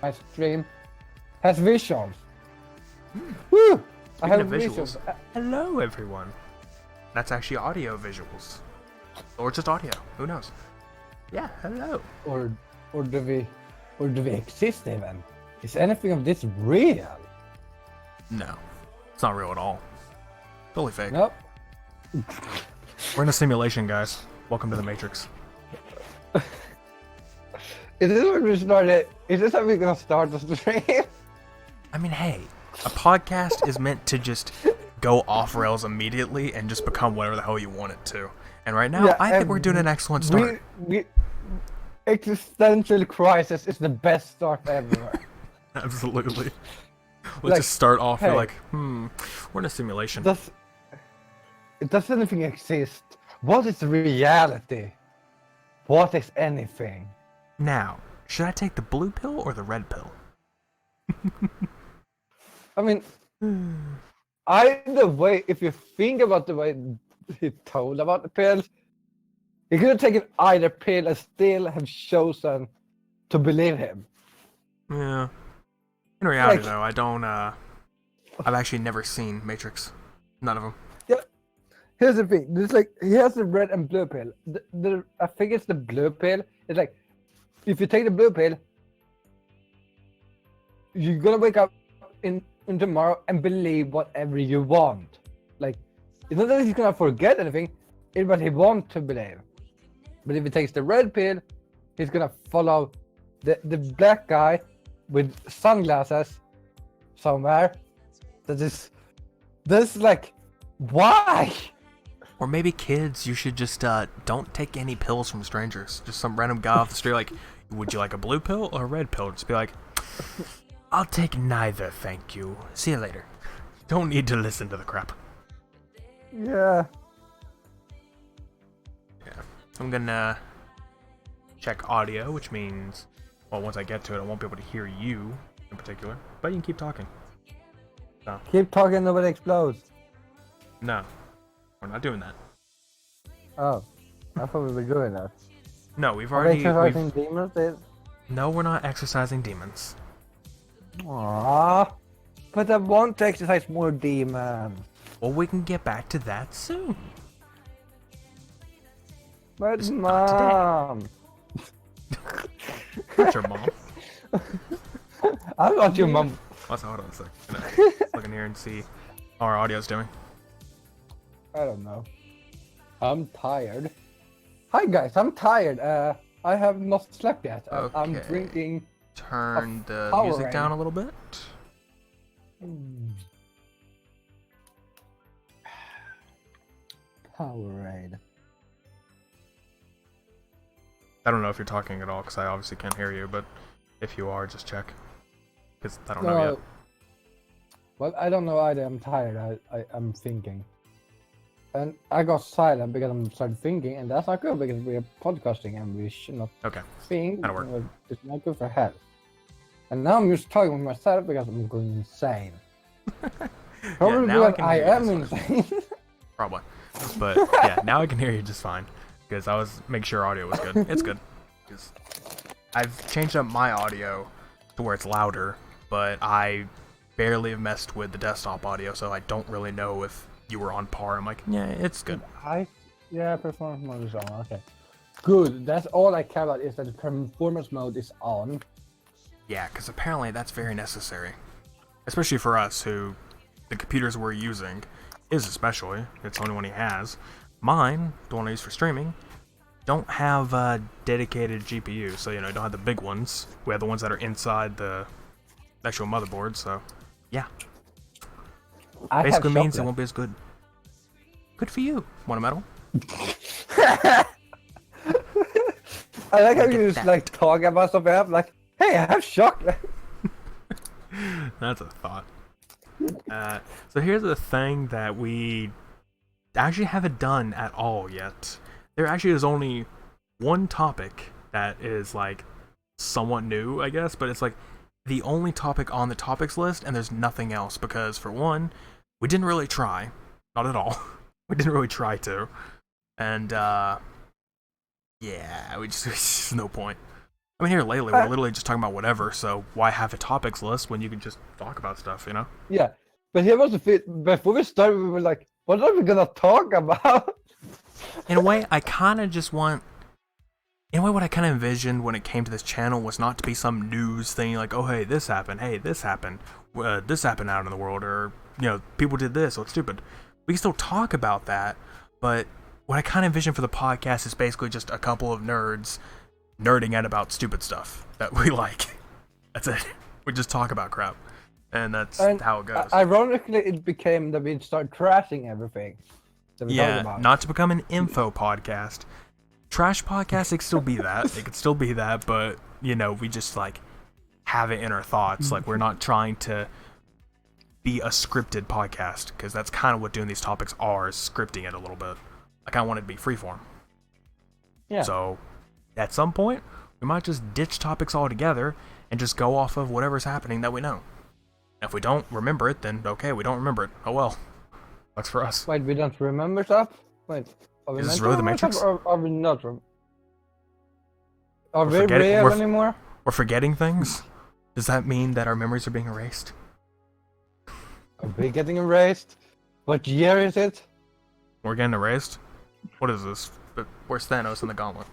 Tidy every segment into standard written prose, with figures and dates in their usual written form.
my stream has visuals. Woo! I have visuals. Hello, everyone. That's actually audio visuals, or just audio. Who knows? Yeah. Hello. Or do we exist even? Is anything of this real? No, it's not real at all. Totally fake. Nope. We're in a simulation, guys. Welcome to the Matrix. Is this when we started? Is this how we're gonna start the stream? I mean, hey, a podcast is meant to just go off rails immediately and just become whatever the hell you want it to. And right now, I think we're doing an excellent start. Existential crisis is the best start ever. Absolutely. Let's just start off. Hey, You're like, we're in a simulation. Does anything exist? What is reality? What is anything? Now, should I take the blue pill or the red pill? I mean, either way, if you think about the way he told about the pills, he could have taken either pill and still have chosen to believe him. Yeah. In reality, though, I don't, I've actually never seen Matrix. None of them. Yeah. Here's the thing. There's like, he has the red and blue pill. I think it's the blue pill. It's like, if you take the blue pill, you're gonna wake up in tomorrow and believe whatever you want. Like, it's not that he's gonna forget anything, it's what he wants to believe. But if he takes the red pill, he's gonna follow the black guy with sunglasses somewhere. That's like, why? Or maybe kids, you should just don't take any pills from strangers. Just some random guy off the street, like, would you like a blue pill or a red pill? Just be like, I'll take neither, thank you. See you later. Don't need to listen to the crap. Yeah. Yeah. I'm gonna check audio, which means, well, once I get to it, I won't be able to hear you in particular. But you can keep talking. So. Keep talking, nobody explodes. No. We're not doing that. Oh. I thought we were doing that. No, we've Are already... they exercising demons? No, we're not exercising demons. Aww. But I want to exercise more demons. Well, we can get back to that soon. But Just mom. Not your mom. I'm not your mom. Let's hold on a sec. Look in here and see how our audio's doing. I don't know. I'm tired. Hi guys, I'm tired. I have not slept yet. Okay. I'm drinking. Turn the Powerade. music down a little bit. Powerade. I don't know if you're talking at all because I obviously can't hear you, but if you are, just check. Because I don't know yet. Well, I don't know either. I'm tired. I'm thinking. And I got silent because I'm started thinking, and that's not good because we're podcasting and we should not think. That'll work. It's not good for health. And now I'm just talking with myself because I'm going insane. Probably yeah, because I am insane. Probably. But yeah, now I can hear you just fine. Because I was making sure audio was good. It's good. I've changed up my audio to where it's louder, but I barely have messed with the desktop audio, so I don't really know if you were on par. I'm like, yeah, it's good. Yeah, performance mode is on. Okay, good. That's all I care about is that the performance mode is on. Yeah, because apparently that's very necessary, especially for us who the computers we're using is especially. It's the only one he has. Mine, the one I use for streaming, don't have a dedicated GPU, so you know, I don't have the big ones. We have the ones that are inside the actual motherboard. So yeah. Basically means it won't be as good. Good for you. Want a medal? I like how you just like talk about something else, like, hey, I have chocolate. That's a thought. So here's the thing that we actually haven't done at all yet. There actually is only one topic that is like somewhat new, I guess, but it's like the only topic on the topics list, and there's nothing else because, for one, we didn't really try. Not at all. We didn't really try to. And, yeah, we just, there's no point. I mean, here lately, we're literally just talking about whatever, so why have a topics list when you can just talk about stuff, you know? Yeah, but here was the thing. Before we started, we were like, what are we gonna talk about? In a way, I kind of just want... In a way, what I kind of envisioned when it came to this channel was not to be some news thing like, oh, hey, this happened, this happened out in the world, or, you know, people did this, so it's stupid. We can still talk about that, but what I kind of envision for the podcast is basically just a couple of nerds nerding out about stupid stuff that we like. That's it. We just talk about crap, and that's how it goes. Ironically, it became that we'd start trashing everything that we talk about. Not to become an info podcast. Trash podcast, it could still be that. It could still be that, but, you know, we just, like, have it in our thoughts. Like, we're not trying to be a scripted podcast, because that's kind of what doing these topics are, is scripting it a little bit. I kind of want it to be freeform. Yeah. So, at some point, we might just ditch topics altogether and just go off of whatever's happening that we know. And if we don't remember it, then okay, we don't remember it. Oh well. That's for us. Wait, we don't remember stuff? Wait. Is this really the Matrix? Or are we not? Are we real anymore? We're forgetting things? Does that mean that our memories are being erased? Are we getting erased? What year is it? We're getting erased? What is this? Where's Thanos in the gauntlet?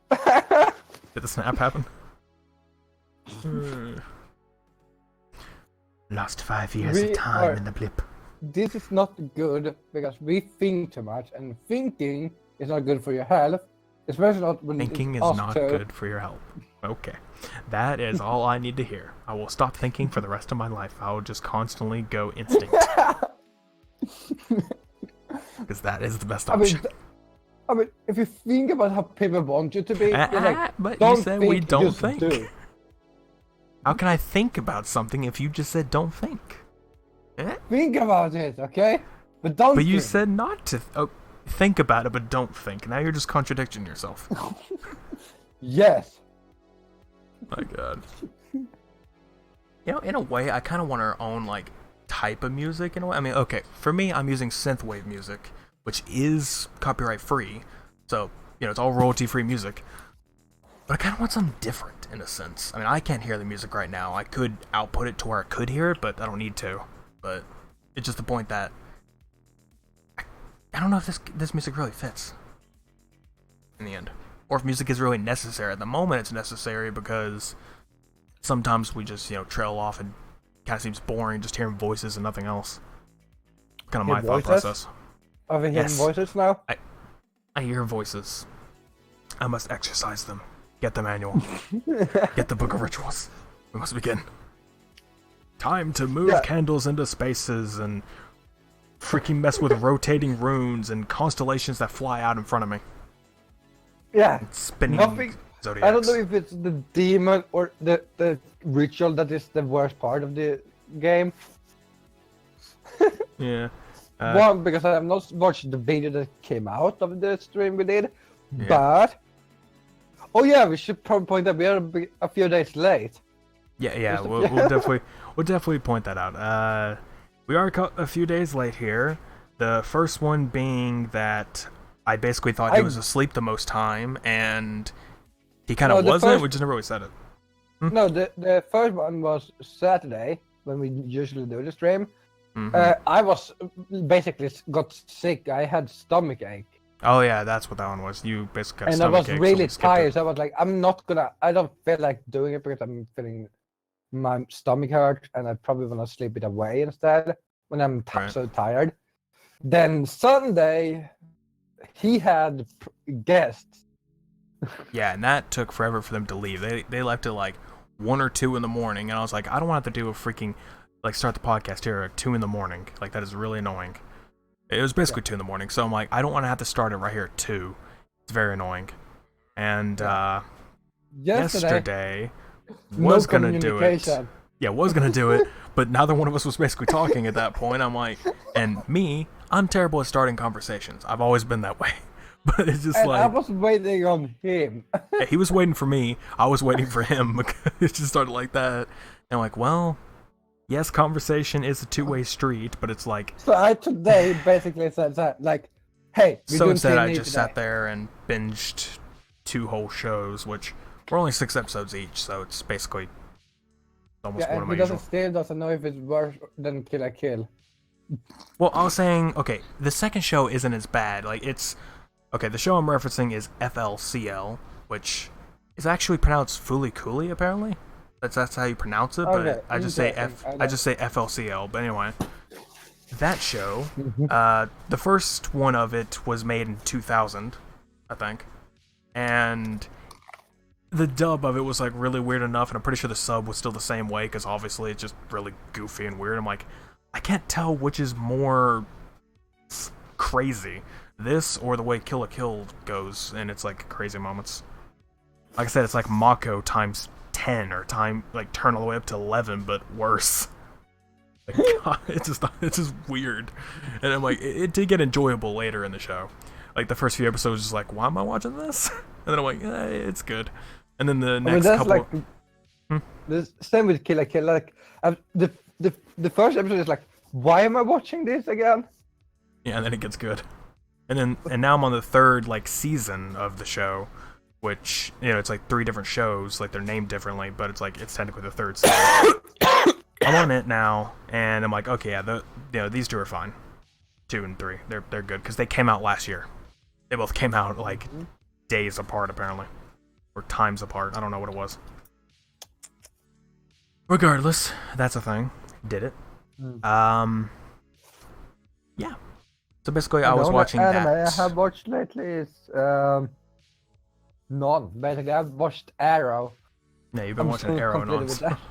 Did the snap happen? Lost 5 years of time in the blip. This is not good because we think too much, and thinking is not good for your health, especially not when thinking is not good for your health. Okay, that is all I need to hear. I will stop thinking for the rest of my life. I will just constantly go instinct, because that is the best option. I mean, if you think about how people want you to be, you're like, but you said we don't think. Do. How can I think about something if you just said don't think? Think about it, okay? But don't. But you said not to think about it, but don't think. Now you're just contradicting yourself. Yes. My God. You know, in a way, I kind of want our own like type of music. In a way, I mean, okay, for me, I'm using synthwave music, which is copyright free, so you know it's all royalty free music. But I kind of want something different in a sense. I mean, I can't hear the music right now. I could output it to where I could hear it, but I don't need to. But it's just the point that I don't know if this music really fits in the end, or if music is really necessary. At the moment, it's necessary because sometimes we just trail off and kind of seems boring just hearing voices and nothing else. Kind of my thought process. Are we hearing voices now? I hear voices. I must exercise them. Get the manual. Get the book of rituals. We must begin. Time to move candles into spaces and freaking mess with rotating runes and constellations that fly out in front of me. Yeah. And spinning zodiacs. I don't know if it's the demon or the ritual that is the worst part of the game. Yeah. One, because I have not watched the video that came out of the stream we did, but oh yeah, we should probably point that we are a few days late. Yeah, we'll definitely point that out. We are a few days late here. The first one being that I basically thought he was asleep the most time, and he kind of wasn't. We just never really said it. No, the first one was Saturday when we usually do the stream. I was basically got sick. I had stomach ache. Oh yeah, that's what that one was. You basically got and stomach ache. And I was really tired, so I was like, I don't feel like doing it because I'm feeling my stomach hurt, and I probably want to sleep it away instead when I'm so tired. Then Sunday, he had guests. Yeah, and that took forever for them to leave. They left at like 1 or 2 in the morning, and I was like, I don't want to have to do a freaking start the podcast here at 2 in the morning. Like, that is really annoying. It was basically 2 in the morning, so I'm like, I don't want to have to start it right here at 2. It's very annoying. And yesterday was gonna do it. Yeah, was gonna do it, but neither one of us was basically talking at that point. I'm like, and I'm terrible at starting conversations. I've always been that way. But it's just I was waiting on him. Yeah, he was waiting for me. I was waiting for him. It just started like that. And I'm like, well, yes, conversation is a two-way street, but it's like... So I today basically said that, like, hey... So instead I just sat there and binged 2 whole shows, which we're only 6 episodes each, so it's basically almost Yeah, one of and my he usual. still doesn't know if it's worse than Kill la Kill. Well, I was saying, okay, the second show isn't as bad. Like, it's... Okay, the show I'm referencing is FLCL, which is actually pronounced Fooly Cooly, apparently. That's how you pronounce it, Okay, but I just say FLCL. But anyway, that show, the first one of it was made in 2000, I think, and the dub of it was like really weird enough, and I'm pretty sure the sub was still the same way because obviously it's just really goofy and weird. I'm like, I can't tell which is more crazy, this or the way Kill la Kill goes, and it's like crazy moments. Like I said, it's like Mako times 10 or turn all the way up to 11, but worse. Like, God, it's just weird. And I'm like, it did get enjoyable later in the show. Like the first few episodes, just like, why am I watching this? And then I'm like, it's good. And then the next couple. The same with Kill la Kill. Like the first episode is like, why am I watching this again? Yeah, and then it gets good. And now I'm on the third season of the show, which it's like 3 different shows, like they're named differently, but it's technically the third season. I'm on it now, and I'm like, okay, yeah, these 2 are fine. 2 and 3, they're good because they came out last year. They both came out like days apart, apparently, or times apart. I don't know what it was. Regardless, that's a thing. Did it? Yeah. So basically, I was watching anime that. I have watched lately is none. Basically, I've watched Arrow. Yeah, you've been watching still Arrow completely with non-stop. that.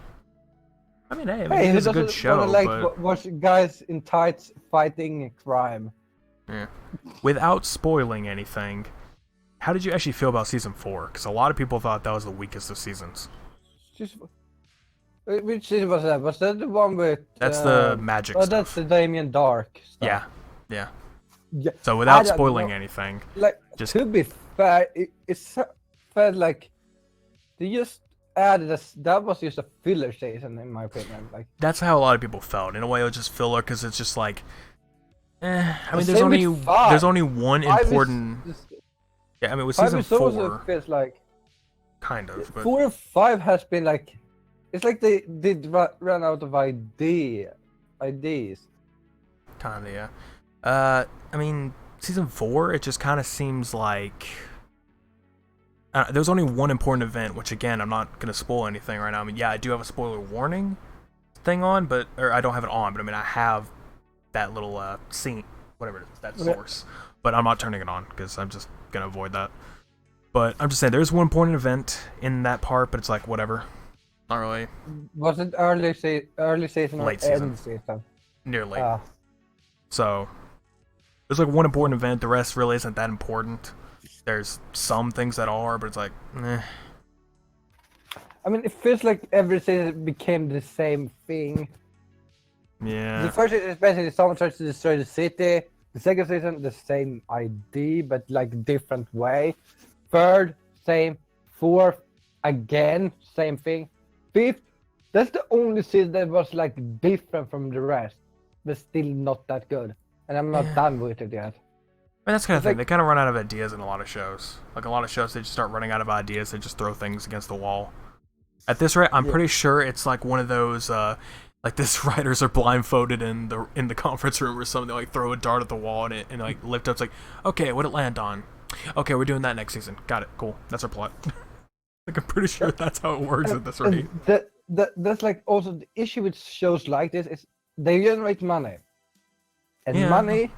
I mean, hey, Hey, it's a good show, but watch guys in tights fighting crime. yeah. Without spoiling anything, how did you actually feel about season 4? Because a lot of people thought that was the weakest of seasons. Which season was that? Was that the one with? That's the magic stuff. that's the Damien Dark stuff. Yeah. Yeah. So without spoiling anything, just to be fair, it felt like they just added that was just a filler season in my opinion. Like that's how a lot of people felt. In a way, it was just filler because it's just like, I mean, there's only one important. Yeah, I mean, with season 4, feels like kind of. But 4 and 5 has been like, it's like they did run out of ideas. Kinda, yeah. I mean, season 4, it just kind of seems like there's only one important event, which again, I'm not gonna spoil anything right now. I mean, yeah, I do have a spoiler warning thing on, or I don't have it on, but I mean, I have that little scene, whatever it is, that source, but I'm not turning it on because I'm just gonna avoid that. But I'm just saying, there's one important event in that part, but it's like whatever, not really. Was it early season or Late end season. season? Near late. So there's like one important event. The rest really isn't that important. There's some things that are, but it's like, eh. I mean, it feels like every season became the same thing. Yeah. The first season is basically someone tries to destroy the city. The second season, the same idea, but like different way. Third, same. Fourth, again, same thing. Fifth, that's the only season that was like different from the rest, but still not that good. And I'm not done with it yet. I mean, that's kind of thing. They kind of run out of ideas in a lot of shows. Like a lot of shows, they just start running out of ideas. They just throw things against the wall. At this rate, I'm pretty sure it's like one of those, like this writers are blindfolded in the conference room or something. They like throw a dart at the wall and like lift up. It's like, okay, what'd it land on? Okay, we're doing that next season. Got it. Cool. That's our plot. Like I'm pretty sure that's how it works at this rate. That's like also the issue with shows like this is they generate money, and money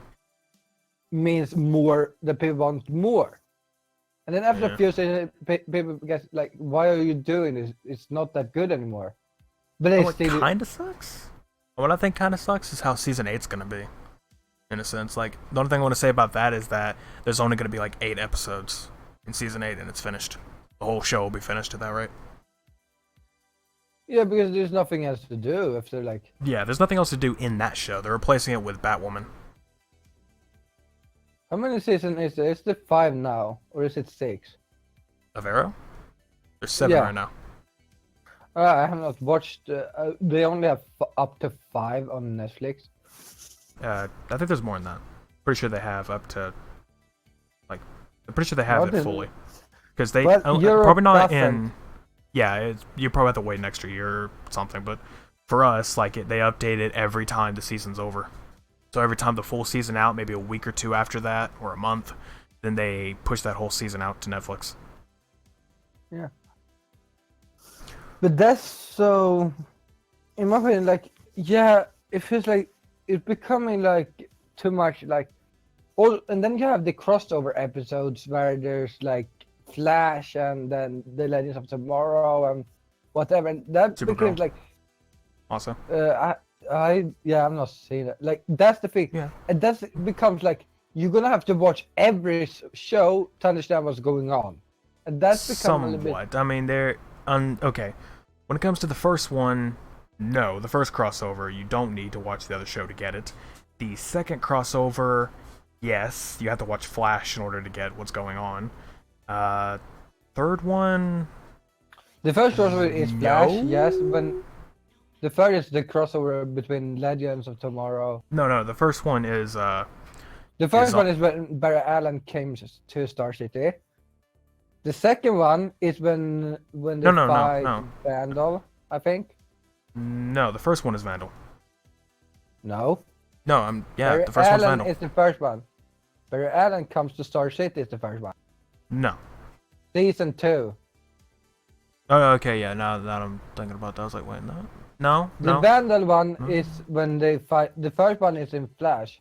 means more. The people want more, and then after a few seasons, people get like, "Why are you doing this? It's not that good anymore." But it kind of sucks. What I think kind of sucks is how season 8's gonna be. In a sense, like the only thing I want to say about that is that there's only gonna be like 8 episodes in season 8, and it's finished. The whole show will be finished at that rate. Yeah, because there's nothing else to do if they're like. Yeah, there's nothing else to do in that show. They're replacing it with Batwoman. How many seasons is there? Is it 5 now, or is it 6? Of Arrow? There's 7 right now. I have not watched. They only have up to 5 on Netflix. I think there's more than that. Pretty sure they have up to. Like, I'm pretty sure they have it fully. because they But Europe probably not doesn't. in. Yeah, you probably have to wait an extra year or something. But for us, like they update it every time the season's over. So every time the full season out, maybe a week or two after that, or a month, then they push that whole season out to Netflix. Yeah. But that's so, in my opinion, like, yeah, it feels like it's becoming like too much, like, all, and then you have the crossover episodes where there's like Flash and then the Legends of Tomorrow and whatever, and that Supergirl. becomes like, Also, yeah, I'm not saying that. Like, that's the thing, yeah. and that becomes like you're gonna have to watch every show to understand what's going on, and that's become a little bit. Somewhat. I mean, they're okay. When it comes to the first one, no, the first crossover, you don't need to watch the other show to get it. The second crossover, yes, you have to watch Flash in order to get what's going on. Third one, The first crossover is Flash, No. yes, when the third is the crossover between Legends of Tomorrow. no, the first one is The first Is- one is when Barry Allen came to Star City. The second one is when they No, fight Vandal, I think. no, the first one is Vandal. No. No, Barry the first one's Allen Vandal. is the first one. Barry Allen comes to Star City is the first one. No. Season 2. Oh, okay, yeah. Now that I'm thinking about that, I was like, wait, no. The Vandal one No. is when they fight. The first one is in Flash.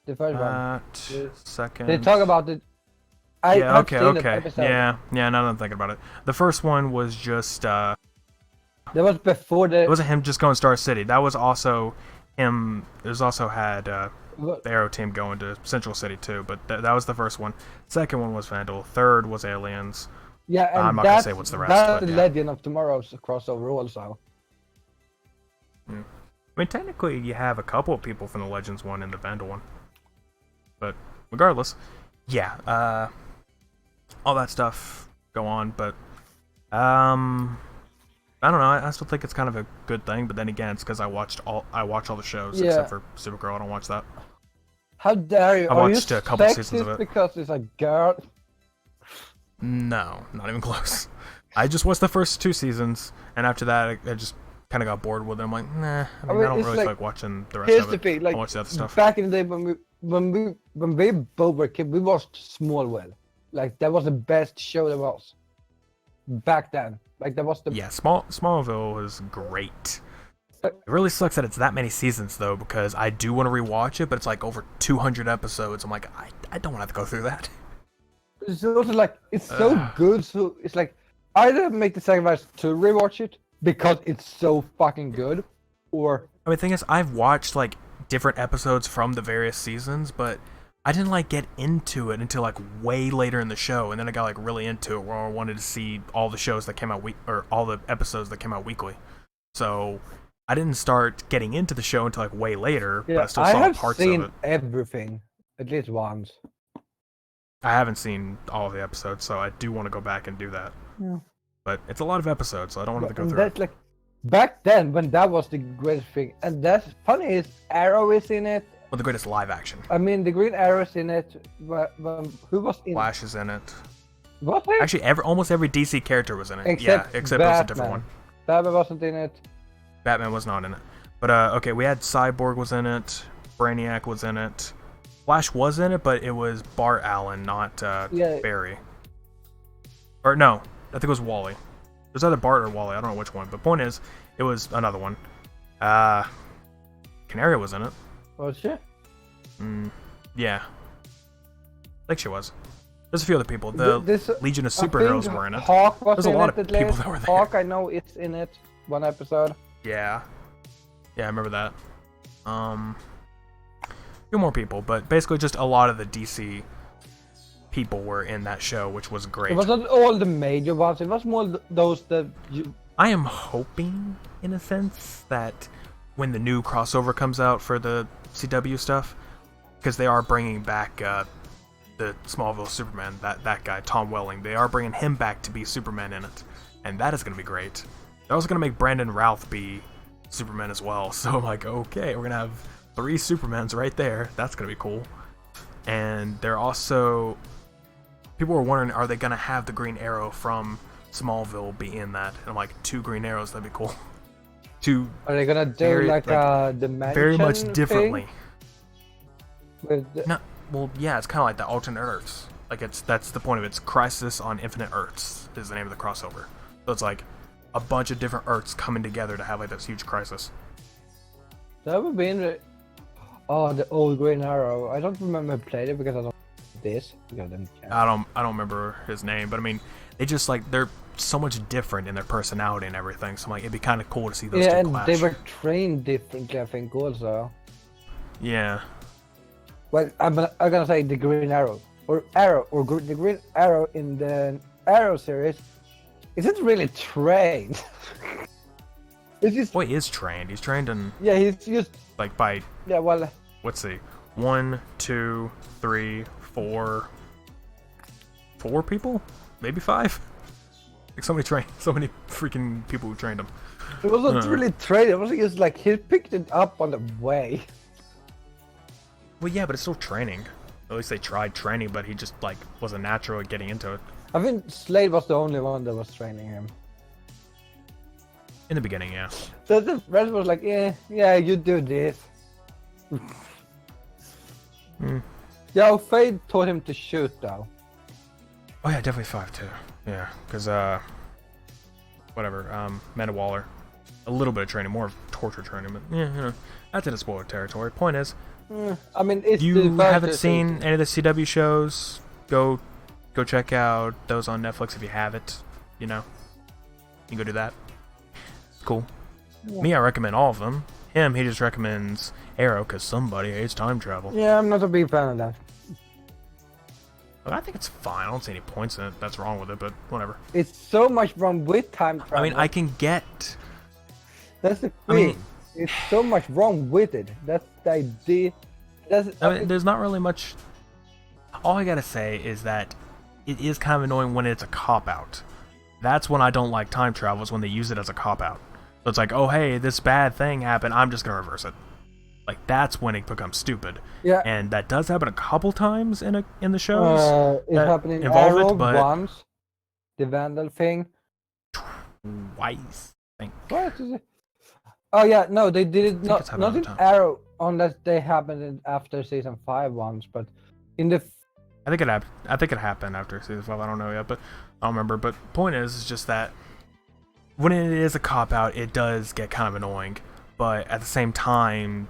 The first one. Second. They talk about it. I Yeah, have okay, seen okay. that episode. Yeah. Now that I'm thinking about it. The first one was just, That was before the. it wasn't him just going to Star City. That was also him, it was also had, the Arrow team going to Central City too, but that was the first one. Second one was Vandal. Third was Aliens. Yeah, and I'm not gonna that's, say what's the rest, that's but the yeah. Legend of Tomorrow's crossover also. I mean, technically, you have a couple of people from the Legends one and the Vandal one. But regardless, yeah, all that stuff go on, but I don't know. I still think it's kind of a good thing, but then again, it's because I watch all the shows Yeah. except for Supergirl. I don't watch that. How dare you? I Are you watched a couple sexist seasons of it. because it's a girl? No, not even close. I just watched the first 2 seasons, and after that, I just kind of got bored with it. I'm like, nah. I mean, I don't it's really like- feel like watching the rest Here's of the it. thing, like I watch the other stuff. back in the day when we both were kids, we watched Smallville. Like that was the best show there was. Back then, like that was the. Yeah, Smallville was great. It really sucks that it's that many seasons though, because I do want to rewatch it, but it's like over 200 episodes. I'm like, I don't want to have to go through that. It's also like it's so good, so it's like either make the sacrifice to rewatch it because it's so fucking good, or I mean, the thing is, I've watched like different episodes from the various seasons, but I didn't like get into it until like way later in the show, and then I got like really into it where I wanted to see all the shows that came out or all the episodes that came out weekly. So I didn't start getting into the show until like way later, but I still saw have parts seen of it. everything at least once. I haven't seen all of the episodes, so I do want to go back and do that. Yeah. But it's a lot of episodes, so I don't want to go And through that's it. like back then when that was the greatest thing, and that's funny is Arrow is in it. Well, the greatest live action. I mean, the Green Arrow's in it. But who was in? Flash is in it. Was it? Actually, almost every DC character was in it. Except except it was a different one. Batman wasn't in it. Batman was not in it. But okay, we had Cyborg was in it. Brainiac was in it. Flash was in it, but it was Bart Allen, not Barry. Or no, I think it was Wally. It was either Bart or Wally. I don't know which one. But point is, it was another one. Canary was in it. Was she? Yeah. I think she was. There's a few other people. The Legion of Superheroes were in it. Hawk was There's a in lot it of at people least. that were there. Hawk, I know it's in it. One episode. Yeah. Yeah, I remember that. A few more people, but basically just a lot of the DC people were in that show, which was great. It wasn't all the major ones. It was more those that you. I am hoping, in a sense, that when the new crossover comes out for the CW stuff, because they are bringing back the Smallville Superman, that guy, Tom Welling, they are bringing him back to be Superman in it, and that is going to be great. They're also going to make Brandon Routh be Superman as well, so I'm like, okay, we're going to have 3 Supermans right there. That's going to be cool. And they're also... people were wondering, are they gonna have the Green Arrow from Smallville be in that? And I'm like, 2 Green Arrows, that'd be cool. Two Are they gonna do very, like a dimension very much thing differently. with the- No, well, yeah, it's kind of like the alternate Earths. Like that's the point of it. It's Crisis on Infinite Earths is the name of the crossover. So it's like a bunch of different Earths coming together to have like this huge crisis. That would be in Oh, the old Green Arrow. I don't remember who played it because I don't this because I didn't care. I don't remember his name, but I mean, they just like they're so much different in their personality and everything. So I'm like, it'd be kind of cool to see those Yeah, two and clash. they were trained differently, I think, also. Yeah. Well, I'm gonna say the Green Arrow or the Green Arrow in the Arrow series isn't really trained. It's just Boy, he is trained. He's trained in yeah, he's just like by yeah. Well, let's see, 1, 2, 3, 4 people, maybe 5. Like so many freaking people who trained him. it wasn't really trained. It was just like he picked it up on the way. Well, yeah, but it's still training. At least they tried training, but he just like wasn't natural at getting into it I think Slade was the only one that was training him. in the beginning. Yeah. So the rest was like, yeah, you do this. Yeah, Fade taught him to shoot though. Oh yeah, definitely 5 too. Yeah, because whatever. Amanda Waller, a little bit of training, more of torture training, but yeah, you know, that's in a spoiler territory. Point is, I mean, it's you the haven't first seen season. any of the CW shows, go check out those on Netflix if you have it. You know, you can go do that. It's cool. Yeah. Me, I recommend all of them. Him, he just recommends Arrow because somebody hates time travel. Yeah, I'm not a big fan of that. But I think it's fine. I don't see any points in it that's wrong with it, but whatever. It's so much wrong with time travel. I mean, I can get. That's the thing. I mean- it's so much wrong with it. That's the idea. I mean, there's not really much. All I gotta say is that it is kind of annoying when it's a cop out. That's when I don't like time travel, is when they use it as a cop out. So it's like, oh hey, this bad thing happened, I'm just gonna reverse it. Like that's when it becomes stupid. yeah. And that does happen a couple times in the shows. It that happened in involve it, Arrow but- once. The Vandal thing. Twice, I think. What is it? Oh yeah, no, they did it it's not happened not all in the time. Arrow unless they happened after season 5 once, but in the I think it happened after season 5. I don't know yet, but I don't remember. But point is just that when it is a cop out, it does get kind of annoying. But at the same time,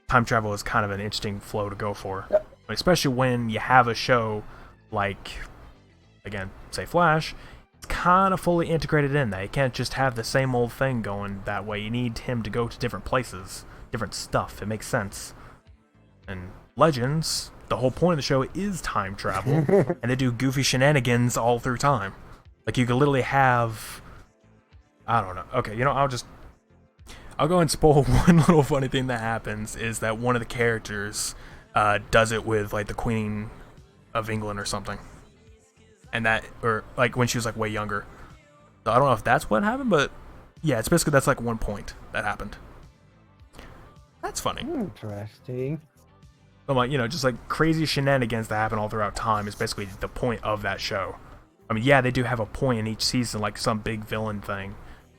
time travel is kind of an interesting flow to go for, Yeah. especially when you have a show like, again, say Flash. It's kind of fully integrated in that. You can't just have the same old thing going that way. You need him to go to different places, different stuff. It makes sense. And Legends, the whole point of the show is time travel, and they do goofy shenanigans all through time. Like you could literally have, I don't know. Okay, you know, I'll go and spoil one little funny thing that happens is that one of the characters does it with like the Queen of England or something, and that, or like when she was like way younger. So I don't know if that's what happened, but yeah, it's basically that's like one point that happened. That's funny. interesting. I'm like, you know, just like crazy shenanigans that happen all throughout time is basically the point of that show. I mean, yeah, they do have a point in each season, like some big villain thing,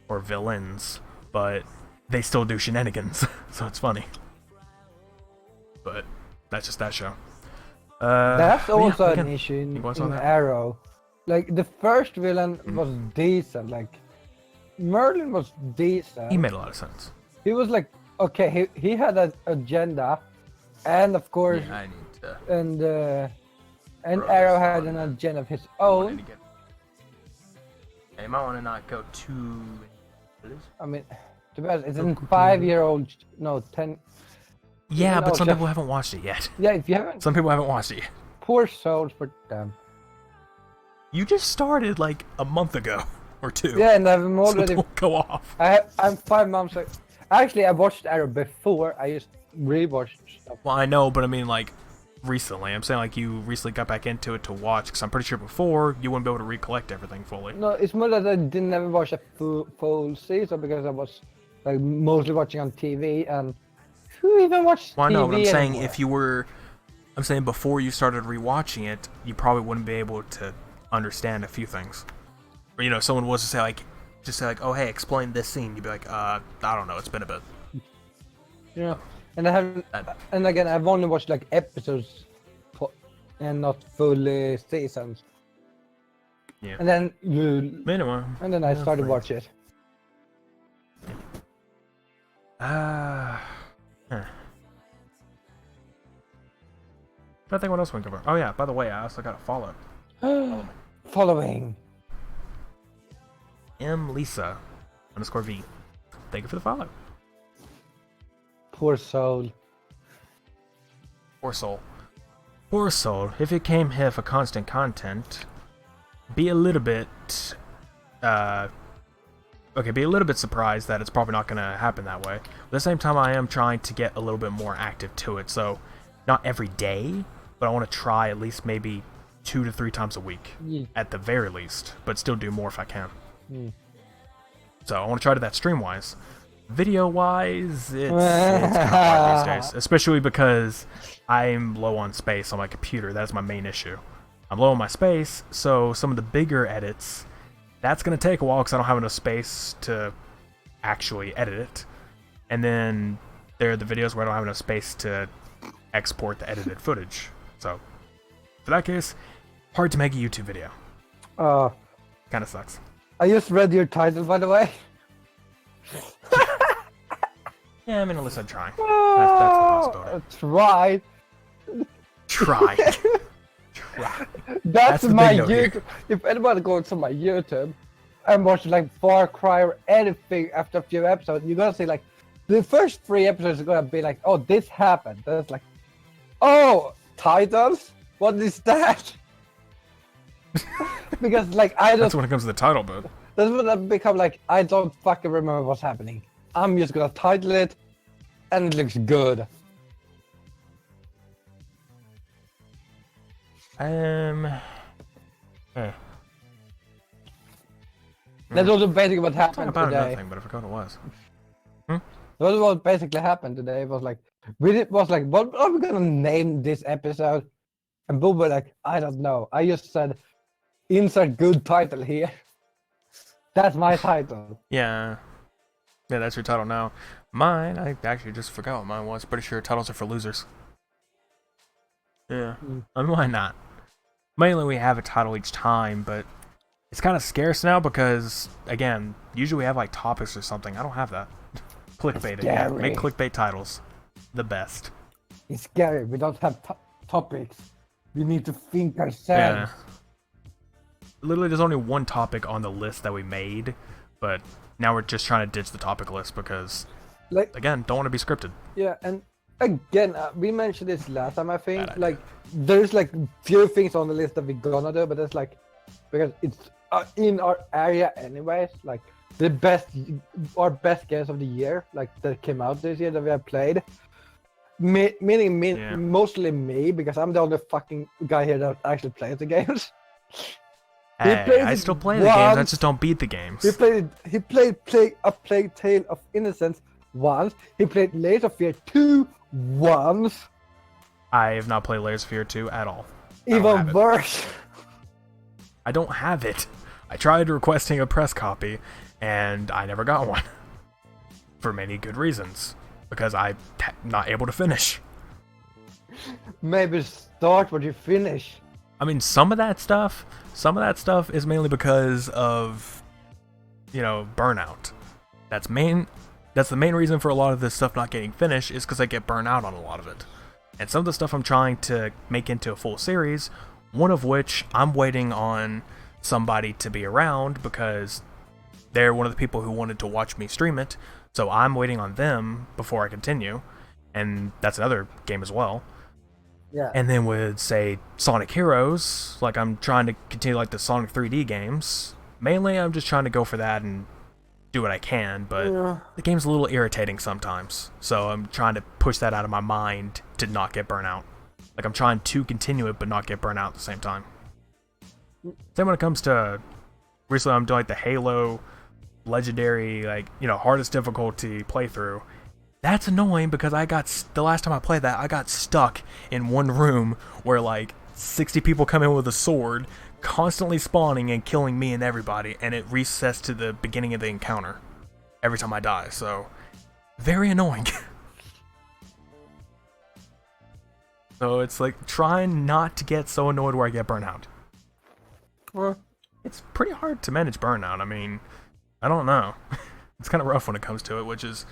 or villains, but they still do shenanigans, so it's funny. But that's just that show. That's but yeah, also again, an issue in what's on that? Arrow. Like the first villain was decent. Like Merlin was decent. he made a lot of sense. He was like okay. He had an agenda, and of course, Yeah, I need to. and Bro, Arrow that's had fun. an agenda of his I wanted own. to get- Yeah, you might want to not go too. I mean, to be honest, it's a 5-year-old. No, 10. Yeah, No, but some Jeff- people haven't watched it yet. Yeah, if you haven't, Some people haven't watched it yet. poor souls for them. You just started like a month ago or 2. Yeah, and I'm So already. don't go off. I'm 5 months. Actually, I watched Arrow before. I just rewatched stuff. Well, I know, but I mean, like, recently. I'm saying, like, you recently got back into it to watch, because I'm pretty sure before, you wouldn't be able to recollect everything fully. No, it's more that I didn't ever watch a full season because I was like mostly watching on TV and who even watched Well, I know, TV but I'm saying anymore? if you were I'm saying before you started rewatching it, you probably wouldn't be able to understand a few things. Or, you know, someone was to say like, just say like, oh hey, explain this scene. You'd be like, I don't know, it's been a bit. Yeah, and I haven't. And again, I've only watched like episodes, and not full seasons. Yeah. And then you. Anyway. And then I started watching it. Huh. I think what else we can cover. Oh yeah, by the way, I also got a follow. Following. Lisa_V. Thank you for the follow. Poor soul. Poor soul. Poor soul. If you came here for constant content, be a little bit be a little bit surprised that it's probably not gonna happen that way. But at the same time, I am trying to get a little bit more active to it, so not every day, but I want to try at least maybe 2 to 3 times a week at the very least, but still do more if I can. So I want to try to that stream-wise. Video-wise, it's kind of hard these days, especially because I'm low on space on my computer. That's my main issue. I'm low on my space, so some of the bigger edits, that's going to take a while because I don't have enough space to actually edit it. And then there are the videos where I don't have enough space to export the edited footage. So, for that case, hard to make a YouTube video. Kind of sucks. I just read your title, by the way. Yeah, I mean, at least I'm trying. That's the possibility. Try. Try. That's the my big note here. YouTube. If anybody goes to my YouTube and watch like Far Cry or anything after a few episodes, you're gonna see like the first 3 episodes are gonna be like, oh, this happened. Then it's like, oh, titles? What is that? Because like I don't. That's when it comes to the title, bud. That's when I become like, I don't fucking remember what's happening. I'm just gonna title it, and it looks good. That's also basically what happened about today. nothing, but I forgot what it was. That's what basically happened today. It was like, what are we gonna name this episode? And Bob was like, I don't know. I just said, insert good title here. That's my title. Yeah, that's your title now. Mine, I actually just forgot what mine was. Pretty sure titles are for losers. Yeah, I mean, why not? Mainly we have a title each time, but it's kind of scarce now because, again, usually we have like topics or something. I don't have that. Clickbait it. Yeah, make clickbait titles. The best. It's scary. We don't have topics. We need to think ourselves. Yeah. Literally, there's only one topic on the list that we made, but now we're just trying to ditch the topic list because, like, again, don't want to be scripted. Yeah, and again, we mentioned this last time, I think. Like, there's like few things on the list that we're gonna do, but it's like, because it's in our area anyways, like our best games of the year, like that came out this year that we have played. Mostly me, because I'm the only fucking guy here that actually plays the games. Hey, I still play the games, I just don't beat the games. He played a Plague Tale of Innocence once. He played Layers of Fear 2 once. I have not played Layers of Fear 2 at all. Even worse. I don't have it. I tried requesting a press copy, and I never got one. For many good reasons. Because I'm not able to finish. Maybe start what you finish. I mean, some of that stuff is mainly because of, burnout. That's the main reason for a lot of this stuff not getting finished, is because I get burnt out on a lot of it. And some of the stuff I'm trying to make into a full series, one of which I'm waiting on somebody to be around because they're one of the people who wanted to watch me stream it. So I'm waiting on them before I continue. And that's another game as well. Yeah. And then with, say, Sonic Heroes, like I'm trying to continue like the Sonic 3D games. Mainly I'm just trying to go for that and do what I can, but the game's a little irritating sometimes. So I'm trying to push that out of my mind to not get burnt out. Like I'm trying to continue it but not get burnt out at the same time. Same when it comes to, recently I'm doing like the Halo Legendary, hardest difficulty playthrough. That's annoying because the last time I played that, I got stuck in one room where like 60 people come in with a sword, constantly spawning and killing me and everybody, and it resets to the beginning of the encounter every time I die. So very annoying. So it's like trying not to get so annoyed where I get burnout. Well, It's pretty hard to manage burnout. I mean, I don't know. It's kind of rough when it comes to it, which is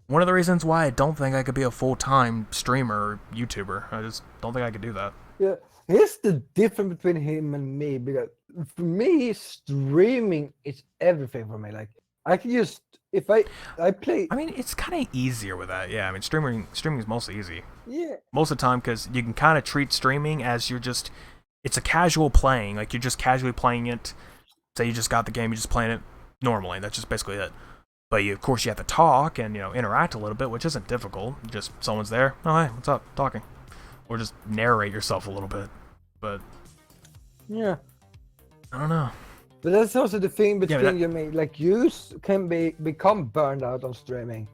one of the reasons why I don't think I could be a full-time streamer or YouTuber. I just don't think I could do that. yeah. Here's the difference between him and me, because for me, streaming is everything for me. Like, I can just, if I play, I mean, it's kind of easier with that. Yeah, I mean, streaming is mostly easy. yeah, Most of the time, because you can kind of treat streaming as it's a casual playing. Like, you're just casually playing it. Say you just got the game, you're just playing it normally. That's just basically it. But of course, you have to talk and, interact a little bit, which isn't difficult. Just someone's there. Oh, hey, what's up? Talking. Or just narrate yourself a little bit. But yeah. I don't know. But that's also the thing Yeah, between you and me. Like, you can become burned out on streaming.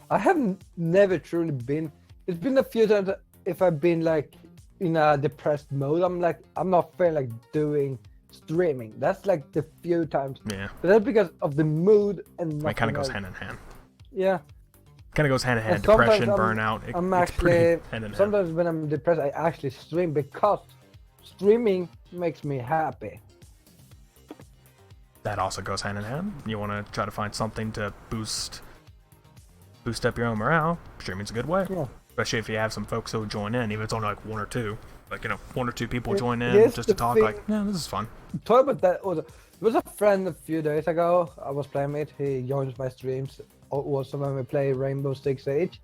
I have never truly been. It's been a few times that if I've been like in a depressed mode, I'm not feeling like doing streaming. That's like the few times. Yeah. But that's because of the mood and It kind of goes else. hand in hand. Yeah. Kind of goes hand in hand. And sometimes Depression, burnout. I'm it's pretty actually hand in hand. sometimes when I'm depressed, I actually stream because streaming makes me happy. That also goes hand in hand. You want to try to find something to boost up your own morale. Streaming's a good way. Yeah. Especially if you have some folks who join in, even if it's only like one or two. Like, one or two people join in Here's just to the talk. thing. Like, yeah, this is fun. Talk about that. Also, there was a friend a few days ago I was playing with. He joins my streams also when we play Rainbow Six Siege.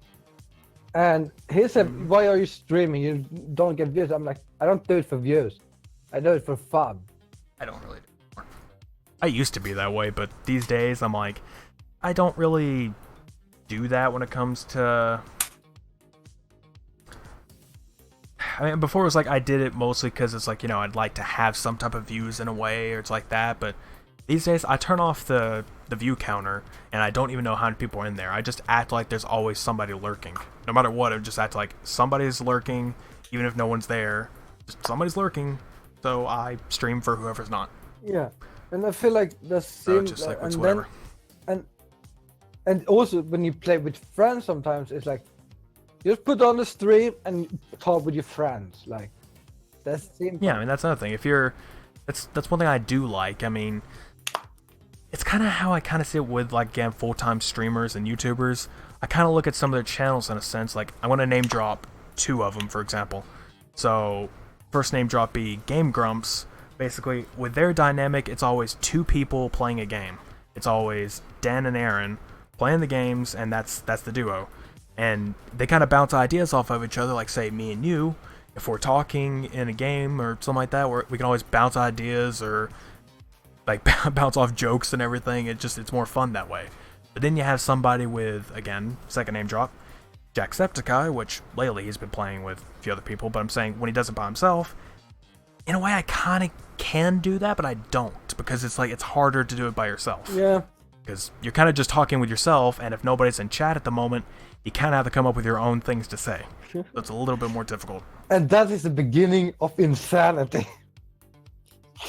And he said, "Why are you streaming? You don't get views." I'm like, "I don't do it for views. I do it for fun." I don't really do. I used to be that way, but these days I'm like, I don't really do that when it comes to. I mean, before it was like I did it mostly because it's like, I'd like to have some type of views in a way, or it's like that, but these days I turn off the view counter and I don't even know how many people are in there. I just act like there's always somebody lurking. No matter what, I just act like somebody's lurking, even if no one's there. Just somebody's lurking, so I stream for whoever's not. Yeah, and I feel like the same. Just like it's and whatever. And also when you play with friends, sometimes it's like you just put on the stream and talk with your friends. Like that's simple. Yeah, I mean that's another thing. That's one thing I do like. I mean, it's kind of how I kind of see it with like again full-time streamers and YouTubers. I kind of look at some of their channels in a sense. Like I want to name drop two of them, for example. So first name drop be Game Grumps. Basically, with their dynamic, it's always two people playing a game. It's always Dan and Aaron playing the games, and that's the duo. And they kind of bounce ideas off of each other, like say me and you. If we're talking in a game or something like that, where we can always bounce ideas or like bounce off jokes and everything. It's more fun that way. But then you have somebody with, again, second name drop, Jacksepticeye, which lately he's been playing with a few other people, but I'm saying when he does it by himself, in a way I kind of can do that, but I don't, because it's like it's harder to do it by yourself. Yeah. Because you're kind of just talking with yourself, and if nobody's in chat at the moment, you kind of have to come up with your own things to say. So it's a little bit more difficult. And that is the beginning of insanity.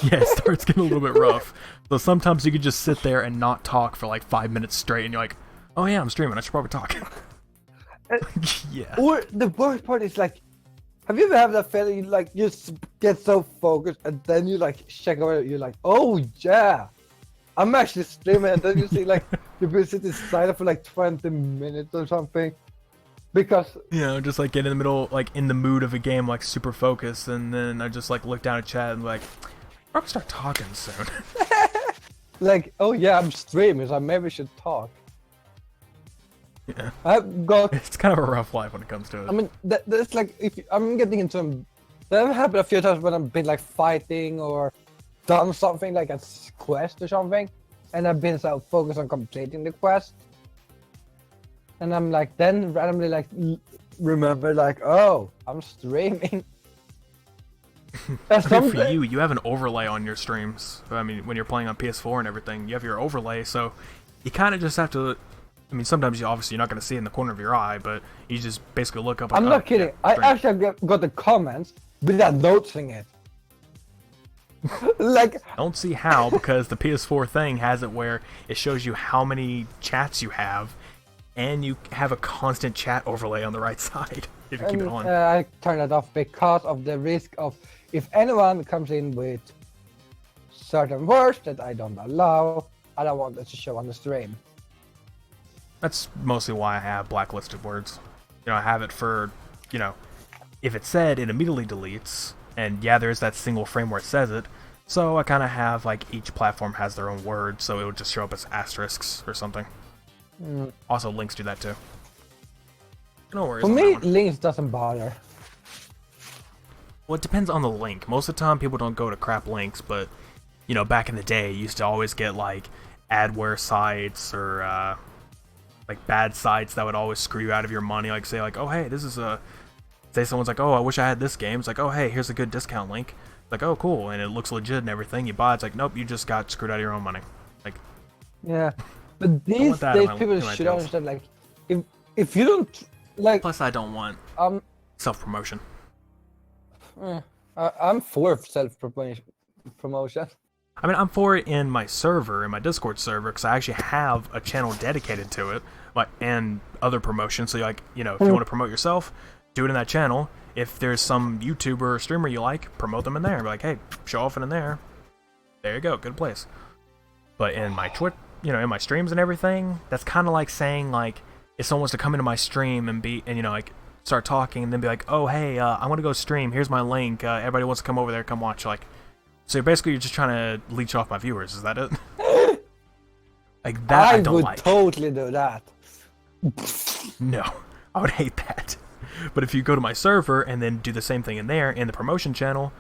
Yeah, it starts getting a little bit rough. So sometimes you could just sit there and not talk for like 5 minutes straight, and you're like, oh yeah, I'm streaming, I should probably talk. Yeah. Or the worst part is like, have you ever had that feeling you like you get so focused and then you like check over, you're like, oh yeah, I'm actually streaming, and then you see like you've been sitting silent for like 20 minutes or something. Because Just like get in the middle, like in the mood of a game, like super focused, and then I just like look down at chat and like, I'm gonna start talking soon. like, oh yeah, I'm streaming, so I maybe should talk. Yeah. I've got. It's kind of a rough life when it comes to it. I mean, that's like if I'm getting into. That happened a few times when I've been like fighting or done something like a quest or something, and I've been so focused on completing the quest, and I'm like then randomly like remember like, oh, I'm streaming. Good for you. You have an overlay on your streams. I mean, when you're playing on PS4 and everything, you have your overlay, so you kind of just have to I mean, sometimes you're not going to see it in the corner of your eye, but you just basically look up. I'm not kidding. Yeah, I stream. actually got the comments without noticing it. Like, Don't see how, because the PS4 thing has it where it shows you how many chats you have, and you have a constant chat overlay on the right side if you keep it on. I turned it off because of the risk of if anyone comes in with certain words that I don't allow, I don't want it to show on the stream. That's mostly why I have blacklisted words. I have it for, if it's said, it immediately deletes. And yeah, there's that single frame where it says it. So I kind of have, like, each platform has their own word, so it would just show up as asterisks or something. Also, links do that too. No worries. For me, links doesn't bother. Well, it depends on the link. Most of the time, people don't go to crap links, but, back in the day, you used to always get, like, adware sites or, like, bad sites that would always screw you out of your money. Like, say, like, oh, hey, this is a... Say someone's like, oh, I wish I had this game. It's like, oh, hey, here's a good discount link. It's like, oh, cool, and it looks legit and everything. You buy it, it's like, nope, you just got screwed out of your own money. Like, yeah, but these days people should understand, like, if you don't, like... Plus, I don't want self-promotion. I'm for self-promotion. I mean, I'm for it in my server, in my Discord server, because I actually have a channel dedicated to it, like, and other promotions. So, like, if you want to promote yourself, do it in that channel. If there's some YouTuber or streamer you like, promote them in there. Be like, hey, show off it in there. There you go, good place. But in my Twitch, in my streams and everything, that's kind of like saying, like, if someone was to come into my stream and like, start talking and then be like, oh, hey, I want to go stream. Here's my link. Everybody wants to come over there, come watch. Like, so basically, you're just trying to leech off my viewers. Is that it? Like that, I don't like. I would totally do that. No, I would hate that. But if you go to my server and then do the same thing in there, in the promotion channel,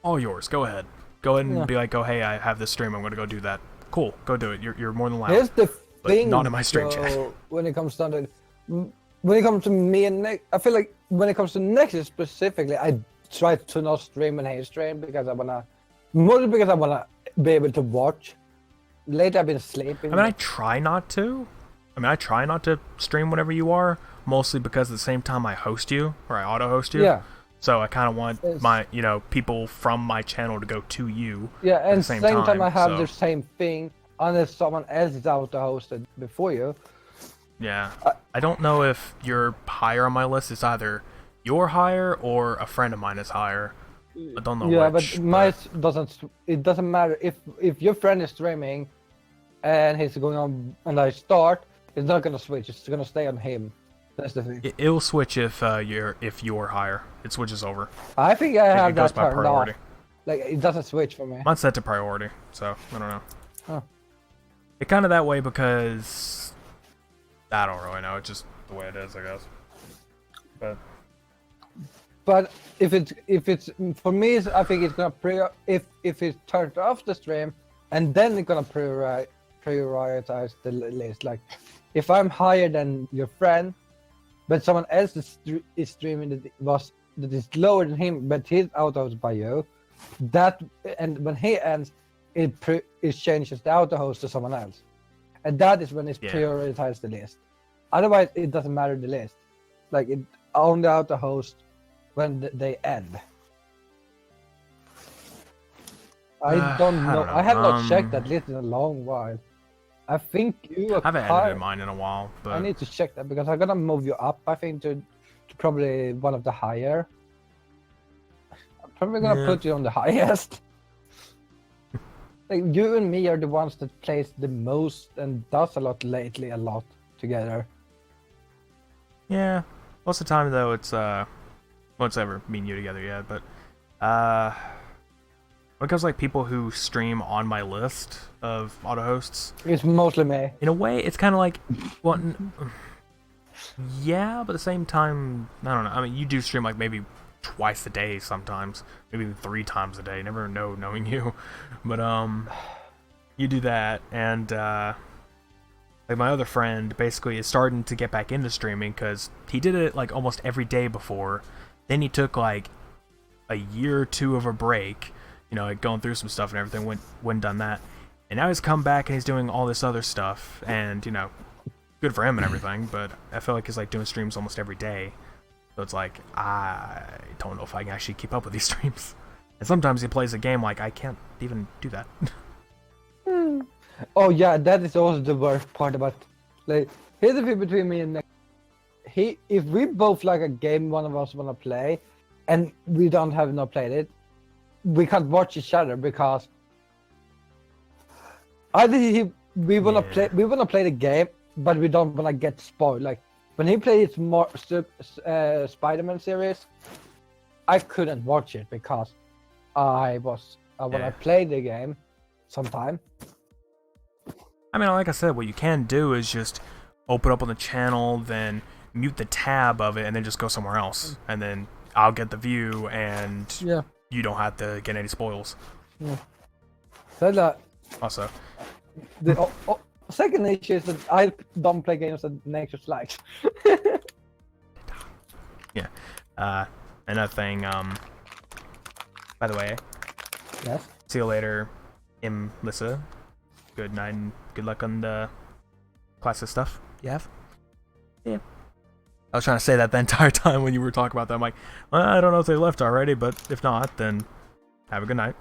all yours. Go ahead. Go ahead and be like, oh, hey, I have this stream. I'm going to go do that. Cool. Go do it. You're more than allowed. Here's the thing, not in my stream chat. When it comes to me and Nick, I feel like when it comes to Nexus specifically, I try to not stream when he stream because mostly because I wanna be able to watch. Lately I've been sleeping. I mean, I try not to stream whenever you are, mostly because at the same time I host you, or I auto-host you. Yeah. So I kind of want my, people from my channel to go to you. Yeah, and at the same time I have the same thing unless someone else is auto-hosted before you. Yeah. I don't know if you're higher on my list. It's either you're higher or a friend of mine is higher. I don't know which. But mine doesn't. It doesn't matter if your friend is streaming, and he's going on, and I start. It's not gonna switch. It's gonna stay on him. That's the thing. It'll switch if you're higher. It switches over. I think I have that turned priority. off. Like, it doesn't switch for me. Mine's set to priority, so I don't know. Huh. It's kind of that way because I don't really know. It's just the way it is, I guess. But if it's for me, I think it's gonna if it turns off the stream, and then it's gonna prioritize the list. Like, if I'm higher than your friend, but someone else is streaming that is lower than him, but he's auto-hosted by you, and when he ends, it changes the auto-host to someone else, and that is when it's prioritized the list. Otherwise, it doesn't matter the list. Like, it only auto-host when they end. I don't know. I have not checked that list in a long while. I think you are. I haven't edited mine in a while, but I need to check that because I'm gonna move you up. I think to probably one of the higher. I'm probably gonna put you on the highest. Like, you and me are the ones that plays the most and does a lot lately, a lot together. Yeah, most of the time though, it's what's ever me and you together yet, but when it comes to, like, people who stream on my list of auto hosts, it's mostly me. In a way, it's kind of like, well, yeah, but at the same time, I don't know. I mean, you do stream like maybe twice a day sometimes, maybe even 3 times a day. Never know knowing you, but you do that, and like, my other friend basically is starting to get back into streaming because he did it like almost every day before. Then he took like a year or 2 of a break, like going through some stuff and everything, went and done that, and now he's come back and he's doing all this other stuff, and good good for him and everything, but I feel like he's like doing streams almost every day. So it's like, I don't know if I can actually keep up with these streams. And sometimes he plays a game like, I can't even do that. Oh yeah, that is also the worst part about, like, here's the thing between me and Nick. If we both like a game one of us want to play, and we don't have not played it, we can't watch each other because either we wanna play the game, but we don't wanna get spoiled. Like when he played his Spider-Man series, I couldn't watch it because I wanna play the game sometime. I mean, like I said, what you can do is just open up on the channel, then mute the tab of it, and then just go somewhere else, and then I'll get the view, and you don't have to get any spoils. Yeah. So that Also, the second issue is that I don't play games that nature likes. yeah. Another thing. By the way, Yes. see you later, Lissa. Good night and good luck on the classes stuff you have. Yeah. I was trying to say that the entire time when you were talking about that. I'm like, well, I don't know if they left already, but if not, then have a good night.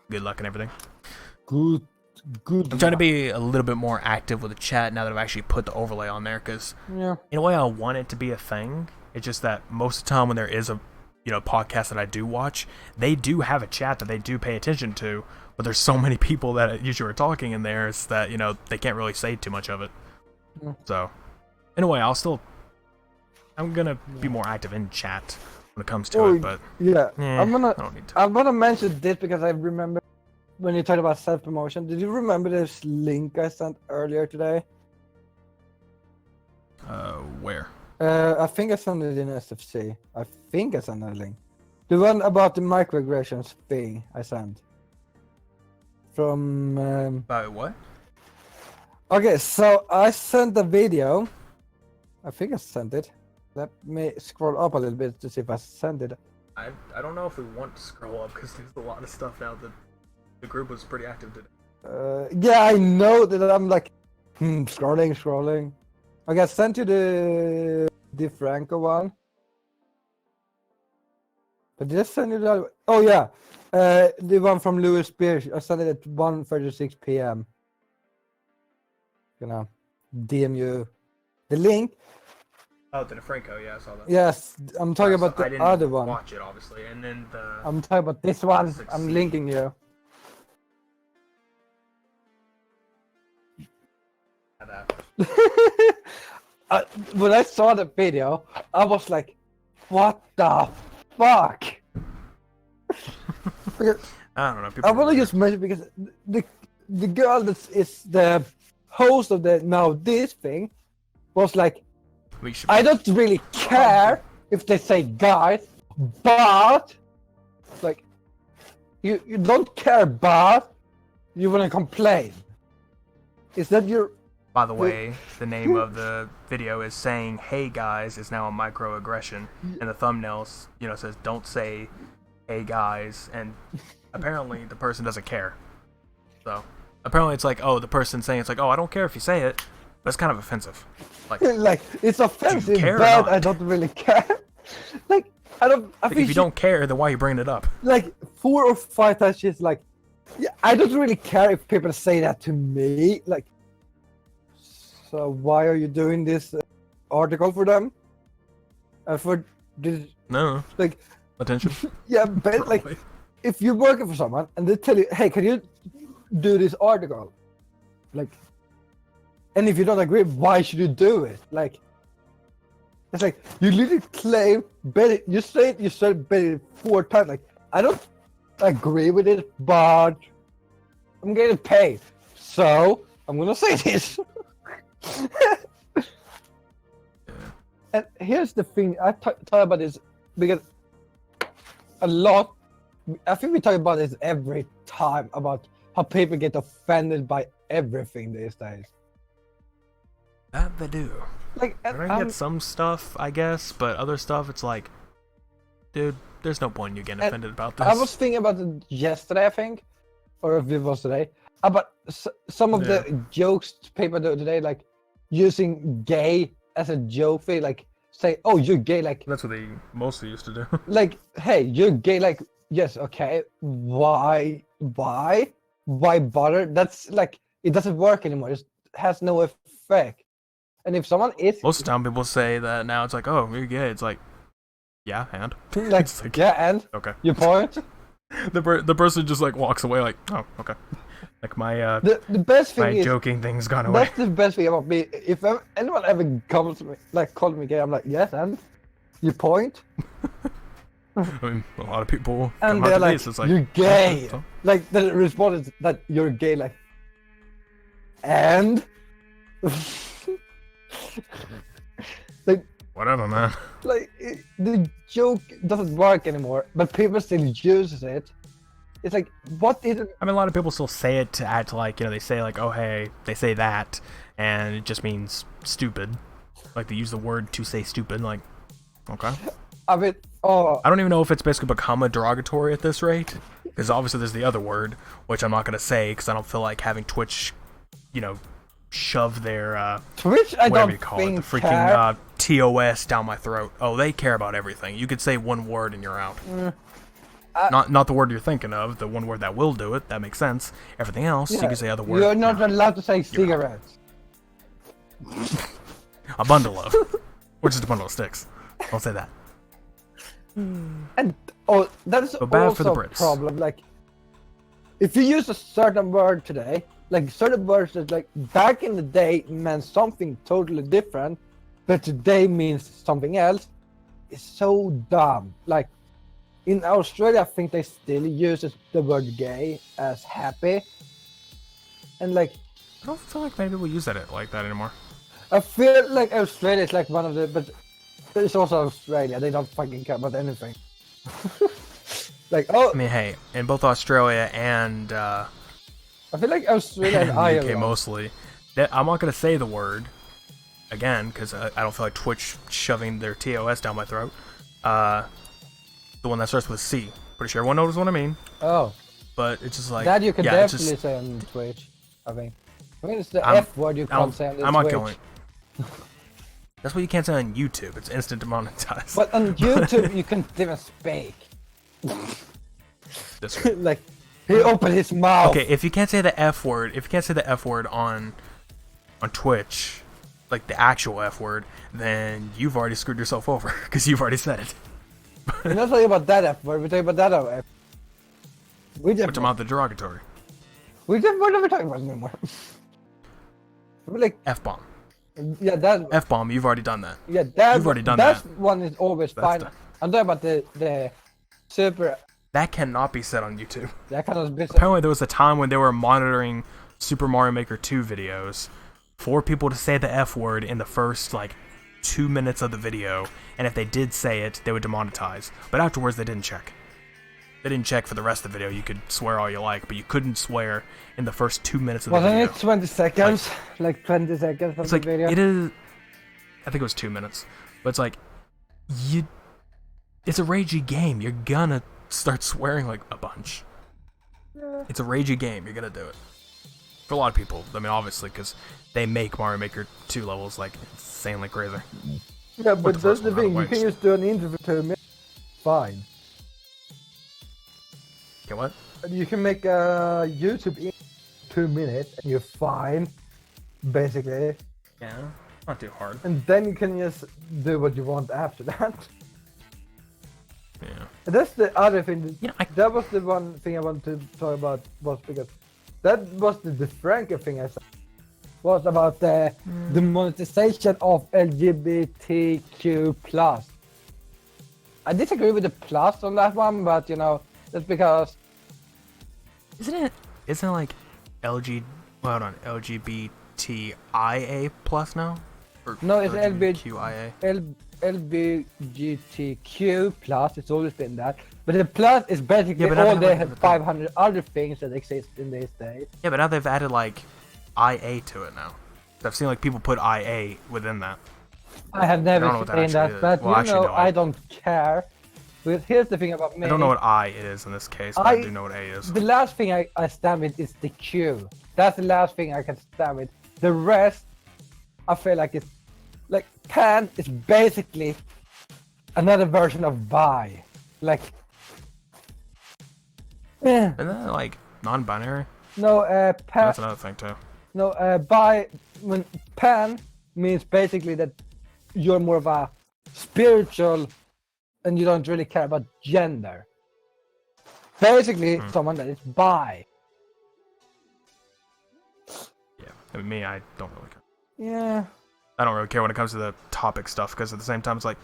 Good luck and everything. Good. I'm trying to be a little bit more active with the chat now that I've actually put the overlay on there, because in a way I want it to be a thing. It's just that most of the time when there is a podcast that I do watch, they do have a chat that they do pay attention to, but there's so many people that usually are talking in there, it's that they can't really say too much of it. Yeah. So in a way, I'm gonna be more active in chat when it comes to it, but yeah, I don't need to. I'm gonna mention this because I remember when you talked about self-promotion. Did you remember this link I sent earlier today? Where? I think I sent it in SFC. I think I sent a link. The one about the microaggressions thing I sent. From About what? Okay, so I sent a video. I think I sent it. Let me scroll up a little bit to see if I sent it. I don't know if we want to scroll up because there's a lot of stuff now that the group was pretty active today. Yeah, I know that I'm like scrolling. Okay, I sent you the Franco one. But did I send you the other? Oh yeah, the one from Louis Spears. I sent it at 1:36 p.m. DM you the link. Oh, to the Franco, yeah, I saw that. Yes, I'm talking about I the didn't other one. watch it, obviously, and then I'm talking about this one. I'm 16. linking you. When I saw the video, I was like, "What the fuck?" Because I don't know. I want to just mention because the girl that is the host of the Now This thing was like, I don't really care if they say guys, but like you don't care, but you want to complain. Is that your? By the way, the name of the video is saying "Hey guys" is now a microaggression, and the thumbnail says "Don't say hey guys," and apparently the person doesn't care. So apparently it's like, oh, the person saying it's like, oh, I don't care if you say it, but it's kind of offensive. Like it's offensive, care or but not? I don't really care. Like I don't. I think if you don't care, then why are you bringing it up? Like 4 or 5 times she's like, yeah, I don't really care if people say that to me. Like, so why are you doing this article for them? For this? No. Like attention. Yeah, but like if you're working for someone and they tell you, hey, can you do this article? Like. And if you don't agree, why should you do it? Like, it's like you literally claim, you said bet 4 times. Like, I don't agree with it, but I'm getting paid, so I'm gonna say this. And here's the thing: I talk about this because a lot. I think we talk about this every time about how people get offended by everything these days. That they do. Like, I get some stuff, I guess, but other stuff, it's like, dude, there's no point in you getting offended about this. I was thinking about it yesterday, I think, or if it was today, about some of the jokes people do today. Like, using gay as a joke thing, like say, "Oh, you're gay," like That's what they mostly used to do. like, "Hey, you're gay," like, yes, okay, why bother? That's like it doesn't work anymore. It has no effect. And if someone is Most of the time, people say that now. It's like, oh, you're gay. It's like, yeah, and like, it's like, yeah, and okay. your point. The person just like walks away, like, oh, okay. Like my The best thing my is joking thing's gone away. that's the best thing about me. If anyone ever comes to me, like calls me gay, I'm like, yes, and your point. I mean, a lot of people And come out they're to like, this, it's like, you're gay. so- Like the response is that you're gay, like, and like whatever, man. the joke doesn't work anymore, but people still use it. It's like, what is it? I mean, a lot of people still say it to act like, you know, they say like, oh, hey, they say that, and it just means stupid. Like, they use the word to say stupid, like, okay. I mean, oh, I don't even know if it's basically become a derogatory at this rate, because obviously there's the other word, which I'm not going to say, because I don't feel like having Twitch, you know, shove their, Twitch, I whatever don't you call it, the think care. freaking TOS down my throat. Oh, they care about everything. You could say one word and you're out. Not the word you're thinking of, the one word that will do it, that makes sense. Everything else, you can say other words. You're not allowed to say cigarettes. A bundle of. Or just a bundle of sticks. Don't say that. And oh, that's So bad for the also a Brits. problem. Like, if you use a certain word today, like certain words that like back in the day meant something totally different, but today means something else, it's so dumb. Like in Australia, I think they still use the word gay as happy, and like I don't feel like many people use that like that anymore. I feel like Australia is like one of the, but it's also Australia. They don't fucking care about anything. Like, oh, I mean, hey, in both Australia and I feel like Australia and the Ireland. UK mostly, I'm not going to say the word again because I don't feel like Twitch shoving their TOS down my throat. The one that starts with C. Pretty sure everyone knows what I mean. Oh, But it's just like that you can yeah, it's definitely just, say on Twitch. I think it's the I'm- F word you can't say on the I'm not Twitch. going. That's what you can't say on YouTube. It's instant demonetized. But on YouTube, you can even speak. This way. Like, he opened his mouth. Okay, if you can't say the F word, on Twitch, like the actual F word, then you've already screwed yourself over because you've already said it. We're not talking about that F word. We're talking about that F. We just, Which I'm out the derogatory. we're never talking about it anymore. We're like, F bomb. yeah, that. F bomb. You've already done that. Yeah, that. You've already done that. that. One is always That's fine. done. I'm talking about the super. That cannot be said on YouTube. That kind of business. Apparently, there was a time when they were monitoring Super Mario Maker 2 videos for people to say the F word in the first, like, 2 minutes of the video, and if they did say it, they would demonetize. But afterwards, they didn't check. They didn't check for the rest of the video. You could swear all you like, but you couldn't swear in the first 2 minutes of the Wasn't video. it 20 seconds? Like 20 seconds from It's the like, video? it is... I think it was 2 minutes. But it's like, it's a ragey game. You're gonna start swearing like a bunch. Yeah. It's a ragey game. You're gonna do it. For a lot of people. I mean, obviously, because they make Mario Maker 2 levels like insanely crazy. Yeah, With but the that's first the one, thing. You otherwise- can just do an intro for 2 minutes. Fine. Okay, what? And you can make a YouTube in 2 minutes and you're fine. Basically. Yeah, not too hard. And then you can just do what you want after that. Yeah. And that's the other thing. You know, That was the one thing I wanted to talk about, was because that was the Franco thing I said. Was about the monetization of LGBTQ+. I disagree with the plus on that one, but you know, that's because Isn't it like LGBTIA plus now? Or No, it's LGBTQIA. LGBTQ+, it's always been that. But the plus is basically Yeah, but now all they the have, like, 500 other things that exist in these days. Yeah, but now they've added like IA to it now. I've seen like people put IA within that. I have I don't know never what that seen that, actually is. but Well, you actually, know, no, I- I don't care. But here's the thing about me. I don't know what I is in this case, but I do know what A is. The last thing I stand with is the Q. That's the last thing I can stand with. The rest, I feel like it's like pan is basically another version of bi. Like, eh, Isn't that like non-binary? no, pan. That's another thing too. No, bi. When pan means basically that you're more of a spiritual, and you don't really care about gender. Basically, someone that is bi. Yeah, I mean, me, I don't really care. Yeah. I don't really care when it comes to the topic stuff because at the same time it's like,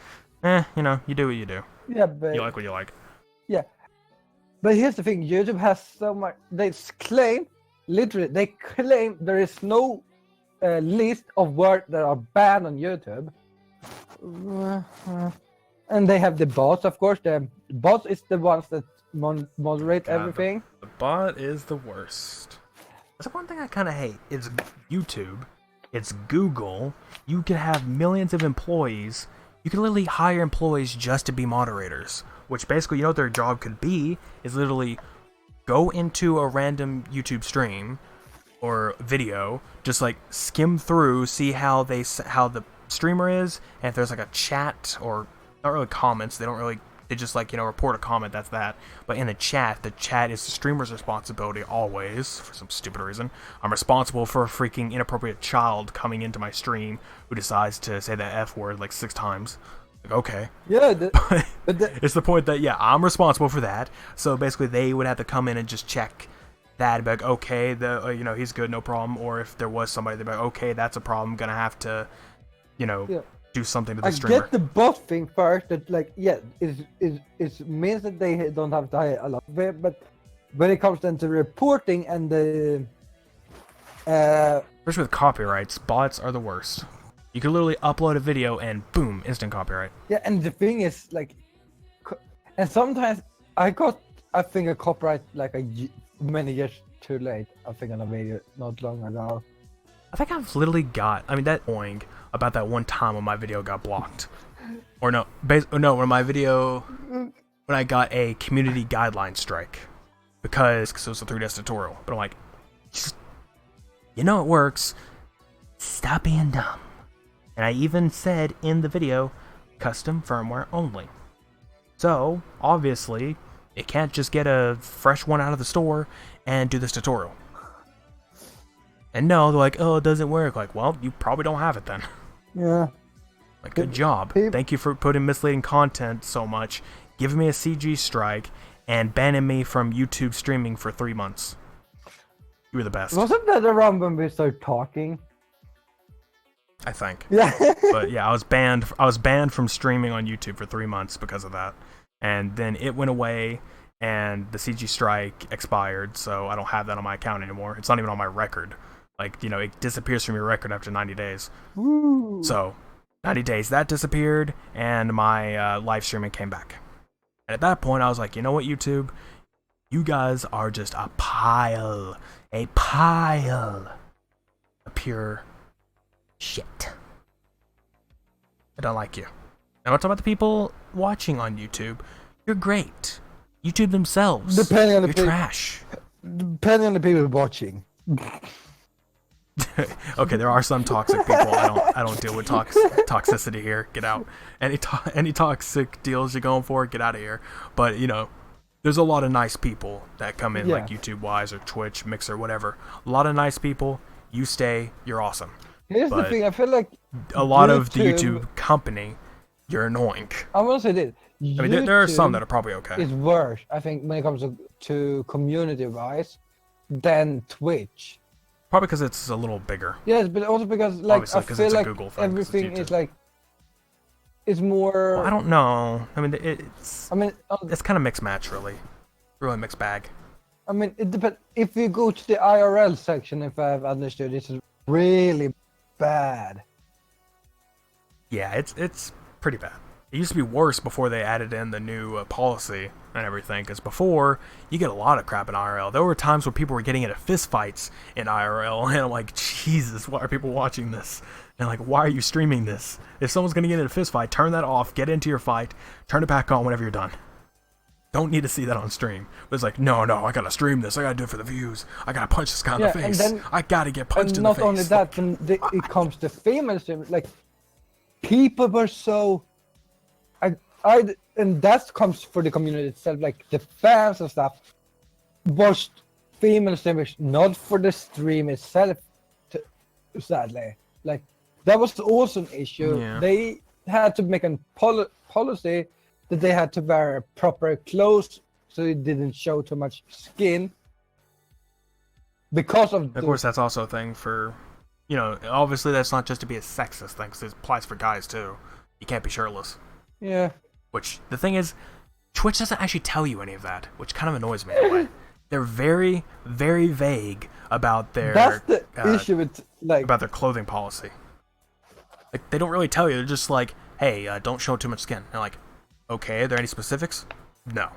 you know, you do what you do. Yeah, but You like what you like. yeah. But here's the thing: YouTube has so much. They claim, literally, they claim there is no list of words that are banned on YouTube. And they have the bots, of course. The bots is the ones that moderate everything. The bot is the worst. That's one thing I kind of hate. It's YouTube. It's Google. You can have millions of employees. You can literally hire employees just to be moderators. Which basically, you know what their job could be? Is literally go into a random YouTube stream or video, just like skim through, see how the streamer is, and if there's like a chat or not really comments, they just like, you know, report a comment, that's that. But in the chat is the streamer's responsibility always, for some stupid reason. I'm responsible for a freaking inappropriate child coming into my stream who decides to say the F word like 6 times. Like, okay. Yeah, It's the point that, yeah, I'm responsible for that. So basically they would have to come in and just check that and be like, okay, you know, he's good, no problem. Or if there was somebody, they'd be like, okay, that's a problem, gonna have to, you know, do something to the streamer. I get the bot thing first, that like, yeah, it means that they don't have to hire a lot of it, but when it comes then to reporting and the especially with copyrights, bots are the worst. You can literally upload a video and boom, instant copyright. Yeah, and the thing is like, and sometimes I think a copyright like many years too late. I think on a video not long ago. I think I've literally got, I mean, that oing about that one time when my video got blocked. Or no, when I got a community guideline strike. Because it was a 3DS tutorial. But I'm like, you know it works. Stop being dumb. And I even said in the video, custom firmware only. So, obviously, it can't just get a fresh one out of the store and do this tutorial. And no, they're like, oh, it doesn't work. Like, well, you probably don't have it then. Yeah. Like, good job. Thank you for putting misleading content so much, giving me a CG strike, and banning me from YouTube streaming for 3 months. You were the best. Wasn't that around when we started talking? I think. Yeah. But yeah, I was banned from streaming on YouTube for 3 months because of that. And then it went away, and the CG strike expired, so I don't have that on my account anymore. It's not even on my record. Like, you know, it disappears from your record after 90 days. Woo. So, 90 days, that disappeared, and my live streaming came back. And at that point, I was like, you know what, YouTube? You guys are just a pile of pure shit. I don't like you. And I'm talking about the people watching on YouTube. You're great. YouTube themselves. Depending on the You're trash. Depending on the people watching. Okay, there are some toxic people. I don't deal with toxicity here. Get out. Any toxic deals you're going for, get out of here. But you know, there's a lot of nice people that come in, like YouTube wise or Twitch, Mixer, whatever. A lot of nice people. You stay. You're awesome. Here's the thing. I feel like a lot of the YouTube company, you're annoying. I want to say this. I mean, there are some that are probably okay. It's worse, I think, when it comes to community-wise, than Twitch. Probably because it's a little bigger. Yes, but also because like Obviously, I feel it's a like Google thing, everything it's is like it's more. Well, I don't know. I mean, it's kind of mixed match, really mixed bag. I mean, it depends. If you go to the IRL section, if I've understood, it's really bad. Yeah, it's pretty bad. It used to be worse before they added in the new policy and everything, because before, you get a lot of crap in IRL. There were times where people were getting into fistfights in IRL, and I'm like, Jesus, why are people watching this? And like, why are you streaming this? If someone's going to get in a fistfight, turn that off, get into your fight, turn it back on whenever you're done. don't need to see that on stream. But it's like, no, I gotta stream this. I gotta do it for the views. I gotta punch this guy in the face. I gotta get punched in the face. And not only that, when it comes to female streamers, like, people were so... and that comes for the community itself, like, the fans and stuff, watched female streamers, not for the stream itself, sadly. Like, that was also an issue. Yeah. They had to make a policy that they had to wear proper clothes so it didn't show too much skin. Because of course, that's also a thing for, you know, obviously that's not just to be a sexist thing, because it applies for guys too. You can't be shirtless. Yeah. Which, the thing is, Twitch doesn't actually tell you any of that, which kind of annoys me in a way. They're very, very vague about their... That's the issue with, like... about their clothing policy. Like, they don't really tell you. They're just like, hey, don't show too much skin. And they're like, okay, are there any specifics? No.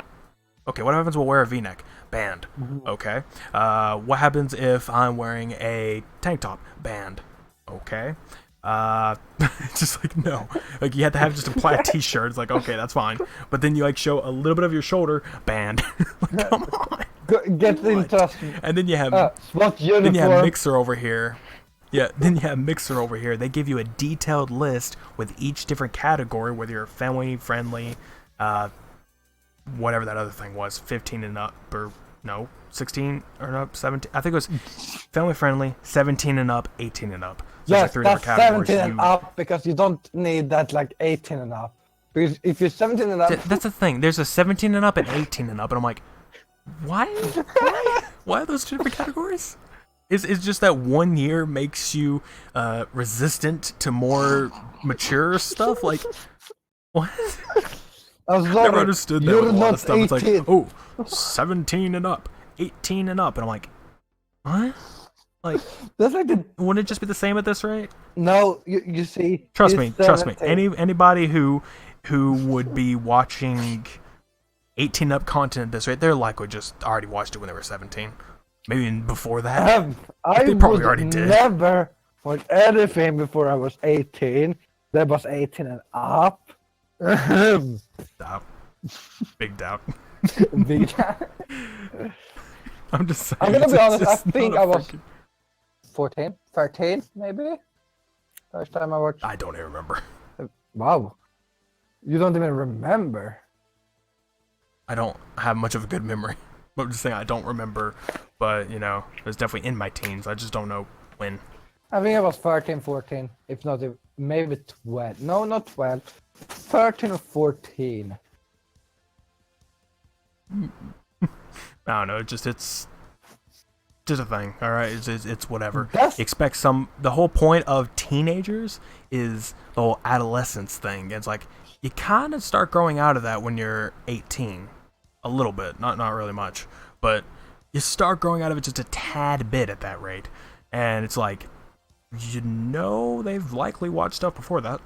Okay, what happens when we wear a v-neck? Banned. Okay. What happens if I'm wearing a tank top? Banned. Okay. Just like, no. Like, you have to have just a plaid t-shirt. It's like, okay, that's fine. But then you, like, show a little bit of your shoulder. Banned. Like, come on. Get interesting. And then you have... then you have Mixer over here. Yeah, then you have Mixer over here. They give you a detailed list with each different category, whether you're family friendly, whatever that other thing was, 15 and up, or no, 16 or no, 17. I think it was family friendly, 17 and up, 18 and up. So yes, that's 17 and up, because you don't need that like 18 and up. Because if you're 17 and up, that's the thing. There's a 17 and up and 18 and up, and I'm like, why? Why are those two different categories? It's just that 1 year makes you resistant to more mature stuff? Like, what? I never understood that with a lot of stuff. 18. It's like, oh, 17 and up, 18 and up. And I'm like, what? Like, that's like wouldn't it just be the same at this rate? No, you see. Trust me. Anybody who would be watching 18 up content at this rate, they're likely just already watched it when they were 17. Maybe even before that. I probably already did. Never watch anything before I was 18. That was 18 and up. Doubt. Big doubt. Big doubt. I'm just saying. I'm gonna be honest, I think I was 14, 13 maybe. First time I watched. I don't even remember. Wow. You don't even remember? I don't have much of a good memory. I'm just saying I don't remember, but, you know, it was definitely in my teens. I just don't know when. I think I was 13, 14, if not maybe 12. No, not 12. 13 or 14. I don't know. It's just a thing. All right, it's whatever. Expect the whole point of teenagers is the whole adolescence thing. It's like you kind of start growing out of that when you're 18. A little bit, not really much, but you start growing out of it just a tad bit at that rate, and it's like, you know, they've likely watched stuff before that.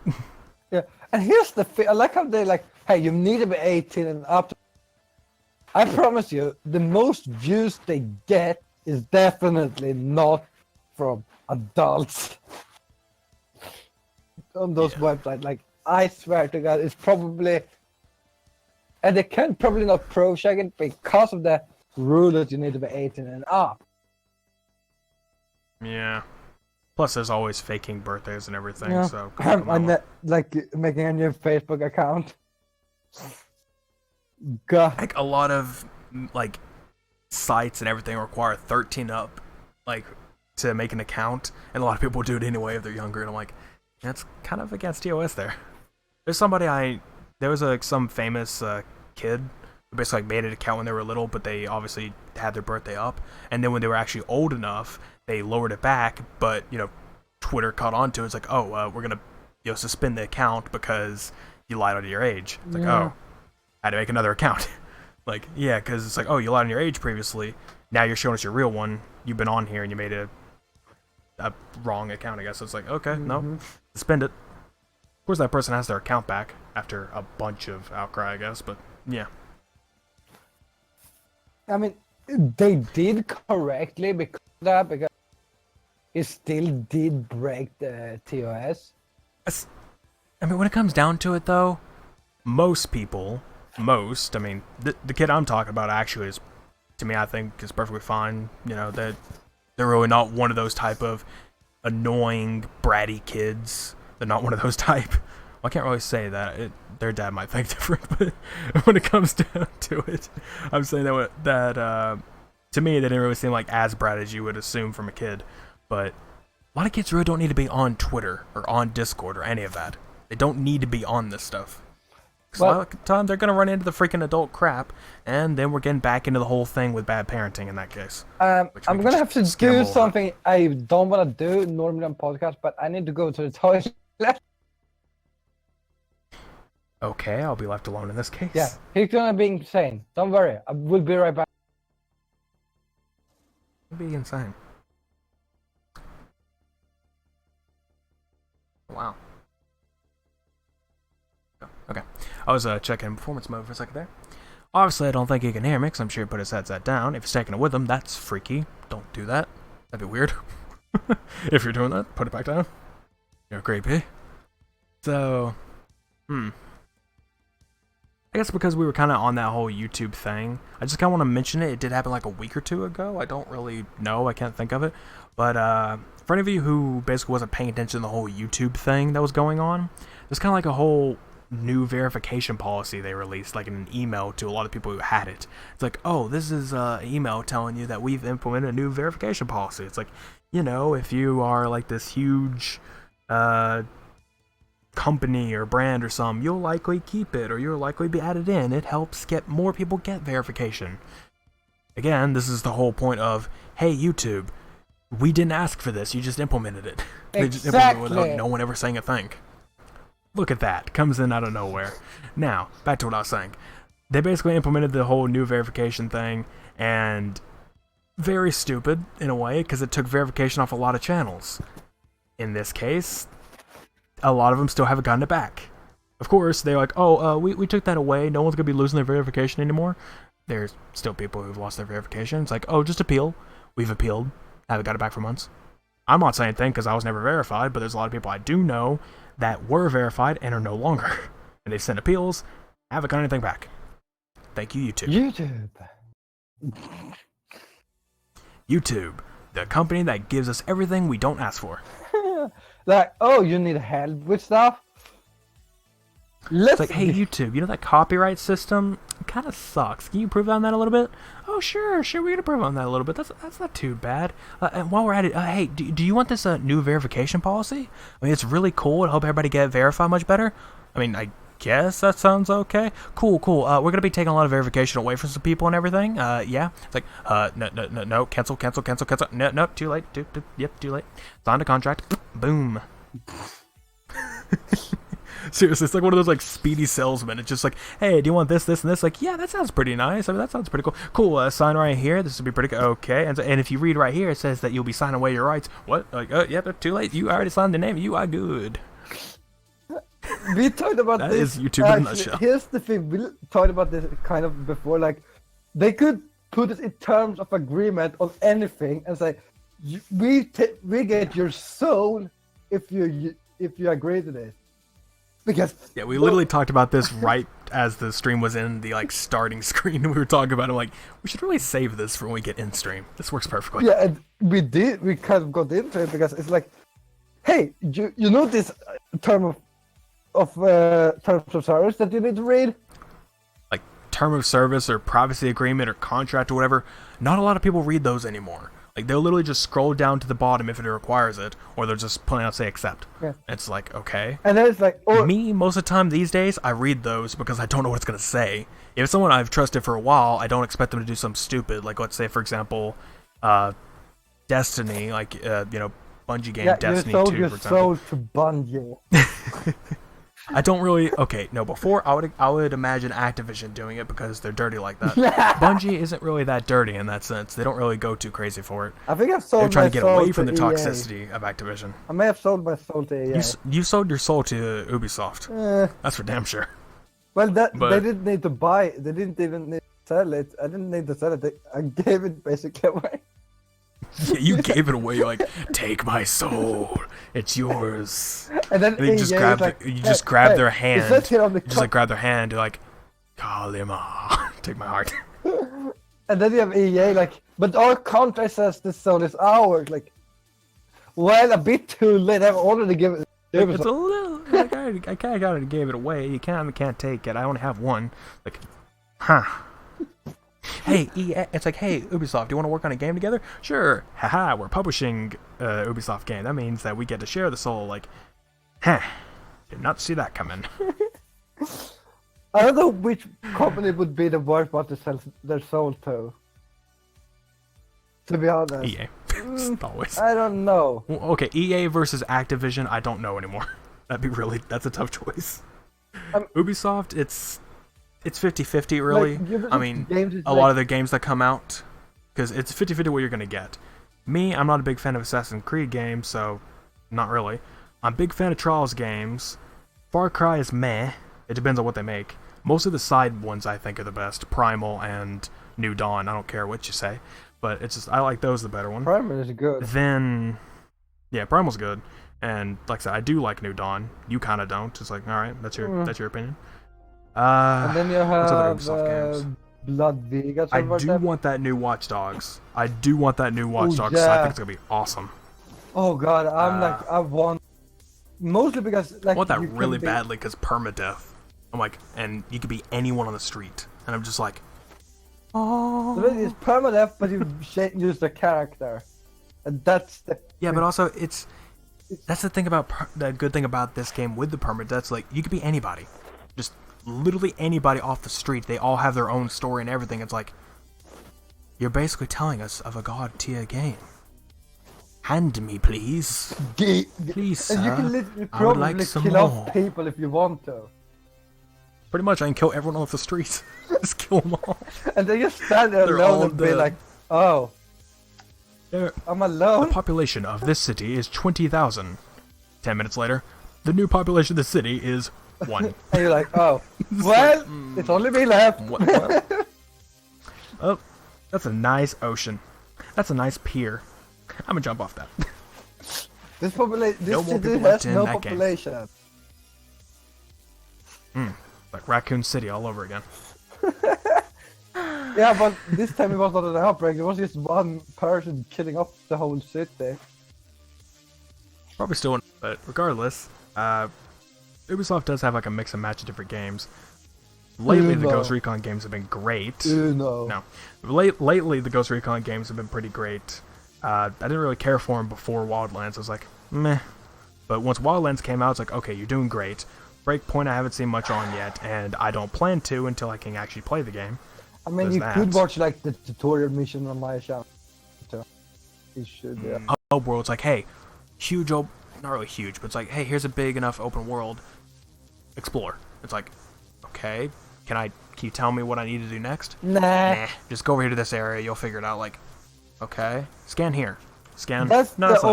Yeah, and here's the thing. I like how they like, hey, you need to be 18 and up. I promise you, the most views they get is definitely not from adults on those websites. Like, I swear to God, it's probably. And they can probably not pro-check it because of the rule that you need to be 18 and up. Yeah. Plus, there's always faking birthdays and everything, yeah. So... like, making a new Facebook account. God. Like, a lot of, like, sites and everything require 13 up, like, to make an account. And a lot of people do it anyway if they're younger. And I'm like, that's kind of against TOS there. There's somebody There was some famous kid who basically made an account when they were little, but they obviously had their birthday up, and then when they were actually old enough, they lowered it back. But Twitter caught on to it. It's like, oh, we're gonna suspend the account because you lied on your age. It's like, oh, I had to make another account. Like, yeah, because it's like, oh, you lied on your age previously. Now you're showing us your real one. You've been on here and you made a wrong account, I guess. So it's like, okay, no, suspend it. Of course, that person has their account back after a bunch of outcry, I guess, but yeah. I mean, they did correctly because it still did break the TOS. I mean, when it comes down to it, though, most people most. I mean, the kid I'm talking about actually is, to me, I think is perfectly fine. You know, that they're really not one of those type of annoying, bratty kids. They're not one of those type. Well, I can't really say that. Their dad might think different, but when it comes down to it, I'm saying that to me, they didn't really seem like as brat as you would assume from a kid. But a lot of kids really don't need to be on Twitter or on Discord or any of that. They don't need to be on this stuff. Because a lot of the time, they're going to run into the freaking adult crap, and then we're getting back into the whole thing with bad parenting in that case. I'm going to have to do something I don't want to do normally on podcast, but I need to go to the toilet. Okay, I'll be left alone in this case. Yeah, he's going to be insane. Don't worry, I will be right back. It'll be insane. Wow. Okay, I was checking performance mode for a second there. Obviously, I don't think he can hear me, because I'm sure he put his headset down. If he's taking it with him, that's freaky. Don't do that. That'd be weird. If you're doing that, put it back down. You're creepy. So, I guess because we were kind of on that whole YouTube thing, I just kind of want to mention it. It did happen like a week or two ago. I don't really know. I can't think of it. But for any of you who basically wasn't paying attention to the whole YouTube thing that was going on, there's kind of like a whole new verification policy they released, like in an email to a lot of people who had it. It's like, oh, this is an email telling you that we've implemented a new verification policy. It's like, you know, if you are like this huge company or brand or something, you'll likely keep it or you'll likely be added in. It helps get more people get verification. Again, this is the whole point of, hey, YouTube, we didn't ask for this, you just implemented it. They just implemented it without no one ever saying a thing. Look at that, comes in out of nowhere. Now, back to what I was saying. They basically implemented the whole new verification thing, and very stupid in a way, because it took verification off a lot of channels. In this case, a lot of them still haven't gotten it back. Of course, they're like, oh, we took that away, no one's going to be losing their verification anymore. There's still people who've lost their verification. It's like, oh, just appeal. We've appealed. Haven't got it back for months. I'm not saying anything because I was never verified, but there's a lot of people I do know that were verified and are no longer. And they've sent appeals, haven't got anything back. Thank you, YouTube. YouTube, the company that gives us everything we don't ask for. Like, oh, you need help with stuff? It's like, hey, YouTube, you know that copyright system kind of sucks. Can you improve on that a little bit? Oh, sure, we're gonna improve on that a little bit. That's not too bad. And while we're at it, hey, do you want this new verification policy? I mean, it's really cool. I hope everybody get verified much better. I mean, I guess that sounds okay. Cool. We're gonna be taking a lot of verification away from some people and everything. Yeah. It's like, no, cancel. No, too late. Yep, too late. Signed a contract. Boom. Seriously, it's like one of those like speedy salesmen. It's just like, hey, do you want this, and this? Like, yeah, that sounds pretty nice. I mean, that sounds pretty cool. Cool, sign right here. This would be pretty good. Okay, and if you read right here, it says that you'll be signing away your rights. What? Like, yep, too late. You already signed the name. You are good. We talked about that this. That is YouTube in a nutshell. Here's the thing. We talked about this kind of before. Like, they could put it in terms of agreement on anything and say, we get your soul if you agree to this. Because we literally talked about this right as the stream was in the like starting screen. We were talking about it like, we should really save this for when we get in stream. This works perfectly. Yeah, and we did. We kind of got into it because it's like, hey, you know this term of terms of service that you need to read? Like term of service or privacy agreement or contract or whatever. Not a lot of people read those anymore. Like, they'll literally just scroll down to the bottom if it requires it, or they'll just point out, say, accept. Yeah. It's like, okay. And then it's like, me, most of the time these days, I read those because I don't know what it's going to say. If it's someone I've trusted for a while, I don't expect them to do something stupid. Like, let's say, for example, Destiny, like, Bungie game, Destiny 2, for example. You sold to Bungie. I don't really. Okay, no. Before I would imagine Activision doing it because they're dirty like that. Bungie isn't really that dirty in that sense. They don't really go too crazy for it. I think I've sold. They're trying to get away from the EA. toxicity of Activision. I may have sold my soul to EA. You sold your soul to Ubisoft. That's for damn sure. Well, they didn't need to buy. They didn't even need to sell it. I didn't need to sell it. I gave it basically away. Yeah, you gave it away. You're like, take my soul, it's yours. And then you just grab, like, grab their hand. You just like grab their hand. You're like, Kalima. Take my heart. And then you have EA like, but our contract says this zone is ours. Like, well, a bit too late. I've already given. It's a little. Like, I kind of already gave it away. You can't take it. I only have one. Like, huh. Hey, EA. It's like, hey, Ubisoft, do you want to work on a game together? Sure. Haha, we're publishing Ubisoft game. That means that we get to share the soul. Like, huh. Did not see that coming. I don't know which company would be the worst one to sell their soul to. To be honest. EA. Always. I don't know. Well, okay, EA versus Activision, I don't know anymore. That's a tough choice. Ubisoft, it's 50-50 really. Like, I mean, a lot of the games that come out, because it's 50-50 what you're going to get. Me, I'm not a big fan of Assassin's Creed games, so not really. I'm a big fan of Trials games. Far Cry is meh. It depends on what they make. Most of the side ones I think are the best. Primal and New Dawn, I don't care what you say. But it's just, I like those the better one. Primal is good. Then, yeah, Primal's good. And like I said, I do like New Dawn. You kind of don't. It's like, all right, that's your opinion. And then you have Ubisoft games? Blood Vegas. I do want that new Watch Dogs. I do want that new Watch Dogs. Yeah. I think it's gonna be awesome. Oh god, I want mostly because like I want that really badly because permadeath. I'm like, and you could be anyone on the street, and I'm just like, oh. So it's permadeath, but you use the character, and that's the. Yeah, but also that's the thing about the good thing about this game with the permadeath. Like you could be anybody, just literally anybody off the street. They all have their own story and everything. It's like you're basically telling us of a god tier game. Hand me, please. Please, sir. And you can literally I would probably like some kill more. off people if you want to. Pretty much, I can kill everyone off the street. Just kill them all. And they just stand there They're alone all and be dead. like, oh, I'm alone. The population of this city is 20,000. 10 minutes later, the new population of the city is 1. And you're like, oh, well, it's only me left. What? Oh, that's a nice ocean. That's a nice pier. I'm gonna jump off that. This population, No this more city people has left in no that game. population. Like Raccoon City all over again. Yeah, but this time it was not an outbreak. It was just one person killing off the whole city. Probably still, but regardless, Ubisoft does have like a mix and match of different games. Lately, the Ghost Recon games have been great. No. Lately, the Ghost Recon games have been pretty great. I didn't really care for them before Wildlands. I was like, meh. But once Wildlands came out, it's like, okay, you're doing great. Breakpoint I haven't seen much on yet, and I don't plan to until I can actually play the game. I mean, you could watch like the tutorial mission on my channel. You should, yeah. Open world's like, hey, huge, not really huge, but it's like, hey, here's a big enough open world. Explore. It's like, okay, can you tell me what I need to do next? Nah. Just go over here to this area, you'll figure it out. Like, okay, scan here. Scan. That's that's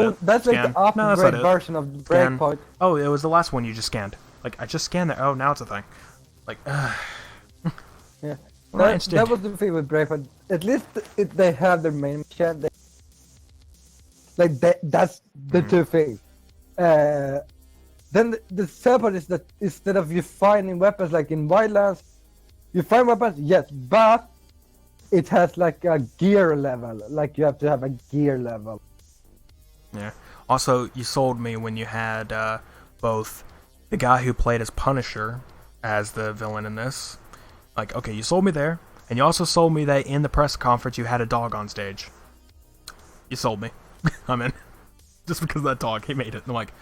like the upgrade version of Breakpoint. Oh, it was the last one you just scanned. Like, I just scanned that. Oh, now it's a thing. Like, Yeah. Well, that was the thing with Breakpoint. At least they have their main mission. That's the two things. Then the third part is that instead of you finding weapons like in Wildlands, you find weapons, yes, but it has like a gear level. Like you have to have a gear level. Yeah. Also, you sold me when you had both the guy who played as Punisher as the villain in this. Like, okay, you sold me there, and you also sold me that in the press conference you had a dog on stage. You sold me. I'm in. Just because of that dog, he made it. And I'm like,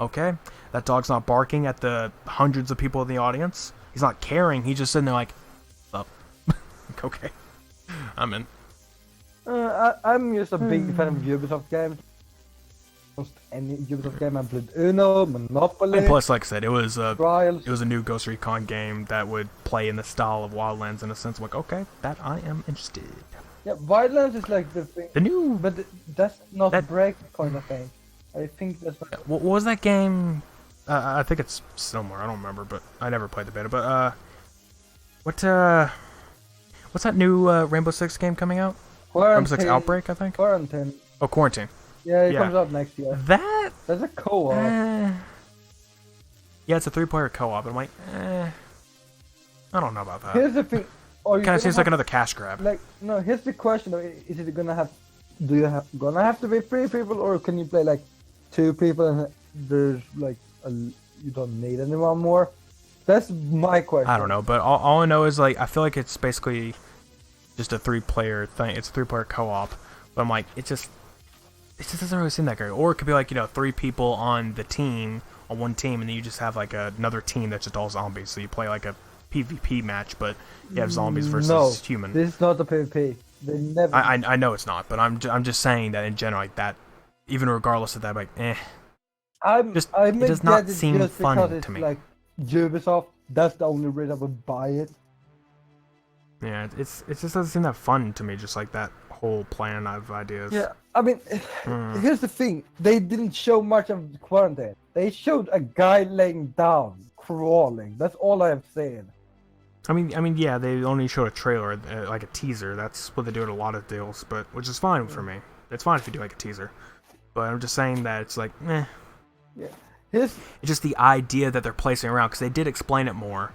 okay, that dog's not barking at the hundreds of people in the audience. He's not caring. He's just sitting there like, oh, okay, I'm in. I'm just a big fan of Ubisoft games. Almost any Ubisoft game I played Uno, Monopoly. And plus, like I said, it was Trials. a new Ghost Recon game that would play in the style of Wildlands in a sense. I'm like, okay, that I am interested. Yeah, Wildlands is like the thing. The new, But that's not Breakpoint, I think. I think that's not... what was that game? I think it's somewhere. I don't remember, but I never played the beta. But what's that new Rainbow Six game coming out? Rainbow Six Outbreak, I think. Quarantine. Oh, Quarantine. Yeah, it comes out next year. That's a co-op. Yeah, it's a 3-player co-op. I'm like, I don't know about that. Here's the thing. Are you Kind of gonna seems like have- another cash grab. Like, no, here's the question: though, is it gonna have? Do you gonna have to be 3 people, or can you play like 2 people and there's like you don't need anyone more? That's my question. I don't know, but all I know is like I feel like it's basically just a 3-player thing. It's a 3-player co-op, but I'm like it just doesn't really seem that great. Or it could be like 3 people on the team on one team, and then you just have like another team that's just all zombies. So you play like a PvP match, but you have zombies versus human. This is not a PvP. They never. I know it's not, but I'm just saying that in general, like that, even regardless of that, like it does not seem fun to me. Like Ubisoft, that's the only reason I would buy it. Yeah, it just doesn't seem that fun to me. Just like that whole plan of ideas. Yeah, I mean, here's the thing: they didn't show much of the quarantine. They showed a guy laying down, crawling. That's all I have seen. I mean, yeah, they only showed a trailer, like a teaser. That's what they do in a lot of deals, but which is fine for me. It's fine if you do like a teaser, but I'm just saying that it's like, meh. Yeah, it's just the idea that they're placing around because they did explain it more.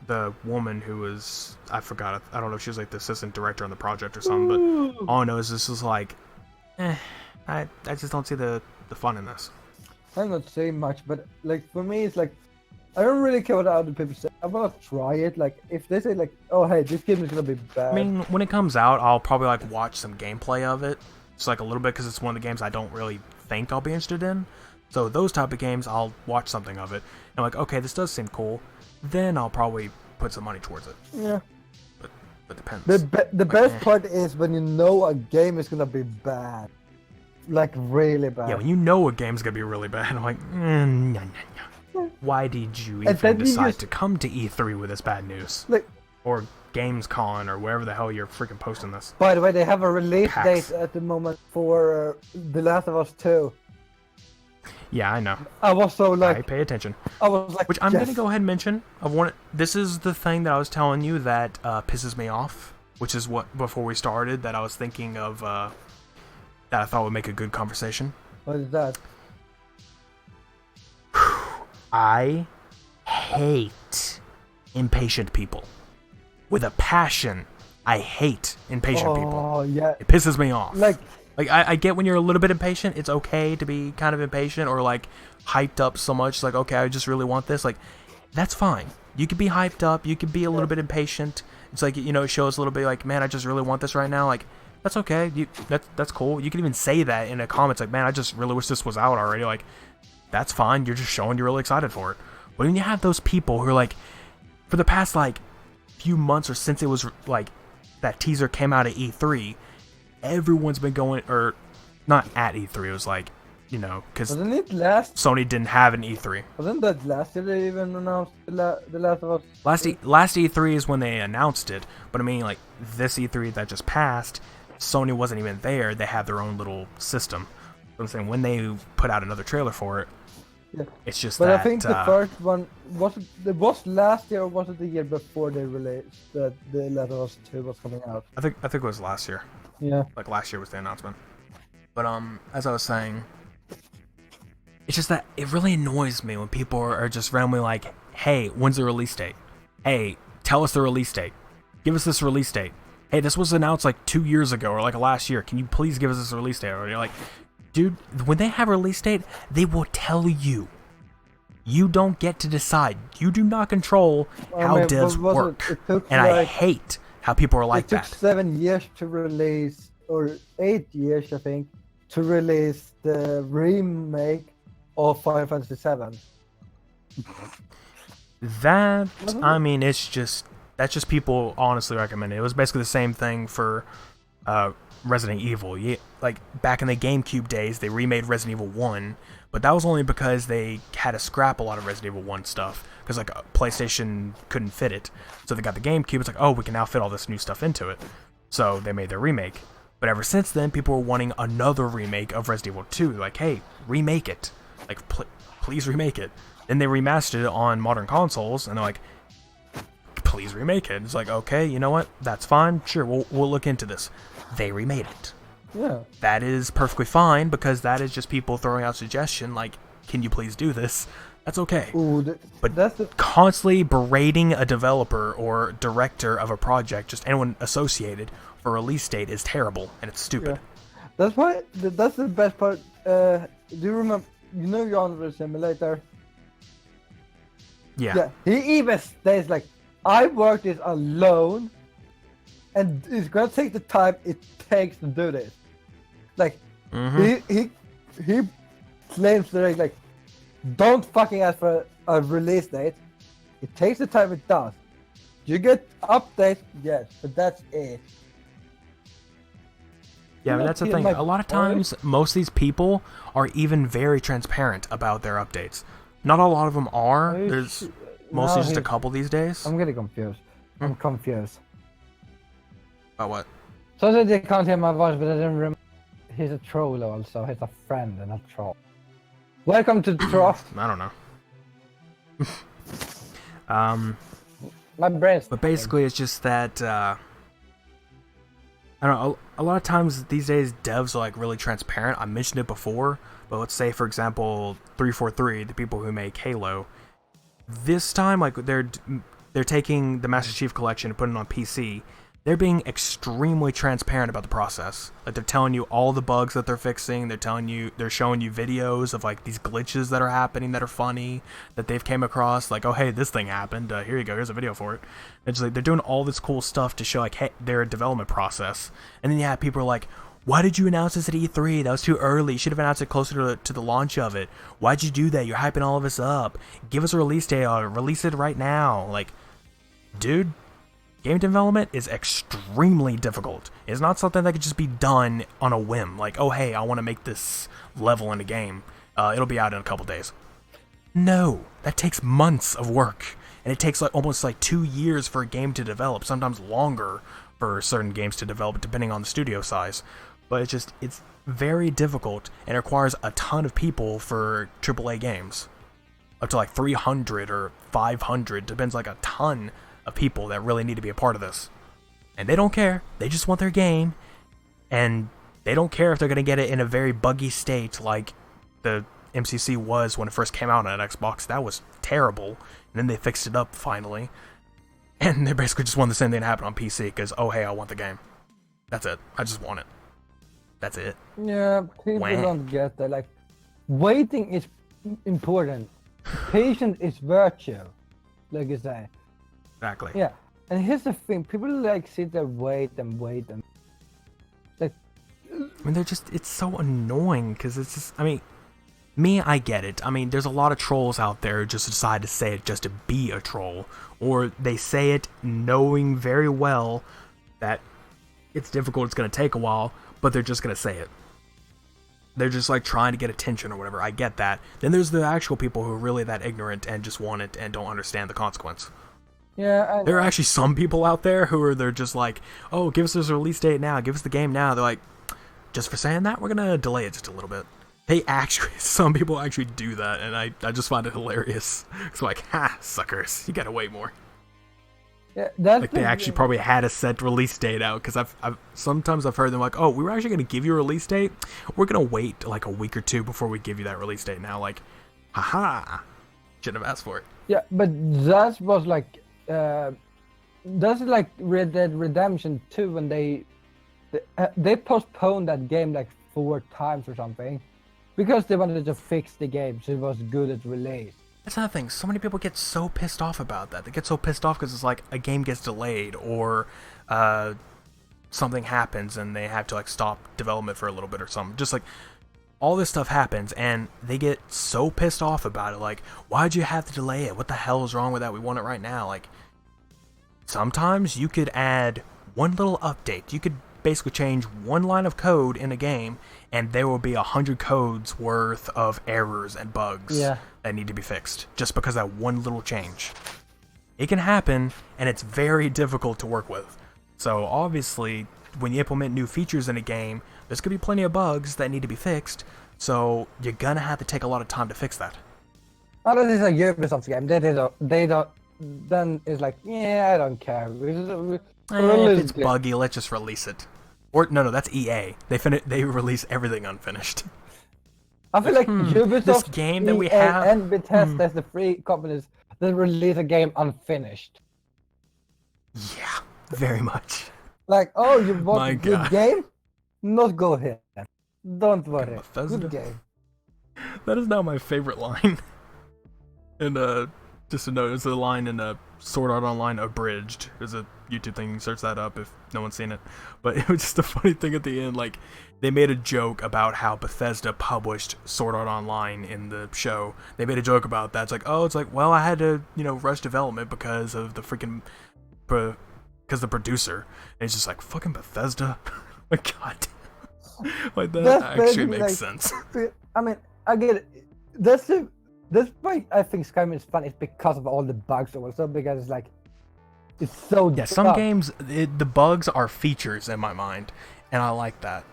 The woman who was, I forgot, I don't know if she was like the assistant director on the project or something, but all I know is this is like, I just don't see the fun in this. I'm not saying much, but like for me, it's like I don't really care what other people say. I'm gonna try it. Like if they say like, oh hey, this game is gonna be bad. I mean, when it comes out, I'll probably like watch some gameplay of it, just like a little bit because it's one of the games I don't really think I'll be interested in. So those type of games, I'll watch something of it. And I'm like, okay, this does seem cool. Then I'll probably put some money towards it. Yeah. But it depends. The best part is when you know a game is gonna be bad. Like really bad. Yeah, when you know a game's gonna be really bad, I'm like, no. Why did you even decide to come to E3 with this bad news? Like, or Gamescom, or wherever the hell you're freaking posting this. By the way, they have a release PAX. date at the moment for The Last of Us 2. Yeah, I know. I was so like... I pay attention. I was like, which I'm going to go ahead and mention. This is the thing that I was telling you that pisses me off, which is what, before we started, that I was thinking of, that I thought would make a good conversation. What is that? I hate impatient people. With a passion, I hate impatient people. Oh, yeah. It pisses me off. Like I get when you're a little bit impatient, it's okay to be kind of impatient or like hyped up so much, like, okay, I just really want this. Like, that's fine. You could be hyped up, you could be a little bit impatient. It's like, it shows a little bit like, man, I just really want this right now. Like, that's okay. That's cool. You can even say that in the comments, like, man, I just really wish this was out already. Like, that's fine. You're just showing you're really excited for it. But when you have those people who are like, for the past like few months or since it was like that teaser came out at E3, everyone's been going, or not at E3, it was like, because Sony didn't have an E3. Wasn't that last year they even announced The Last of Us? Last E3 is when they announced it, but I mean, like, this E3 that just passed, Sony wasn't even there. They have their own little system. I'm saying when they put out another trailer for it, it's just but that... I think the first one, was last year or was it the year before they released that The Last of Us 2 was coming out? I think it was last year. Yeah. Like, last year was the announcement. But, as I was saying, it's just that it really annoys me when people are just randomly like, hey, when's the release date? Hey, tell us the release date. Give us this release date. Hey, this was announced like 2 years ago or like last year. Can you please give us this release date? Or you're like, dude, when they have a release date, they will tell you. You don't get to decide. You do not control how devs work. And I hate how people are like that. It took 7 years to release, or 8 years, I think, to release the remake of Final Fantasy VII. That, I mean, that's just people honestly recommending it. It was basically the same thing for Resident Evil. Yeah, like, back in the GameCube days, they remade Resident Evil 1, but that was only because they had to scrap a lot of Resident Evil 1 stuff, because, like, PlayStation couldn't fit it. So they got the GameCube, it's like, oh, we can now fit all this new stuff into it. So they made their remake. But ever since then, people were wanting another remake of Resident Evil 2. Like, hey, remake it. Like, please remake it. Then they remastered it on modern consoles, and they're like, please remake it. It's like, okay, you know what? That's fine. Sure, we'll look into this. They remade it. Yeah. That is perfectly fine, because that is just people throwing out suggestion, like, can you please do this? That's okay. Ooh, But that's the, constantly berating a developer or director of a project, just anyone associated, for release date is terrible and it's stupid. yeah. That's why. That's the best part. Do you remember? You know, Genre Simulator. Yeah. Yeah. He even states like, "I worked this alone, and it's gonna take the time it takes to do this." Like, he claims that like, don't fucking ask for a release date. It takes the time it does. You get updates, yes, but that's it. Yeah, but that's the thing. A lot of times, most of these people are even very transparent about their updates. Not a lot of them are. There's mostly just a couple these days. I'm getting confused. I'm confused. About what? So that they can't hear my voice, but I didn't remember. He's a troll also. He's a friend and a troll. Welcome to Troll. I don't know. My brain's. But basically, it's just that I don't know. A lot of times these days, devs are like really transparent. I mentioned it before, but let's say, for example, 343, the people who make Halo, this time, like they're taking the Master Chief Collection and putting it on PC. They're being extremely transparent about the process. Like they're telling you all the bugs that they're fixing. They're showing you videos of like these glitches that are happening that are funny that they've came across. Like, oh hey, this thing happened. Here you go. Here's a video for it. It's like they're doing all this cool stuff to show like hey, their development process. And then yeah, people are like, why did you announce this at E3? That was too early. You should have announced it closer to the launch of it. Why'd you do that? You're hyping all of us up. Give us a release date. Release it right now. Like, dude. Game development is extremely difficult. It's not something that could just be done on a whim. Like, oh hey, I want to make this level in a game. It'll be out in a couple days. No, that takes months of work, and it takes like almost like 2 years for a game to develop. Sometimes longer for certain games to develop, depending on the studio size. But it's very difficult and requires a ton of people for AAA games. Up to like 300 or 500, depends, like a ton of people that really need to be a part of this. And they don't care. They just want their game. And they don't care if they're going to get it in a very buggy state like the MCC was when it first came out on Xbox. That was terrible. And then they fixed it up finally. And they basically just want the same thing to happen on PC because, oh hey, I want the game. That's it. I just want it. That's it. Yeah, people don't get that. Like, waiting is important. Patience is virtue, like you say. Exactly. Yeah, and here's the thing: people like sit there, wait and like. I mean, it's so annoying because it's just. I mean, me, I get it. I mean, there's a lot of trolls out there who just decide to say it just to be a troll, or they say it knowing very well that it's difficult, it's gonna take a while, but they're just gonna say it. They're just like trying to get attention or whatever. I get that. Then there's the actual people who are really that ignorant and just want it and don't understand the consequence. Yeah, there are actually some people out there who they're just like, oh, give us this release date now, give us the game now. They're like, just for saying that, we're gonna delay it just a little bit. Some people actually do that, and I just find it hilarious. It's like, ha, suckers, you gotta wait more. Yeah, that's like they actually probably had a set release date out, because sometimes I've heard them like, oh, we were actually gonna give you a release date. We're gonna wait like a week or two before we give you that release date now. Like, haha, shouldn't have asked for it. Yeah, but that was like. That's like Red Dead Redemption 2 when they postponed that game like 4 times or something because they wanted to fix the game so it was good at release. That's another thing. So many people get so pissed off about that. They get so pissed off because it's like a game gets delayed or something happens and they have to like stop development for a little bit or something. Just like all this stuff happens and they get so pissed off about it. Like, why'd you have to delay it? What the hell is wrong with that? We want it right now. Like, sometimes you could add one little update. You could basically change one line of code in a game and there will be 100 codes worth of errors and bugs that need to be fixed just because of that one little change. It can happen and it's very difficult to work with. So obviously, when you implement new features in a game, there's going to be plenty of bugs that need to be fixed, so you're going to have to take a lot of time to fix that. Other than a Ubisoft game, they don't, then it's like, yeah, I don't care. If it's buggy, let's just release it. Or, no, that's EA. They release everything unfinished. I feel like Ubisoft, this game that we EA, have, and Bethesda as the three companies that release a game unfinished. Yeah, very much. Like, oh, you want My a good God. game? Not go ahead. Don't worry. Bethesda. Good game. That is now my favorite line. And just to note, it's a line in Sword Art Online Abridged. There's a YouTube thing, you can search that up if no one's seen it. But it was just a funny thing at the end, like, they made a joke about how Bethesda published Sword Art Online in the show. They made a joke about that. It's like, oh, it's like, well, I had to, rush development because of the freaking, because the producer. And it's just like, fucking Bethesda. My God. Like, that actually makes sense. I mean, I get it. That's why I think Skyrim is fun. It's because of all the bugs also, because it's like, it's so yeah, some games, the bugs are features in my mind, and I like that.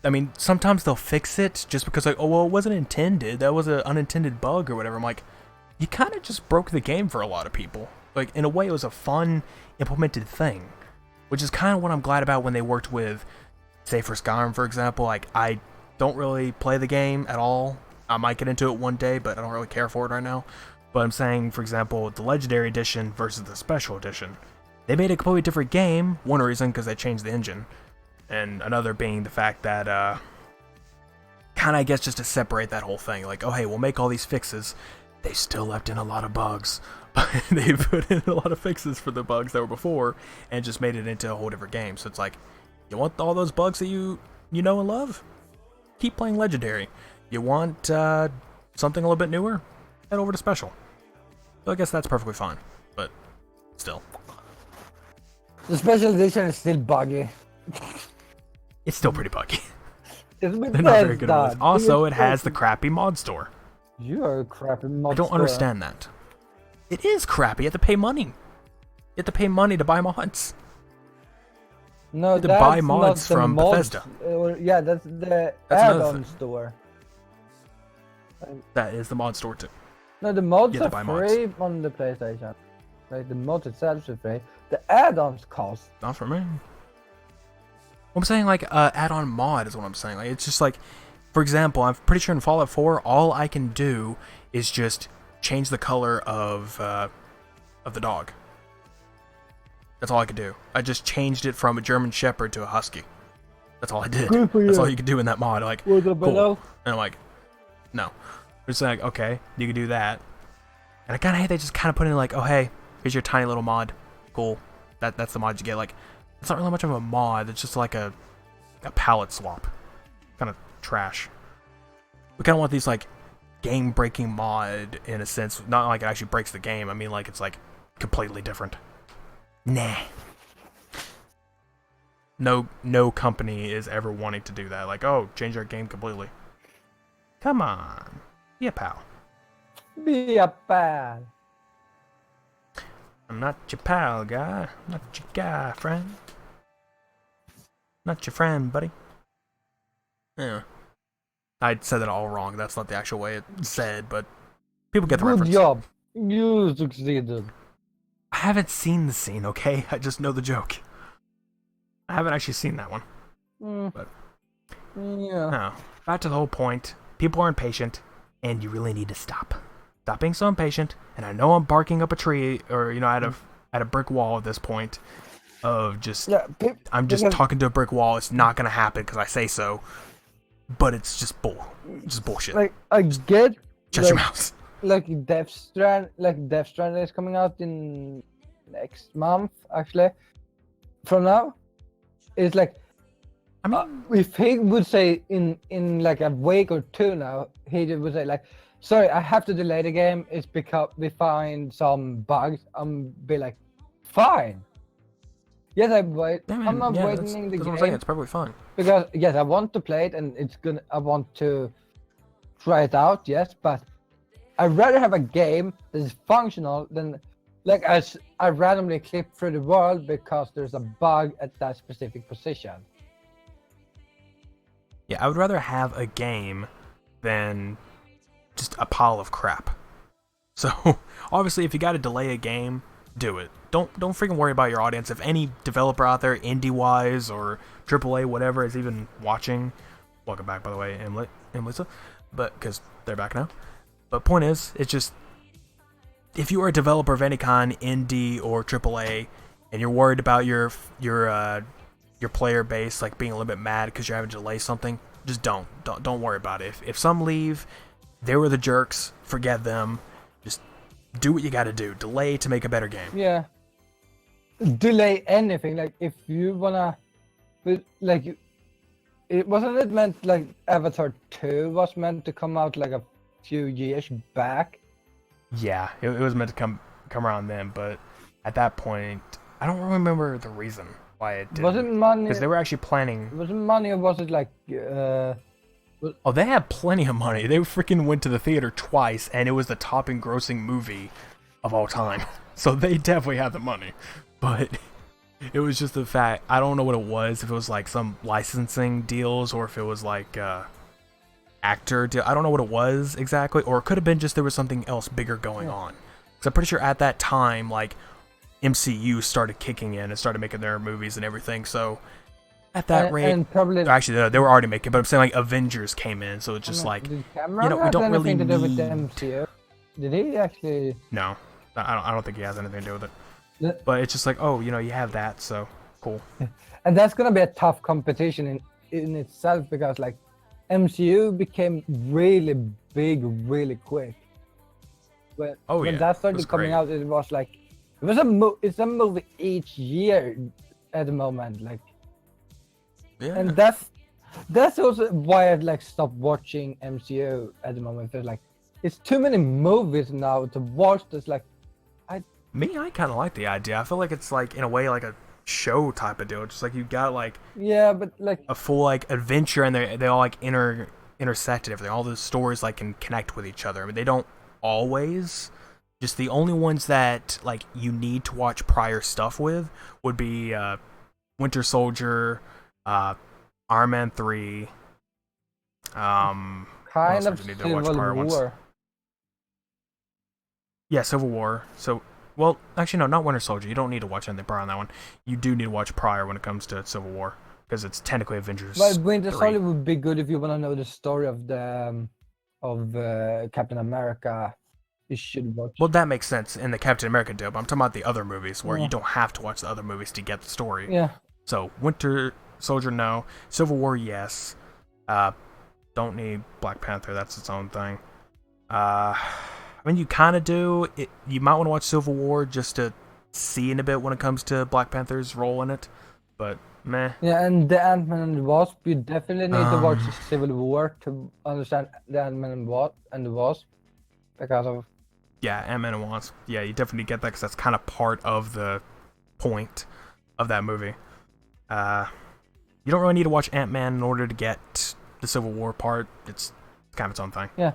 I mean, sometimes they'll fix it just because, like, oh, well, it wasn't intended. That was an unintended bug or whatever. I'm like, you kind of just broke the game for a lot of people. Like, in a way, it was a fun, implemented thing, which is kind of what I'm glad about when they worked with, say, for Skyrim, for example. Like, I don't really play the game at all. I might get into it one day, but I don't really care for it right now. But I'm saying, for example, the Legendary Edition versus the Special Edition. They made a completely different game. One reason, because they changed the engine. And another being the fact that, kind of, I guess, just to separate that whole thing. Like, oh, hey, we'll make all these fixes. They still left in a lot of bugs. But they put in a lot of fixes for the bugs that were before and just made it into a whole different game. So it's like, you want all those bugs that you know and love? Keep playing Legendary. You want something a little bit newer? Head over to Special. So I guess that's perfectly fine, but still. The Special Edition is still buggy. It's still pretty buggy. It's They're not very good at this. Also, it has the crappy mod store. You are a crappy mod I don't understand that. It is crappy. You have to pay money. You have to pay money to buy mods. No, you have to that's buy mods not the from mods. Bethesda. Yeah, that's the That's add-on store. That is the mod store too. No, the mods You have to are buy free on the PlayStation. Like, the mods itself is free. The add-ons cost. Not for me. I'm saying, like, add-on mod is what I'm saying. Like, it's just like, for example, I'm pretty sure in Fallout 4, all I can do is just change the color of the dog. That's all I could do. I just changed it from a German Shepherd to a Husky. That's all I did. That's all you could do in that mod. Like, cool. And I'm like, no. It's like, okay, you can do that. And I kind of hate they just kind of put in like, oh, hey, here's your tiny little mod. Cool. That's the mod you get. Like, it's not really much of a mod. It's just like a palette swap. Kind of trash. We kind of want these, like, game-breaking mod, in a sense. Not like it actually breaks the game. I mean, like, it's, like, completely different. Nah. No company is ever wanting to do that. Like, oh, change our game completely. Come on. Be a pal. Be a pal. I'm not your pal, guy. I'm not your guy, friend. Not your friend, buddy. Yeah. I said that all wrong. That's not the actual way it's said, but people get the reference. Good job. You succeeded. I haven't seen the scene, okay? I just know the joke. I haven't actually seen that one. But yeah. No. Back to the whole point. People are impatient, and you really need to stop. Stop being so impatient. And I know I'm barking up a tree, or at a brick wall at this point. Of just, I'm just talking to a brick wall. It's not gonna happen because I say so. But it's just bullshit. Like, I get. Shut your mouth. Like Death Stranding is coming out in next month, actually. From now, it's like, I mean, if he would say in like a week or two now, he would say like, sorry, I have to delay the game. It's because we find some bugs. Be like, fine. Yes, I'm not waiting the game. That's what I'm saying. It's perfectly fine. Because yes, I want to play it, and I want to try it out. Yes, but I'd rather have a game that is functional than like I randomly clip through the world because there's a bug at that specific position. Yeah, I would rather have a game than just a pile of crap. So obviously, if you got to delay a game, do it. Don't freaking worry about your audience. If any developer out there, indie-wise or AAA, whatever, is even watching, welcome back, by the way, Emily, Lisa. but because they're back now. But point is, it's just if you are a developer of any kind, indie or AAA, and you're worried about your player base like being a little bit mad because you're having to delay something, just don't worry about it. If some leave, they were the jerks. Forget them. Just do what you got to do. Delay to make a better game. Yeah. Delay anything. Like if you wanna, like, it wasn't it meant like Avatar 2 was meant to come out like a few years back. Yeah, it was meant to come around then, but at that point, I don't remember the reason why it didn't. Wasn't money? Because they were actually planning. Was it money or was it like? Oh, they had plenty of money. They freaking went to the theater twice, and it was the top engrossing movie of all time. So they definitely had the money. But it was just the fact, I don't know what it was, if it was like some licensing deals or if it was like actor deal. I don't know what it was exactly, or it could have been just there was something else bigger going on. Because I'm pretty sure at that time, like, MCU started kicking in and started making their movies and everything, so at that rate, and probably actually they were already making, but I'm saying like Avengers came in, so it's just like, did we don't really to do with need. the MCU? Did he actually? No, I don't think he has anything to do with it. But it's just like, oh, you have that, so cool. And that's gonna be a tough competition in itself because like MCU became really big really quick. When that started coming out, it was like it's a movie each year at the moment, like. Yeah. And that's also why I like stopped watching MCU at the moment. It's like it's too many movies now to watch. That's like, I kind of like the idea. I feel like it's like in a way like a show type of deal. Just like you got like but like a full like adventure, and they all like intersect and everything. All the stories like can connect with each other. I mean, they don't always. Just the only ones that like you need to watch prior stuff with would be Winter Soldier, Iron Man 3, kind of Civil War. Yeah, Civil War. So, well, actually no, not Winter Soldier. You don't need to watch anything prior on that one. You do need to watch prior when it comes to Civil War because it's technically Avengers. But Winter Soldier would be good if you want to know the story of the Captain America. You should watch. Well, that makes sense in the Captain America deal, but I'm talking about the other movies where you don't have to watch the other movies to get the story. Yeah. So Winter Soldier, no. Civil War, yes. Don't need Black Panther. That's its own thing. I mean, you kind of do. You might want to watch Civil War just to see in a bit when it comes to Black Panther's role in it. But meh. Yeah, and the Ant-Man and the Wasp. You definitely need to watch the Civil War to understand the Ant-Man and the Wasp because of. Yeah, Ant-Man and Wasp. Yeah, you definitely get that because that's kind of part of the point of that movie. You don't really need to watch Ant-Man in order to get the Civil War part. It's kind of its own thing. Yeah,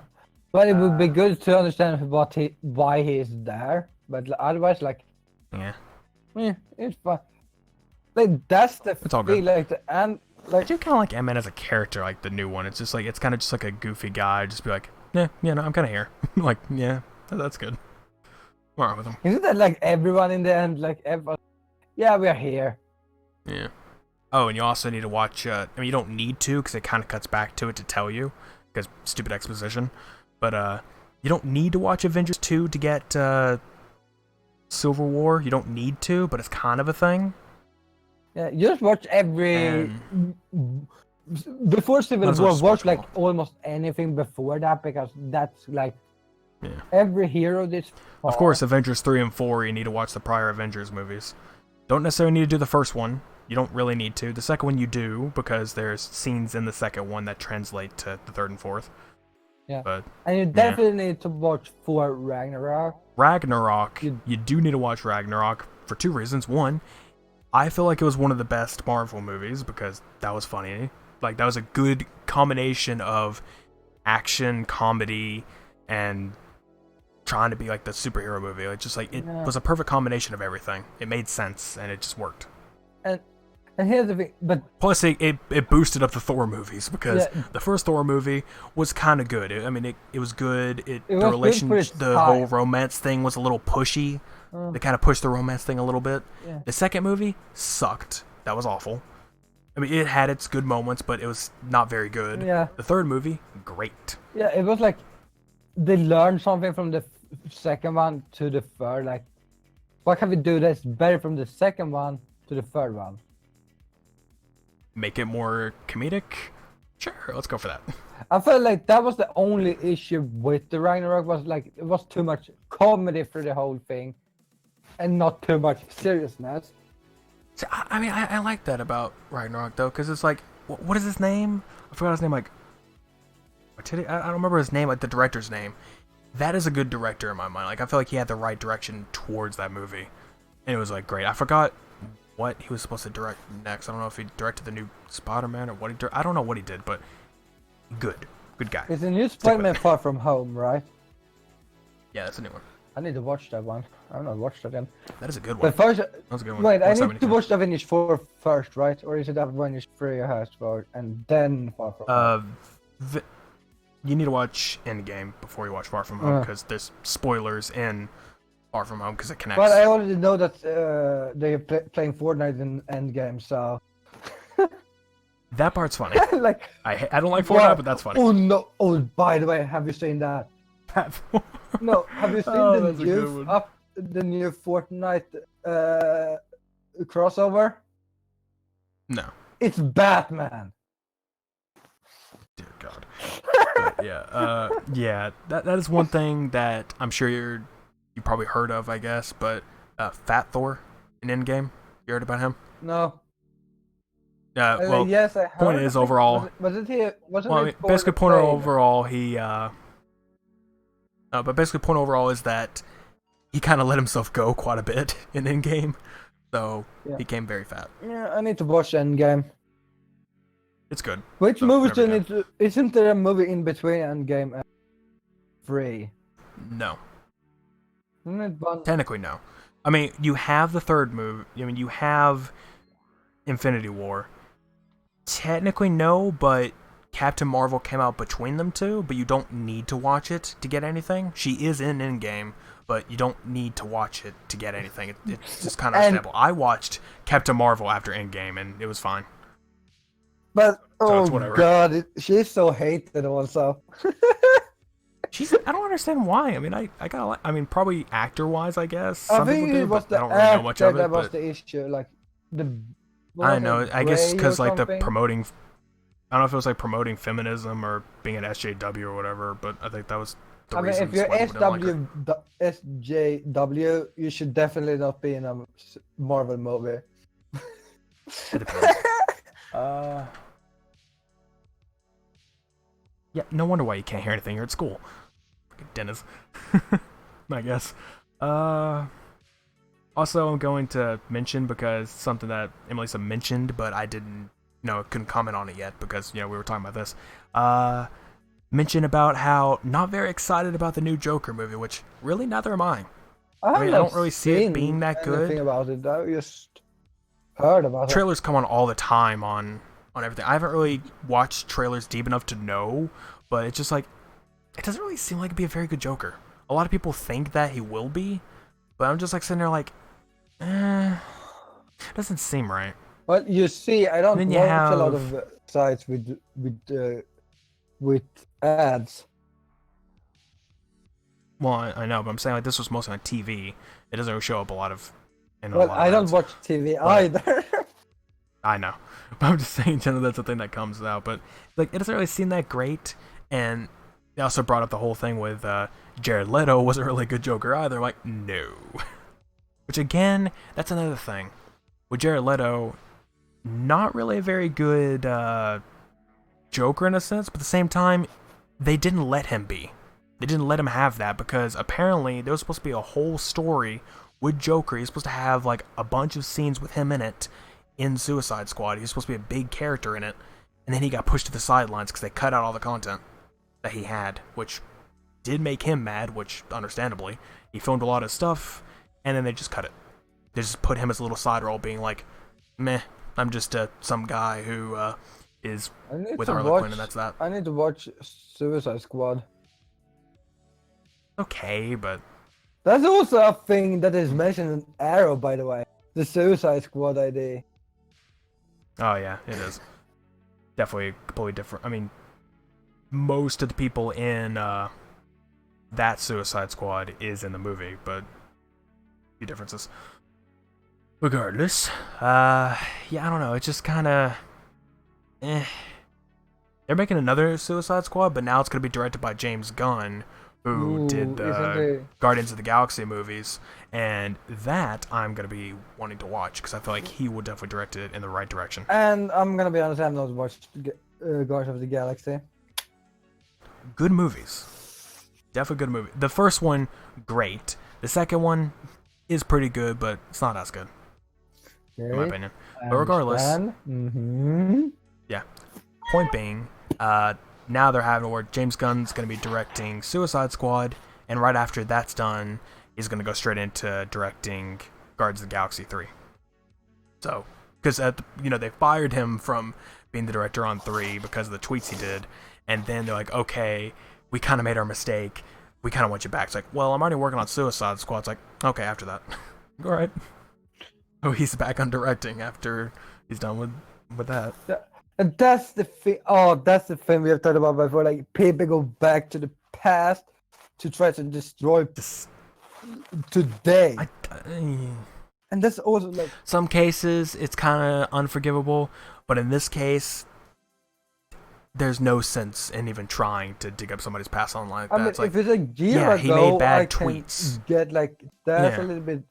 but it would be good to understand why he is there. But otherwise, like, yeah, it's fun. Like that's the it's all good. Like I do kind of like Ant-Man as a character, like the new one. It's just like it's kind of just like a goofy guy. Just be like, no, I'm kind of here. Like, yeah, that's good. I'm alright with him. Isn't that like everyone in the end? Like everyone. Yeah, we are here. Yeah. Oh, and you also need to watch. I mean, you don't need to because it kind of cuts back to it to tell you because stupid exposition. But you don't need to watch Avengers 2 to get Civil War. You don't need to, but it's kind of a thing. Yeah, you just watch every before Civil War. Watch like almost anything before that because that's like every hero. This. Of course, Avengers 3 and 4. You need to watch the prior Avengers movies. Don't necessarily need to do the first one. You don't really need to. The second one you do, because there's scenes in the second one that translate to the third and fourth. Yeah. But, and you definitely need to watch Thor Ragnarok. You do need to watch Ragnarok for two reasons. One, I feel like it was one of the best Marvel movies because that was funny. Like, that was a good combination of action, comedy, and trying to be like the superhero movie. It's just like, it was a perfect combination of everything. It made sense, and it just worked. And here's the thing, but plus it boosted up the Thor movies because the first Thor movie was kind of good. It was good. The whole romance thing was a little pushy. They kind of pushed the romance thing a little bit. Yeah. The second movie sucked. That was awful. I mean, it had its good moments, but it was not very good. Yeah. The third movie, great. Yeah, it was like they learned something from the second one to the third. Like, what can we do that's better from the second one to the third one? Make it more comedic? Sure, let's go for that. I felt like that was the only issue with the Ragnarok, was like it was too much comedy for the whole thing, and not too much seriousness. See, I mean, I like that about Ragnarok though, because it's like, what is his name? I forgot his name. Like, I don't remember his name, like the director's name. That is a good director in my mind. Like, I feel like he had the right direction towards that movie, and it was like great. I forgot what he was supposed to direct next. I don't know if he directed the new Spider-Man or what he. I don't know what he did, but good guy. It's a new Spider-Man Far From Home, right? Yeah, that's a new one. I need to watch that one. I haven't watched that yet. That is a good one. But first, That was a good one. wait, I need to 172. watch Avengers 4 first, right? Or is it Avengers 3 first and then Far From Home? You need to watch Endgame before you watch Far From Home, because there's spoilers in Far From Home because it connects. But I already know that they're playing Fortnite in Endgame, so... That part's funny. Like, I don't like Fortnite, but that's funny. Oh no! Oh, by the way, have you seen that? No, have you seen the new Fortnite crossover? No. It's Batman. Dear God. But yeah, that is one thing that I'm sure you probably heard of, I guess. But Fat Thor in Endgame, you heard about him? No. Well, yes, I heard. point is overall. Wasn't he? Basically, point overall, but basically, point overall is that he kind of let himself go quite a bit in Endgame, so he became very fat. Yeah, I need to watch Endgame. It's good. Which movies do you need to? Isn't there a movie in between Endgame and 3? No. Isn't it one? Technically, no. I mean, you have the third movie. I mean, you have Infinity War. Technically, no, but Captain Marvel came out between them two, but you don't need to watch it to get anything. She is in Endgame, but you don't need to watch it to get anything. It's just kind of understandable. I watched Captain Marvel after Endgame, and it was fine. But, So God, she's so hated also. I don't understand why. I mean, I mean, probably actor-wise, I guess. I Some think people it do, was but the I don't really know much of it. that was But the issue. Like, I know. I guess because like the something? promoting. I don't know if it was like promoting feminism or being an SJW or whatever, but I think that was the reason. If you're why people didn't like her. SJW, you should definitely not be in a Marvel movie. It depends. Yeah, no wonder why you can't hear anything. You're at school. Dennis. I guess. Also, I'm going to mention, because something that Emelisa mentioned, but I couldn't comment on it yet because, we were talking about this. Mention about how not very excited about the new Joker movie, which really neither am I. I mean, I don't really see it being that good. About it. I just heard about Trailers come on all the time on everything. I haven't really watched trailers deep enough to know, but it's just like, it doesn't really seem like it'd be a very good Joker. A lot of people think that he will be, but I'm just like sitting there like, doesn't seem right. Well, you see, I don't watch a lot have... of sites with ads. Well, I know, but I'm saying like this was mostly on TV. It doesn't really show up a lot of. Well, I don't watch TV either. I know, but I'm just saying, generally that's the thing that comes out. But like, it doesn't really seem that great, and they also brought up the whole thing with Jared Leto wasn't really a good Joker either. I'm like, no. Which again, that's another thing. With Jared Leto, not really a very good Joker in a sense, but at the same time, they didn't let him be. They didn't let him have that because apparently there was supposed to be a whole story with Joker. He's supposed to have like a bunch of scenes with him in it in Suicide Squad. He was supposed to be a big character in it, and then he got pushed to the sidelines because they cut out all the content that he had, which did make him mad, which understandably. He filmed a lot of stuff, and then they just cut it. They just put him as a little side role, being like, meh, I'm just some guy who is with Harley Quinn, and that's that. I need to watch Suicide Squad. Okay, but... That's also a thing that is mentioned in Arrow, by the way. The Suicide Squad ID. Oh yeah, it is definitely completely different. I mean, most of the people in that Suicide Squad is in the movie, but a few differences. Regardless, yeah, I don't know. It's just kind of, eh. They're making another Suicide Squad, but now it's going to be directed by James Gunn, who did the Guardians of the Galaxy movies, and that I'm going to be wanting to watch because I feel like he will definitely direct it in the right direction. And I'm gonna be honest, I've not watched Guardians of the Galaxy. Good movies. Definitely good movie. The first one, great. The second one is pretty good, but it's not as good, in my opinion. But regardless, yeah. Point being, now they're having where James Gunn's going to be directing Suicide Squad, and right after that's done, he's going to go straight into directing Guardians of the Galaxy 3. So, because they fired him from being the director on 3 because of the tweets he did, and then they're like, okay, we kind of made our mistake. We kind of want you back. It's like, well, I'm already working on Suicide Squad. It's like, okay, after that. All right. Oh, he's back on directing after he's done with that. And that's the thing. Oh, that's the thing we have talked about before. Like, people go back to the past to try to destroy today. And that's also like, some cases it's kind of unforgivable, but in this case, there's no sense in even trying to dig up somebody's past online like that. I mean, it's like, if it's a year ago, he made bad I tweets. Get like that's a little bit.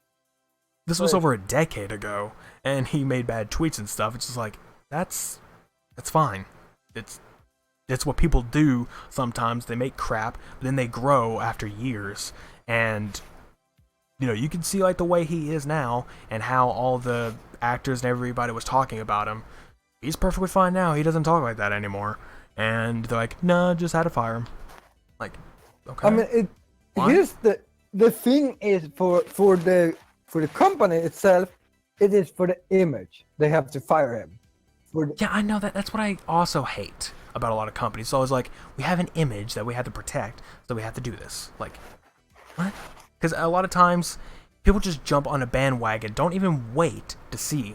This was over a decade ago, and he made bad tweets and stuff. It's just like that's fine. It's what people do sometimes. They make crap, but then they grow after years. And you can see like the way he is now, and how all the actors and everybody was talking about him. He's perfectly fine now. He doesn't talk like that anymore. And they're like, no, just had to fire him. Like, okay. I mean, here's the thing is for the company itself, it is for the image. They have to fire him. Yeah, I know that. That's what I also hate about a lot of companies. So I was like, we have an image that we have to protect, so we have to do this. Like, what? Because a lot of times, people just jump on a bandwagon, don't even wait to see,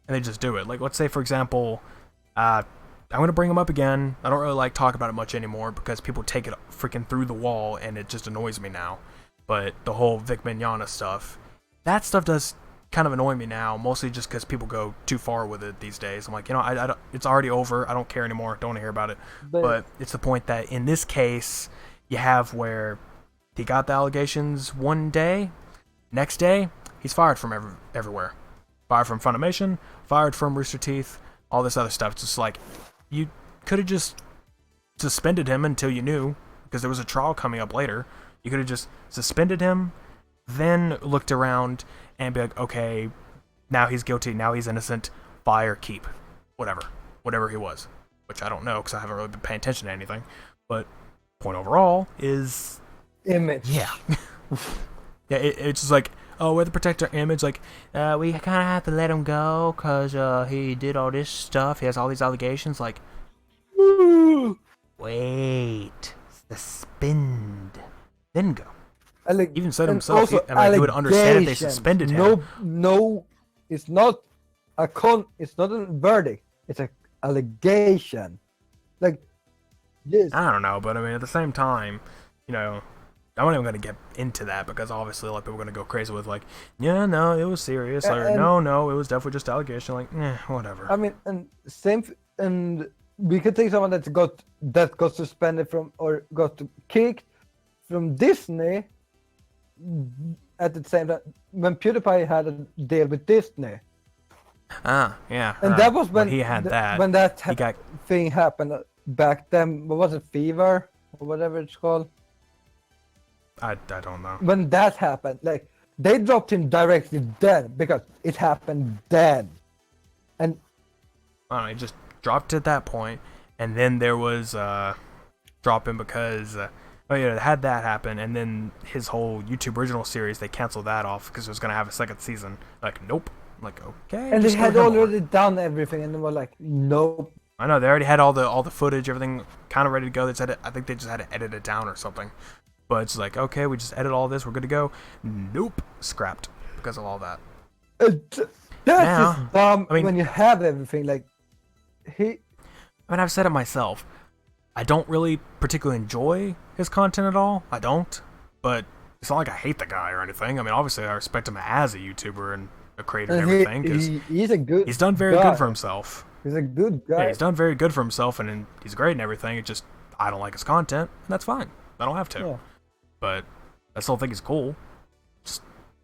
and they just do it. Like, let's say, for example, I'm going to bring them up again. I don't really like talking about it much anymore because people take it freaking through the wall, and it just annoys me now. But the whole Vic Mignogna stuff, that stuff does kind of annoy me now, mostly just because people go too far with it these days. I'm like, I don't, it's already over. I don't care anymore. Don't want to hear about it. But it's the point that in this case, you have where he got the allegations one day, next day, he's fired from everywhere. Fired from Funimation, fired from Rooster Teeth, all this other stuff. It's just like, you could have just suspended him until you knew, because there was a trial coming up later. You could have just suspended him, then looked around and be like, okay, now he's guilty, now he's innocent, fire, keep, whatever he was. Which I don't know, because I haven't really been paying attention to anything. But point overall is image. Yeah. Yeah, it's just like, oh, we have to protect our image. Like, we kind of have to let him go because he did all this stuff. He has all these allegations. Like, wait, suspend, then go. Even said himself, he would understand if they suspended him. No, it's not it's not a verdict. It's an allegation. Like, yes. I don't know, but I mean, at the same time, I'm not even going to get into that because obviously a lot of people are going to go crazy with like, yeah, no, it was serious, or no, it was definitely just allegation. Like, whatever. I mean, and we could take someone that got suspended from or got kicked from Disney at the same time when PewDiePie had a deal with Disney. Yeah. And that was when he had when that thing happened back then. What was it, Fever or whatever it's called? I don't know. When that happened, like, they dropped him directly then because it happened then. And I don't know, he just dropped at that point, and then there was dropping because had that happen, and then his whole YouTube original series, they canceled that off because it was going to have a second season. Like, nope. I'm like, okay. And they had already done everything, and they were like, nope. I know, they already had all the footage, everything kind of ready to go. I think they just had to edit it down or something. But it's like, okay, we just edit all this, we're good to go. Nope, scrapped because of all that. That's just dumb when you have everything. Like, he I mean, I've said it myself. I don't really particularly enjoy his content at all. I don't. But it's not like I hate the guy or anything. I mean, obviously, I respect him as a YouTuber and a creator and everything. Because he's a good. he's done very guy. good for himself. He's a good guy. Yeah, he's done very good for himself, and he's great and everything. It's just I don't like his content, and that's fine. I don't have to. Yeah. But I still think he's cool. Just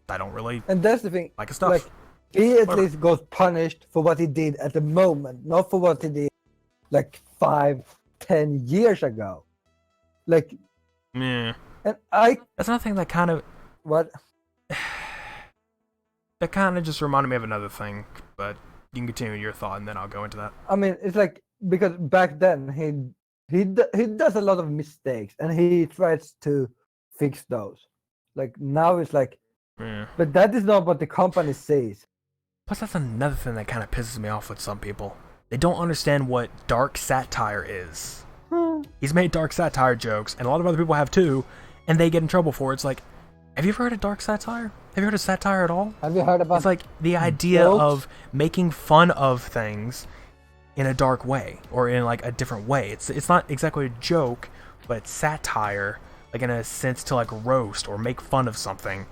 I don't really And that's the thing. like his stuff. Like, he at Whatever. least got punished for what he did at the moment, not for what he did like 5-10 years ago. Like, Yeah. and I That's another thing that kind of what just reminded me of another thing, but you can continue your thought and then I'll go into that. I mean, it's like because back then he does a lot of mistakes and he tries to fix those. Like now it's like, Yeah. but that is not what the company says. Plus, that's another thing that kind of pisses me off with some people. They don't understand what dark satire is. He's made dark satire jokes, and a lot of other people have too, and they get in trouble for it. It's like, have you ever heard of dark satire? Have you heard of satire at all? Have you heard about? It's like the idea jokes? of making fun of things in a dark way, or in like a different way. It's not exactly a joke, but it's satire, like in a sense to like roast or make fun of something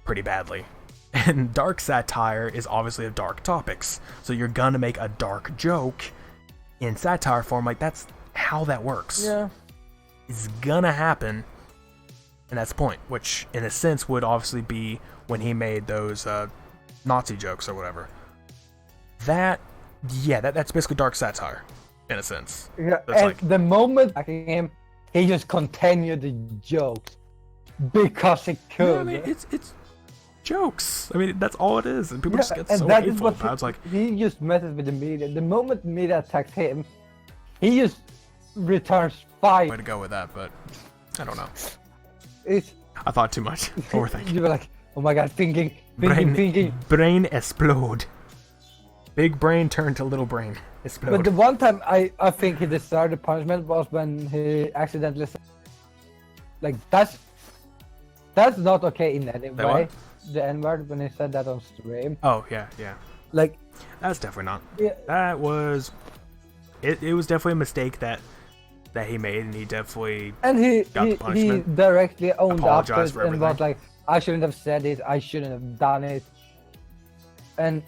pretty badly. And dark satire is obviously of dark topics, so you're gonna make a dark joke in satire form. Like that's how that works. Yeah. It's gonna happen, and that's the point. Which, in a sense, would obviously be when he made those Nazi jokes or whatever. That's basically dark satire, in a sense. Yeah, That's and like- the moment I him, he just continued the jokes because he could. Yeah, I mean, it's jokes. I mean, that's all it is, and people just get and so that is hateful what about it. It's like, he just messes with the media. The moment media attacks him, he just returns way fire. to go with that, but I don't know. It's I thought too much. Overthinking. you were like, oh my god, thinking. Brain explode. Big brain turned to little brain explode. But the one time I think he deserved the punishment was when he accidentally said, like that's not okay in any That way. what? The N-word when he said that on stream. Oh yeah. Like That's definitely not. yeah, That was. It was definitely a mistake that he made, and he definitely and got the he punishment. directly owned up to Apologized it for and was everything. like, I shouldn't have said it, I shouldn't have done it. And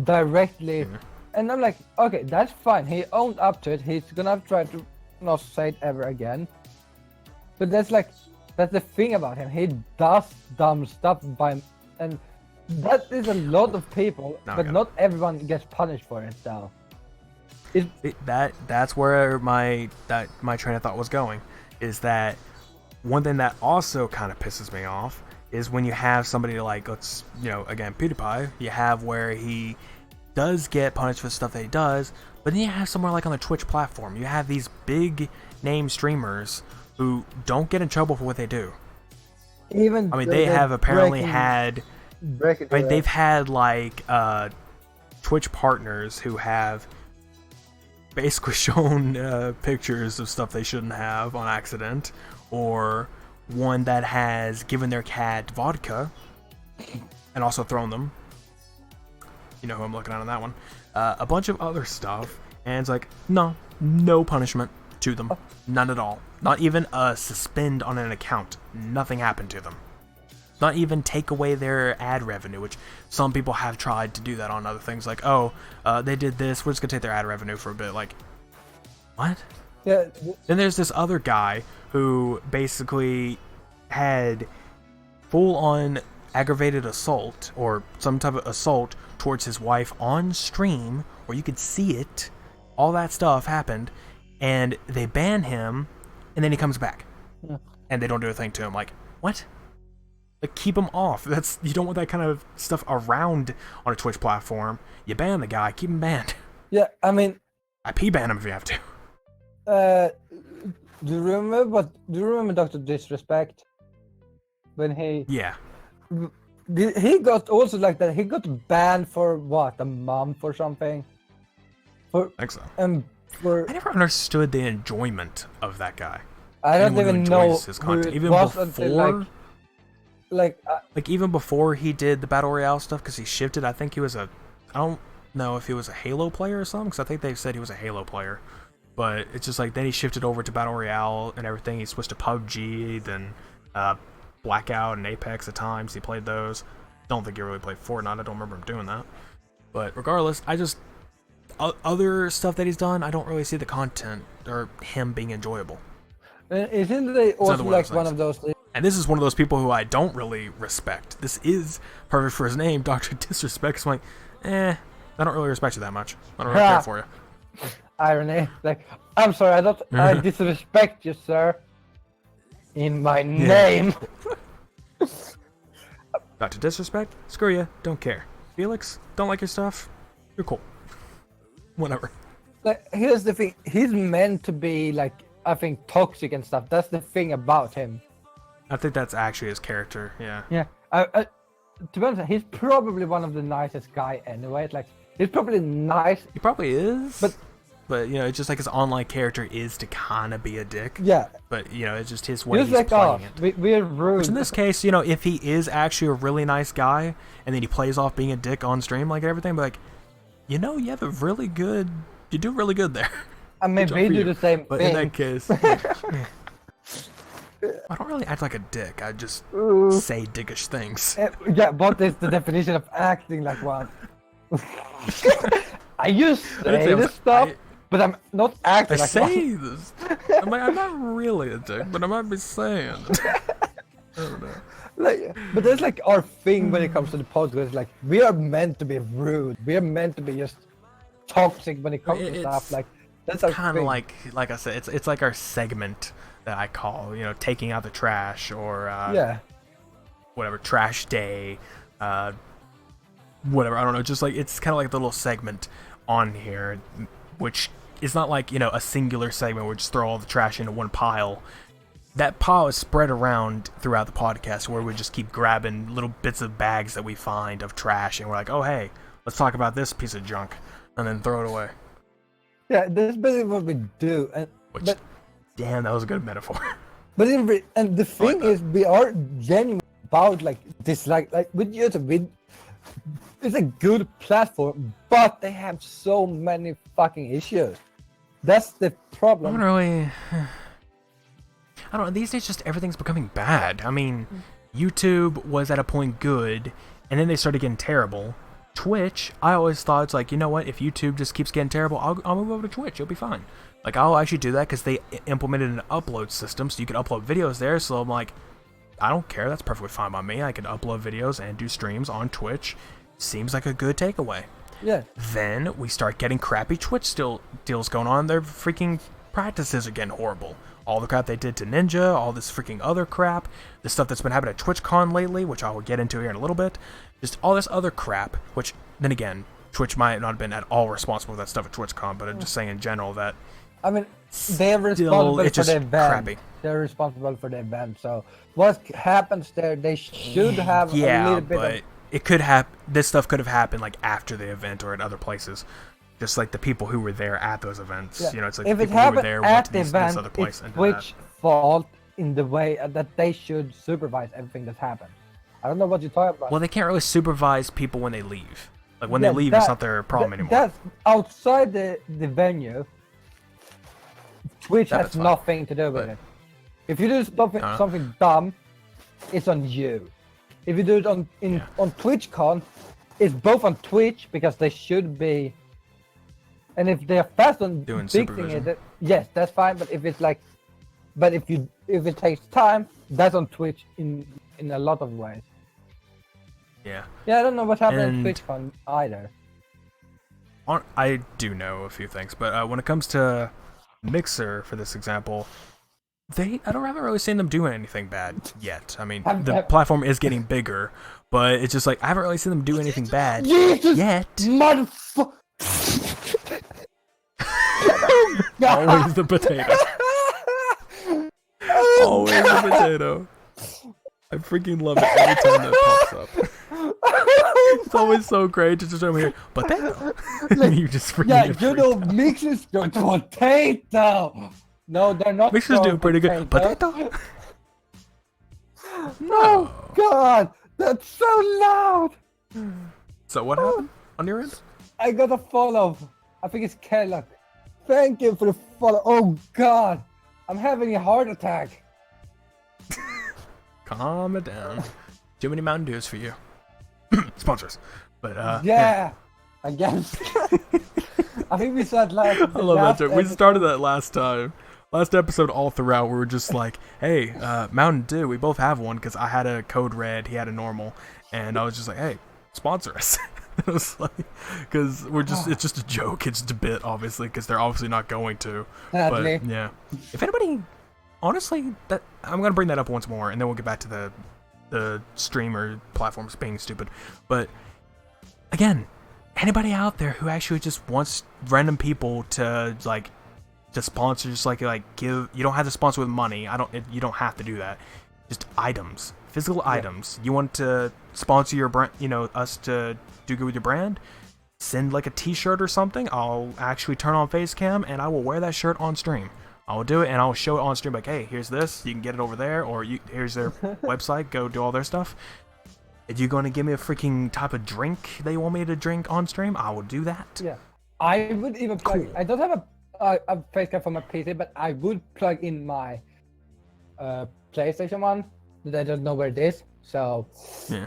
directly Mhm. and I'm like, okay, that's fine. He owned up to it. He's gonna try to not say it ever again. But that's the thing about him. He does dumb stuff and that is a lot of people, No, I but get it. not everyone gets punished for it though. That's where my train of thought was going, is that one thing that also kind of pisses me off is when you have somebody like, let's, again, PewDiePie, you have where he does get punished for stuff that he does, but then you have somewhere like on the Twitch platform, you have these big name streamers who don't get in trouble for what they do. Even I mean, they have apparently they've had like Twitch partners who have basically shown pictures of stuff they shouldn't have on accident, or one that has given their cat vodka and also thrown them. You know who I'm looking at on that one. A bunch of other stuff, and it's like, no punishment to them. None at all. Not even a suspend on an account. Nothing happened to them. Not even take away their ad revenue, which some people have tried to do that on other things. Like, they did this, we're just gonna take their ad revenue for a bit. Like, what? Yeah, Then there's this other guy who basically had full-on aggravated assault, or some type of assault towards his wife on stream, where you could see it. All that stuff happened, and they ban him, and then he comes back. Yeah. And they don't do a thing to him. Like, what? Like, keep him off. You don't want that kind of stuff around on a Twitch platform. You ban the guy, keep him banned. yeah. I mean, IP ban him if you have to. do you remember Dr. Disrespect? When Yeah. he got also like that. He got banned for what, a month or something. I think so. For I never understood the enjoyment of that guy. I don't Anyone who even know enjoys his who content. it Even was before, until like like even before he did the battle royale stuff, because he shifted. I think he was I don't know if he was a Halo player or something, because I think they said he was a Halo player. But it's just like then he shifted over to Battle Royale and everything. He switched to PUBG, then Blackout and Apex at times. He played those. Don't think he really played Fortnite. I don't remember him doing that. But regardless, I just other stuff that he's done, I don't really see the content or him being enjoyable. Isn't they also like one of those things? And this is one of those people who I don't really respect. This is perfect for his name, Dr. Disrespect. I'm like, I don't really respect you that much. I don't really care for you. Irony. Like, I'm sorry, I disrespect you, sir. In my name. Dr. Disrespect? Screw you. Don't care. Felix? Don't like your stuff? You're cool. Whatever. Like, here's the thing. He's meant to be, like, I think, toxic and stuff. That's the thing about him. I think that's actually his character, yeah. Yeah. To be honest, he's probably one of the nicest guy anyway. Like, he's probably nice. He probably is. But you know, it's just like his online character is to kind of be a dick. Yeah. But, you know, it's just his way he's like playing it. We're rude. Which in this case, you know, if he is actually a really nice guy, and then he plays off being a dick on stream, like everything, but like, you know, you do really good there. I mean, we do the same but thing. But in that case, I don't really act like a dick. I just say dickish things. Yeah, what is the definition of acting like one? I used to say this stuff, but I'm not acting like one. I say this. I'm like, I'm not really a dick, but I might be saying. I don't know. Like, but that's like our thing when it comes to the podcast. Like, we are meant to be rude. We are meant to be just toxic when it comes to stuff. Like, that's kind of like I said, it's like our segment that I call, you know, taking out the trash or whatever, trash day, whatever. I don't know. Just like it's kind of like the little segment on here, which is not like, you know, a singular segment where we just throw all the trash into one pile. That pile is spread around throughout the podcast where we just keep grabbing little bits of bags that we find of trash and we're like, oh hey, let's talk about this piece of junk, and then throw it away. Yeah, that's basically what we do. Damn, that was a good metaphor. But and the thing is, we are genuine about like this, like with YouTube, it's a good platform, but they have so many fucking issues. That's the problem. I don't know. These days, just everything's becoming bad. I mean, YouTube was at a point good, and then they started getting terrible. Twitch, I always thought it's like, you know what? If YouTube just keeps getting terrible, I'll move over to Twitch. It'll be fine. Like, I'll actually do that because they implemented an upload system, so you can upload videos there. So I'm like, I don't care. That's perfectly fine by me. I can upload videos and do streams on Twitch. Seems like a good takeaway. Yeah. Then we start getting crappy Twitch deals going on. Their freaking practices are getting horrible. All the crap they did to Ninja, all this freaking other crap, the stuff that's been happening at TwitchCon lately, which I will get into here in a little bit, just all this other crap, which, then again, Twitch might not have been at all responsible for that stuff at TwitchCon, but I'm just saying in general that... I mean, they're responsible for the event. Crappy. They're responsible for the event, so what happens there, they should have a little bit but it could have... This stuff could have happened, like, after the event or at other places. Just like the people who were there at those events. Yeah. You know, it's like if people it who were there went to this other place. It's Twitch's fault in the way that they should supervise everything that's happened. I don't know what you're talking about. Well, they can't really supervise people when they leave. Like, when they leave, it's not their problem anymore. That's outside the venue. Twitch has nothing to do with it. If you do something dumb, it's on you. If you do it on TwitchCon, it's both on Twitch because they should be. And if they're fast on fixing it, yes, that's fine. But if it's like, if it takes time, that's on Twitch in a lot of ways. Yeah. Yeah, I don't know what happened at TwitchCon either. I do know a few things, but when it comes to Mixer, for this example, I haven't really seen them doing anything bad yet. I mean, the platform is getting bigger, but it's just like I haven't really seen them do anything bad yet. Motherfucker. Always the potato. Always the potato. I freaking love it every time that pops up. It's always so great to just over here, potato. And you just freaking Mixer's going to potato. No, they're not. Mixer's doing pretty good. Potato. No. Oh God, that's so loud. So what happened on your end? I got a follow. I think it's Kellogg. Thank you for the follow. Oh God, I'm having a heart attack. Calm it down. Too many Mountain Dews for you. Sponsors. But Yeah, I guess. I think we said like. I love that joke. We started that last time. Last episode, all throughout, we were just like, "Hey, Mountain Dew. We both have one because I had a code red, he had a normal, and I was just like, hey, sponsor us." It was like, because it's just a joke. It's just a bit, obviously, because they're obviously not going to. Sadly. But yeah, if anybody, honestly, that I'm gonna bring that up once more, and then we'll get back to the streamer platforms being stupid. But again, anybody out there who actually just wants random people to like. To sponsor, just like give, you don't have to sponsor with money. You don't have to do that. Just items, physical items. You want to sponsor your brand, us to do good with your brand. Send like a T-shirt or something. I'll actually turn on Facecam and I will wear that shirt on stream. I will do it and I'll show it on stream. Like, hey, here's this. You can get it over there, or here's their website. Go do all their stuff. If you're going to give me a freaking type of drink that you want me to drink on stream, I will do that. Yeah, I would even plug. Cool. I don't have a Facecam for my PC, but I would plug in my PlayStation one. That I don't know where it is, so yeah.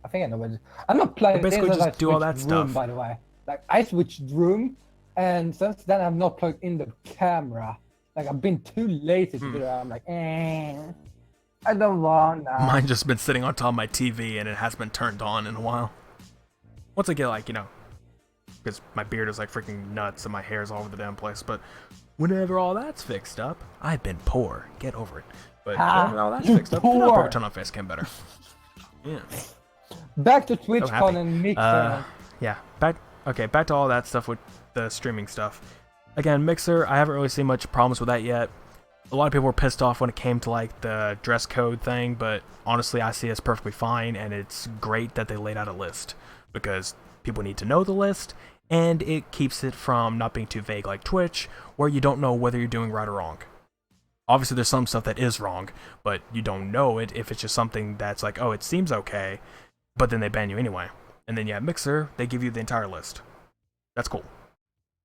I think I know where it is. I'm not plugging in. Basically, just do all that stuff. By the way, like I switched room, and since then I've not plugged in the camera. Like I've been too lazy to do that. I'm like, I don't want that. Mine's just been sitting on top of my TV, and it hasn't been turned on in a while. Once I get because my beard is like freaking nuts and my hair is all over the damn place. But whenever all that's fixed up, I've been poor. Get over it. But whenever all that's fixed up, then I'll probably turn on Facecam better. Yeah. Back to TwitchCon and Mixer. Yeah. Back to all that stuff with the streaming stuff. Again, Mixer, I haven't really seen much problems with that yet. A lot of people were pissed off when it came to like the dress code thing, but honestly, I see it's perfectly fine, and it's great that they laid out a list because people need to know the list. And it keeps it from not being too vague like Twitch, where you don't know whether you're doing right or wrong. Obviously, there's some stuff that is wrong, but you don't know it if it's just something that's like, oh, it seems okay, but then they ban you anyway. And then you have Mixer, they give you the entire list. That's cool.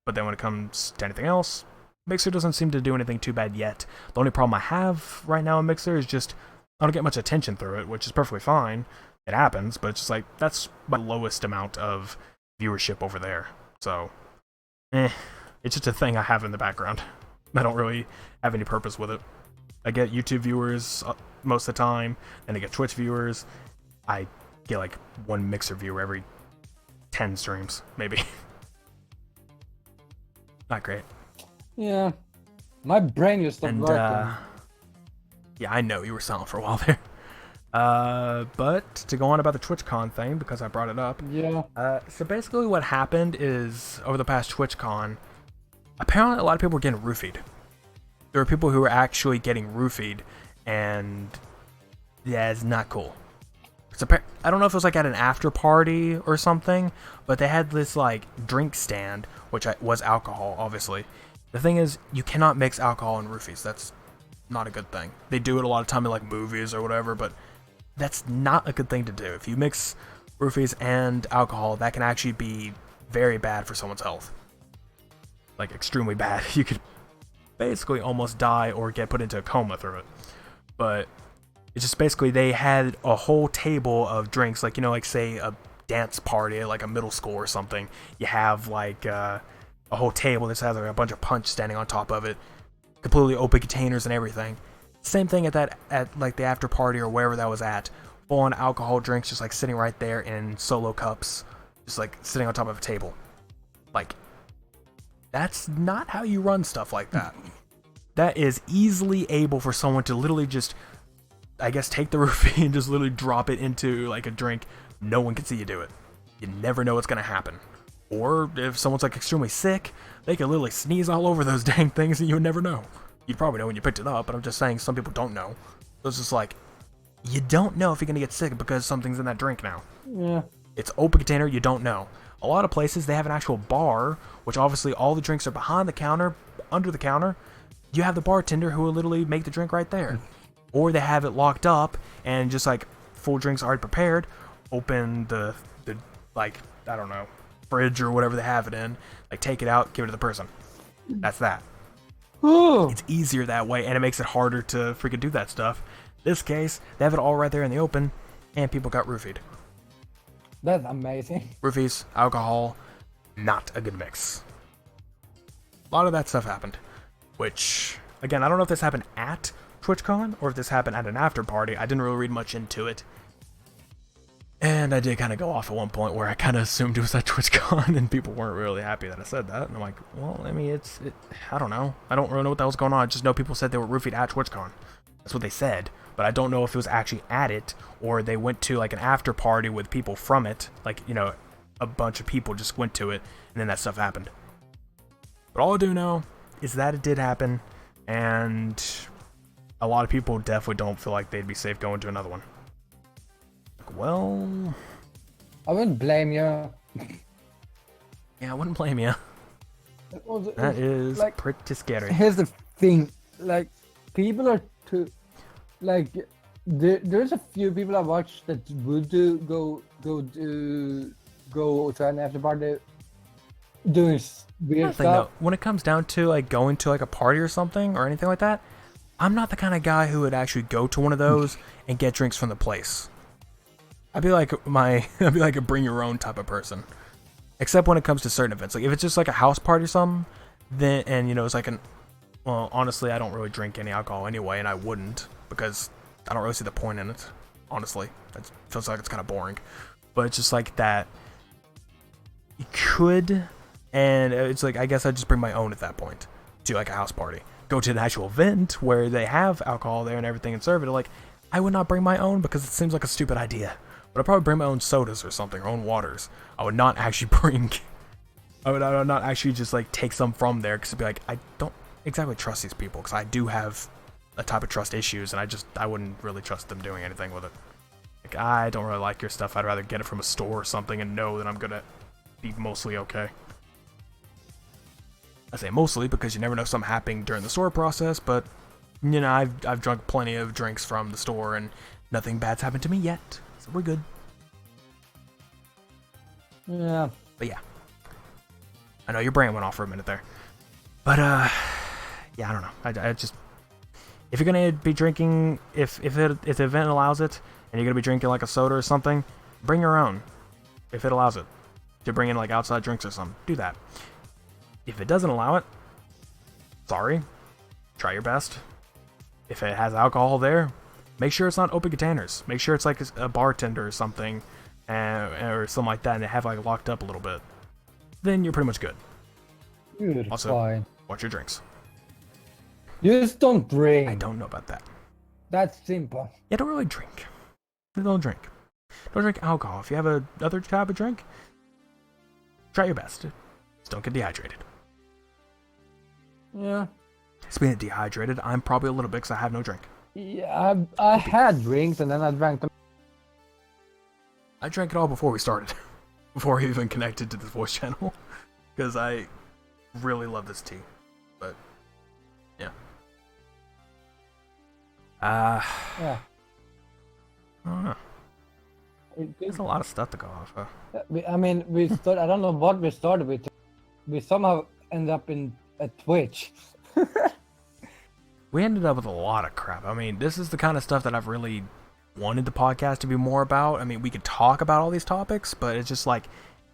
But then when it comes to anything else, Mixer doesn't seem to do anything too bad yet. The only problem I have right now in Mixer is just I don't get much attention through it, which is perfectly fine. It happens, but it's just like, that's my lowest amount of viewership over there. So, it's just a thing I have in the background. I don't really have any purpose with it. I get YouTube viewers most of the time, and I get Twitch viewers. I get like one Mixer viewer every 10 streams, maybe. Not great. Yeah. My brain just stopped working. Yeah, I know you were silent for a while there. But to go on about the TwitchCon thing, because I brought it up. Yeah. So basically what happened is, over the past TwitchCon, apparently a lot of people were getting roofied. There were people who were actually getting roofied, and yeah, it's not cool. So I don't know if it was like at an after party or something, but they had this like drink stand, which was alcohol, obviously. The thing is, you cannot mix alcohol and roofies. That's not a good thing. They do it a lot of time in like movies or whatever, but that's not a good thing to do. If you mix roofies and alcohol, that can actually be very bad for someone's health. Like extremely bad. You could basically almost die or get put into a coma through it. But it's just basically they had a whole table of drinks, like, like say a dance party at like a middle school or something. You have like a whole table that has like a bunch of punch standing on top of it, completely open containers and everything. Same thing at like the after party or wherever that was at. Full on alcohol drinks just like sitting right there in solo cups, just like sitting on top of a table. Like, that's not how you run stuff like that. That is easily able for someone to literally just, I guess, take the roofie and just literally drop it into like a drink. No one can see you do it. You never know what's gonna happen. Or if someone's like extremely sick, they can literally sneeze all over those dang things and you would never know. You'd probably know when you picked it up, but I'm just saying some people don't know. So it's just like, you don't know if you're gonna get sick because something's in that drink now. Yeah. It's open container, you don't know. A lot of places, they have an actual bar, which obviously all the drinks are behind the counter, under the counter. You have the bartender who will literally make the drink right there. Or they have it locked up and just like full drinks already prepared. Open the like, I don't know, fridge or whatever they have it in. Like, take it out, give it to the person. That's that. Ooh. It's easier that way, and it makes it harder to freaking do that stuff. This case, they have it all right there in the open, and people got roofied. That's amazing. Roofies, alcohol, not a good mix. A lot of that stuff happened, which, again, I don't know if this happened at TwitchCon or if this happened at an after party. I didn't really read much into it. And I did kind of go off at one point where I kind of assumed it was at TwitchCon, and people weren't really happy that I said that. And I'm like, well, I mean, I don't know. I don't really know what the hell's going on. I just know people said they were roofied at TwitchCon. That's what they said. But I don't know if it was actually at it, or they went to like an after party with people from it. Like, you know, a bunch of people just went to it, and then that stuff happened. But all I do know is that it did happen, and a lot of people definitely don't feel like they'd be safe going to another one. Like, well, I wouldn't blame you. Yeah, I wouldn't blame you. That is like, pretty scary. Here's the thing, like, people are too, like, there's a few people I watched that would go to an after party doing weird stuff. Though, when it comes down to like going to like a party or something or anything like that, I'm not the kind of guy who would actually go to one of those and get drinks from the place. I'd be like a bring your own type of person. Except when it comes to certain events. Like if it's just like a house party or something, then, and you know, it's like well, honestly, I don't really drink any alcohol anyway, and I wouldn't, because I don't really see the point in it, honestly. It feels like it's kind of boring. But it's just like that, you could, and it's like, I guess I'd just bring my own at that point, to like a house party. Go to an actual event where they have alcohol there and everything and serve it. Like, I would not bring my own because it seems like a stupid idea. But I'd probably bring my own sodas or something, or own waters. I would not actually I would not actually just like take some from there, because it'd be like, I don't exactly trust these people, because I do have a type of trust issues, and I wouldn't really trust them doing anything with it. Like, I don't really like your stuff. I'd rather get it from a store or something and know that I'm gonna be mostly okay. I say mostly because you never know something happening during the store process, but you know, I've drunk plenty of drinks from the store and nothing bad's happened to me yet, so we're good. Yeah. But yeah, I know your brain went off for a minute there, but yeah, I don't know. I just, if you're gonna be drinking, if the event allows it, and you're gonna be drinking like a soda or something, bring your own. If it allows it, to bring in like outside drinks or something, do that. If it doesn't allow it, sorry, try your best. If it has alcohol there, make sure it's not open containers. Make sure it's like a bartender or something, or something like that, and they have like locked up a little bit. Then you're pretty much good. Good, also, fine. Watch your drinks. You just don't drink. I don't know about that. That's simple. Yeah, don't really drink. Don't drink. Don't drink alcohol. If you have a other type of drink, try your best. Just don't get dehydrated. Yeah. Speaking of dehydrated, I'm probably a little bit because I have no drink. Yeah, I had drinks and then I drank them. I drank it all before we started. Before I even connected to this voice channel. Because I really love this tea. But, yeah. Yeah. I don't know. There's a lot of stuff to go off of. I mean, I don't know what we started with. We somehow end up at Twitch. We ended up with a lot of crap. I mean, this is the kind of stuff that I've really wanted the podcast to be more about. I mean, we could talk about all these topics, but it's just like,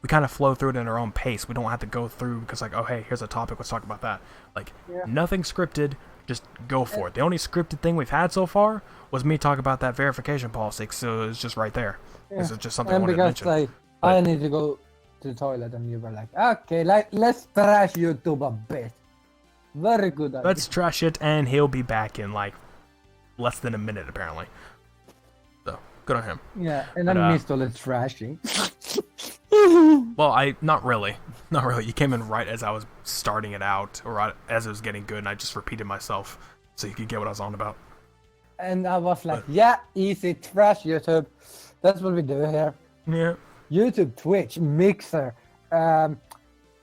we kind of flow through it at our own pace. We don't have to go through because like, oh, hey, here's a topic, let's talk about that. Like, nothing scripted, just go for it. The only scripted thing we've had so far was me talking about that verification policy, so it's just right there. Yeah. It's just something I and wanted to because mention. like, I need to go to the toilet and you were like, okay, let's trash YouTube a bit. Very good idea. Let's trash it, and he'll be back in like less than a minute apparently. So good on him. Yeah, and But, I missed all the trashing. Well, not really. You came in right as I was starting it out, or right as it was getting good, and I just repeated myself so you could get what I was on about. And I was like, yeah, easy, trash YouTube. That's what we do here. Yeah. YouTube, Twitch, Mixer,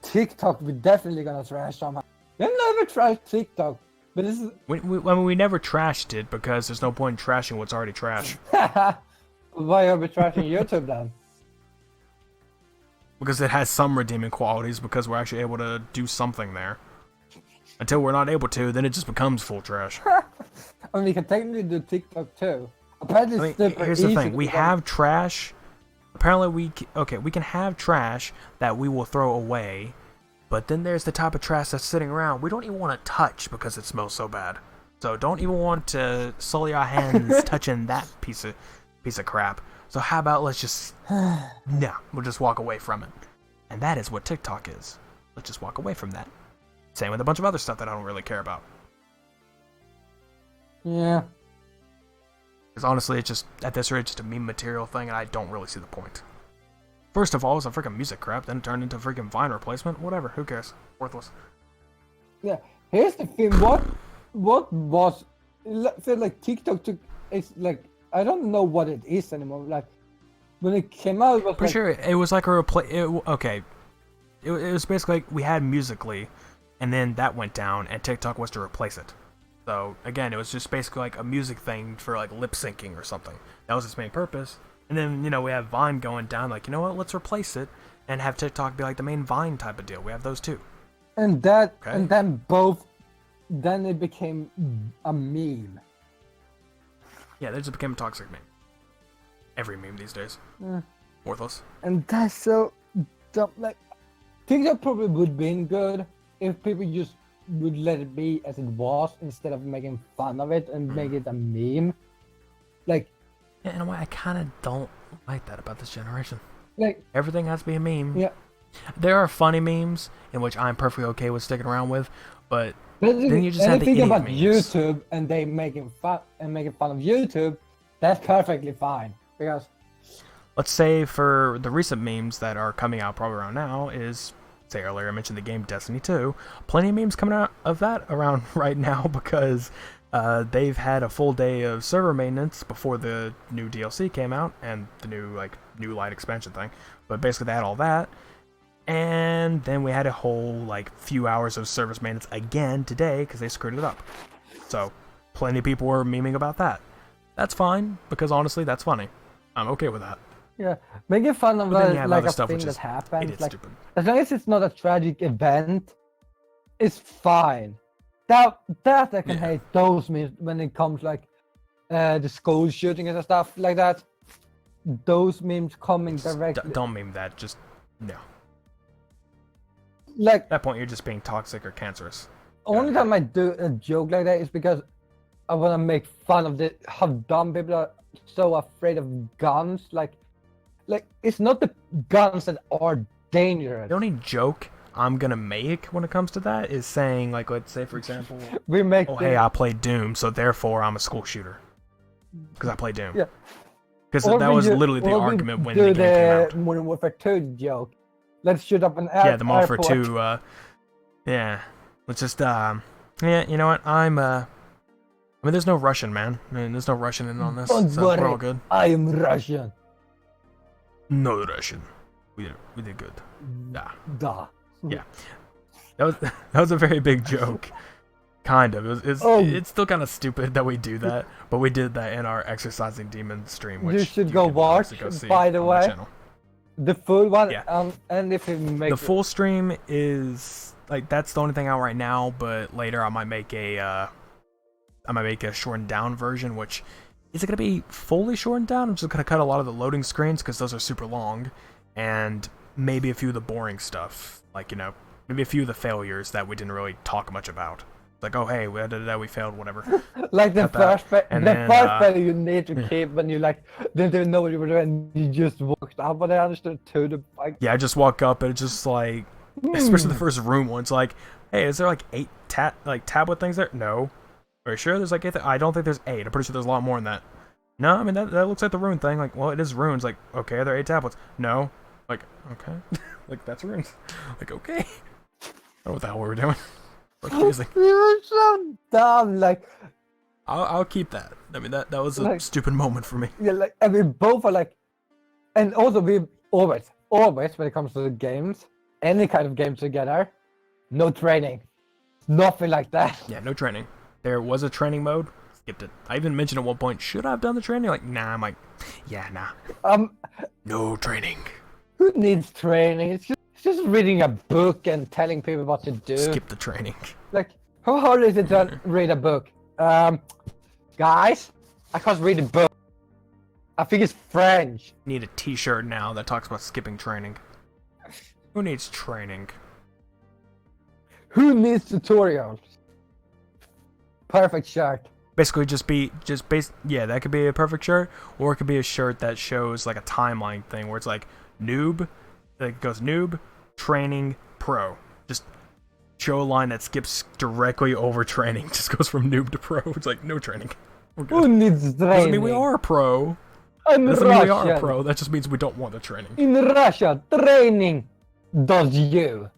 TikTok, we're definitely gonna trash somehow. We never trashed TikTok, but this is... I mean, we never trashed it because there's no point in trashing what's already trashed. Why are we trashing YouTube then? because it has some redeeming qualities because we're actually able to do something there. Until we're not able to, then it just becomes full trash. I mean, we can technically do TikTok too. Apparently, I mean, it's super here's the easy thing: to we do. have trash. Apparently, we can have trash that we will throw away, but then there's the type of trash that's sitting around we don't even want to touch because it smells so bad. So don't even want to sully our hands touching that piece of crap. So how about let's just we'll just walk away from it, and that is what TikTok is. Let's just walk away from that. Same with a bunch of other stuff that I don't really care about. Yeah. Because honestly, it's just, at this rate, just a meme material thing, and I don't really see the point. First of all, it's a freaking music crap, then it turned into a freaking Vine replacement. Whatever, who cares? Worthless. Yeah. Here's the thing. What was? I feel like TikTok took. It's like I don't know what it is anymore. Like when it came out, it was Pretty like, sure it was like a okay. It was basically like we had Musical.ly, and then that went down, and TikTok was to replace it. So again, it was just basically like a music thing for like lip syncing or something. That was its main purpose. And then we have Vine going down. Like what? Let's replace it and have TikTok be like the main Vine type of deal. We have those too. and that Okay. and then it became a meme. Yeah, they just became a toxic meme. Every meme these days. Worthless. And that's so dumb. Like TikTok probably would been good if people just would let it be as it was instead of making fun of it and make it a meme. Like Yeah, in a way, I kind of don't like that about this generation. like Everything has to be a meme. yeah. There are funny memes in which I'm perfectly okay with sticking around with, but Then you just have the anything idiot about memes. YouTube and they making fun of YouTube, that's perfectly fine because let's say for the recent memes that are coming out probably around now is, say earlier I mentioned the game Destiny 2, plenty of memes coming out of that around right now because they've had a full day of server maintenance before the new DLC came out and the new light expansion thing, but basically they had all that. And then we had a whole few hours of service maintenance again today because they screwed it up. So plenty of people were memeing about that. That's fine because honestly, that's funny. I'm okay with that. yeah, making fun of But then you have like other a stuff thing which that is happens, like stupid. as long as it's not a tragic event, it's fine. That I can Yeah. hate those memes when it comes the school shooting and stuff like that. Those memes coming Just directly, don't meme that. Just no. like At that point, you're just being toxic or cancerous. only time I do a joke like that is because I want to make fun of how dumb people are so afraid of guns. Like it's not the guns that are dangerous. The only joke I'm gonna make when it comes to that is saying, let's say for example, We make oh hey, I play Doom, so therefore I'm a school shooter because I play Doom. Yeah. Because Or that we was do- literally the or we argument when do the game came out. Modern Warfare 2 joke. Let's shoot up an Yeah, the Modern Warfare airport. 2. Yeah, let's just yeah. You know what? I mean, there's no Russian, man. I mean, there's no Russian in on this, Don't so we're all worry, good. I am Russian. No Russian. We did good. Nah. Duh. Yeah. That was a very big joke. Kind of. Oh. It's still kind of stupid that we do that, but we did that in our Exercising Demon stream, which You should go can watch, obviously go see by the on way. channel. The full one, Yeah. and if you make The full stream is that's the only thing out right now, but later I might make a shortened down version, which is it gonna be fully shortened down? I'm just gonna cut a lot of the loading screens because those are super long, and maybe a few of the boring stuff, maybe a few of the failures that we didn't really talk much about. Like, oh hey, we failed, whatever. like the cut that, first and the then, first battle you need to keep when you didn't even know what you were doing, you just walked up, but I understood too. Yeah, I just walk up and it's just especially the first room one. It's like, hey, is there 8 tablet things there? No. Are you sure there's 8? I don't think there's 8. I'm pretty sure there's a lot more than that. No, I mean that looks like the rune thing. Well, it is runes. Okay, are there 8 tablets? No. Okay. That's runes. Okay. I don't know what the hell we were doing. Confusing. You're so dumb. I'll keep that. I mean that was a stupid moment for me. Yeah, I mean, both are and also we always when it comes to the games, any kind of game together, no training, nothing like that. Yeah, no training. There was a training mode. Skipped it. I even mentioned at one point, should I have done the training? Nah. I'm yeah, nah. Um, No training. Who needs training? It's just reading a book and telling people what to do. Skip the training. Like, how hard is it to read a book? Guys, I can't read a book. I think it's French. Need a T-shirt now that talks about skipping training. Who needs training? Who needs tutorials? Perfect shirt. Basically, yeah, that could be a perfect shirt, or it could be a shirt that shows like a timeline thing where it's like noob, it goes noob, training, pro. Just show a line that skips directly over training, just goes from noob to pro. It's like no training. We're good. Who needs training? Doesn't mean we are a pro. I'm Doesn't mean we are a Russian. pro. That just means we don't want the training. In Russia, training does you.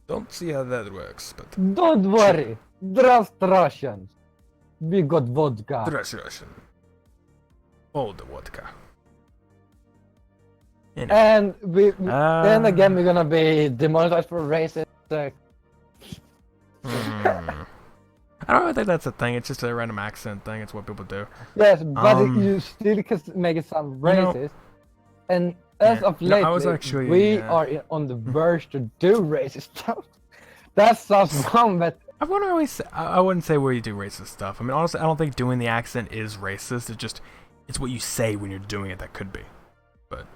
Don't see how that works, but Don't worry. Trust Russians. We got vodka. trust Russian. All the vodka. Anyway. And then again, we're gonna be demonetized for racist. I don't really think that's a thing. It's just a random accent thing. It's what people do. Yes, but you still can make it sound racist. And as of lately, I was actually, we are on the verge to do racist stuff. That sounds wrong, but I wouldn't really say, I wouldn't say where you do racist stuff. I mean, honestly, I don't think doing the accent is racist. It's what you say when you're doing it that could be. But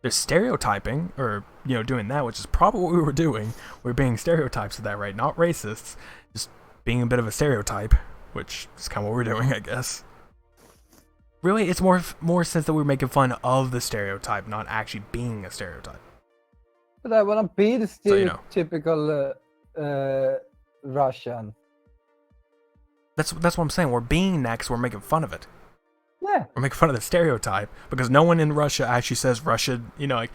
there's stereotyping, or doing that, which is probably what we were doing. We're being stereotypes of that, right? Not racists, just being a bit of a stereotype, which is kind of what we're doing, I guess. Really, it's more sense that we're making fun of the stereotype, not actually being a stereotype. But I wanna be the So, stereotypical Russian. That's what I'm saying. We're being that because we're making fun of it. Yeah. We're making fun of the stereotype because no one in Russia actually says Russia. Yeah.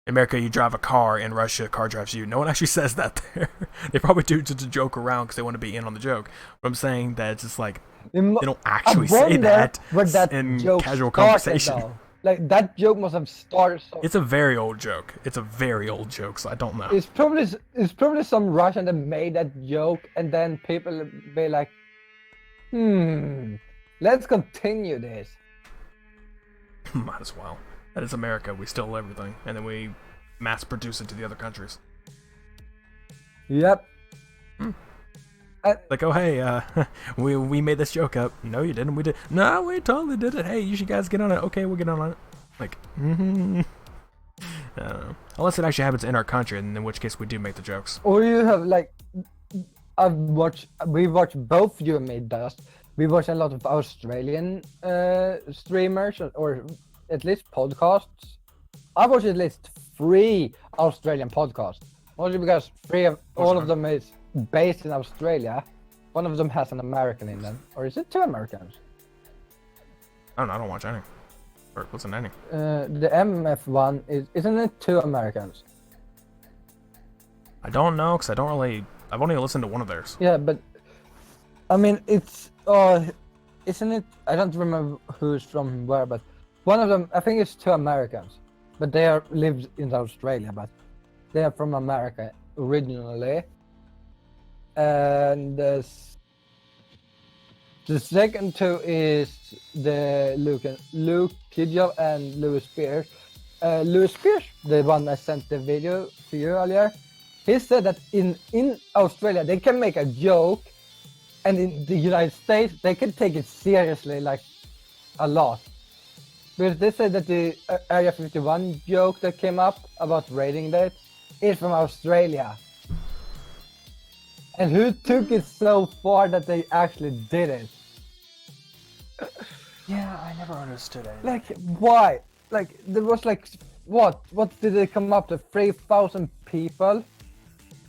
In America, you drive a car. In Russia, a car drives you. No one actually says that there. They probably do just to joke around because they want to be in on the joke. But I'm saying that it's just like they don't actually say that in casual conversation. Though. Like that joke must have started. It's a very old joke. So I don't know. It's probably some Russian that made that joke, and then people be like, let's continue this. Might as well. That is America. We steal everything, and then we mass produce it to the other countries. Yep. Like, oh hey, we made this joke up. No, you didn't. We did. No, we totally did it. Hey, you should guys get on it. Okay, we'll get on it. Like, I don't know. Unless it actually happens in our country, and in which case we do make the jokes. Or you have like, we watch both you and me, Dust. We watch a lot of Australian streamers, or at least podcasts. I watch at least 3 Australian podcasts. Mostly because all of them is based in Australia. One of them has an American in them. Or is it 2 Americans? I don't know. I don't watch any. Or listen to any. The MF one isn't it 2 Americans? I don't know, because I've only listened to one of theirs. Yeah, but I mean isn't it? I don't remember who's from where, but one of them, I think it's 2 Americans, but they live in Australia, but they are from America originally. And the second 2 is the Luke Kidgel and Lewis Spears. Lewis Spears, the one I sent the video to you earlier, he said that in Australia they can make a joke, and in the United States they can take it seriously, like a lot. Because they said that the Area 51 joke that came up about raiding that is from Australia. And who took it so far that they actually did it? Yeah, I never understood it. Like, why? Like, there was like, what did they come up to? 3,000 people?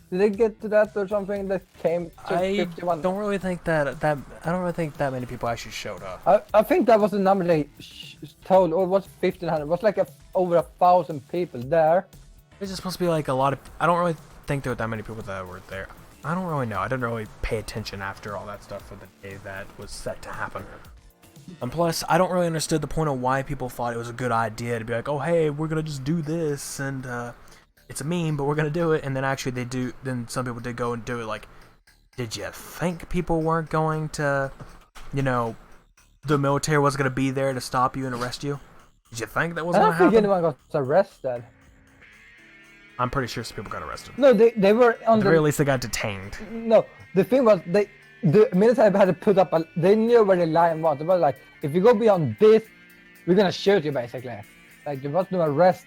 Did they get to that or something that came to 51? I don't really think that many people actually showed up. I think that was the number they told, or was 1,500? It was like over 1,000 people there. It's just supposed to be like a lot of. I don't really think there were that many people that were there. I don't really know. I didn't really pay attention after all that stuff for the day that was set to happen. And plus, I don't really understood the point of why people thought it was a good idea to be like, oh hey, we're gonna just do this, and it's a meme, but we're gonna do it. And then actually they do. Then some people did go and do it. Like, did you think people weren't going to, the military was gonna be there to stop you and arrest you? Did you think that I wasn't don't gonna think happen? anyone got arrested. I'm pretty sure some people got arrested. No, they were on At the very least, they got detained. No, the thing was the military had to put up they knew where the line was. They were like, if you go beyond this, we're gonna shoot you basically. Like there was no arrest.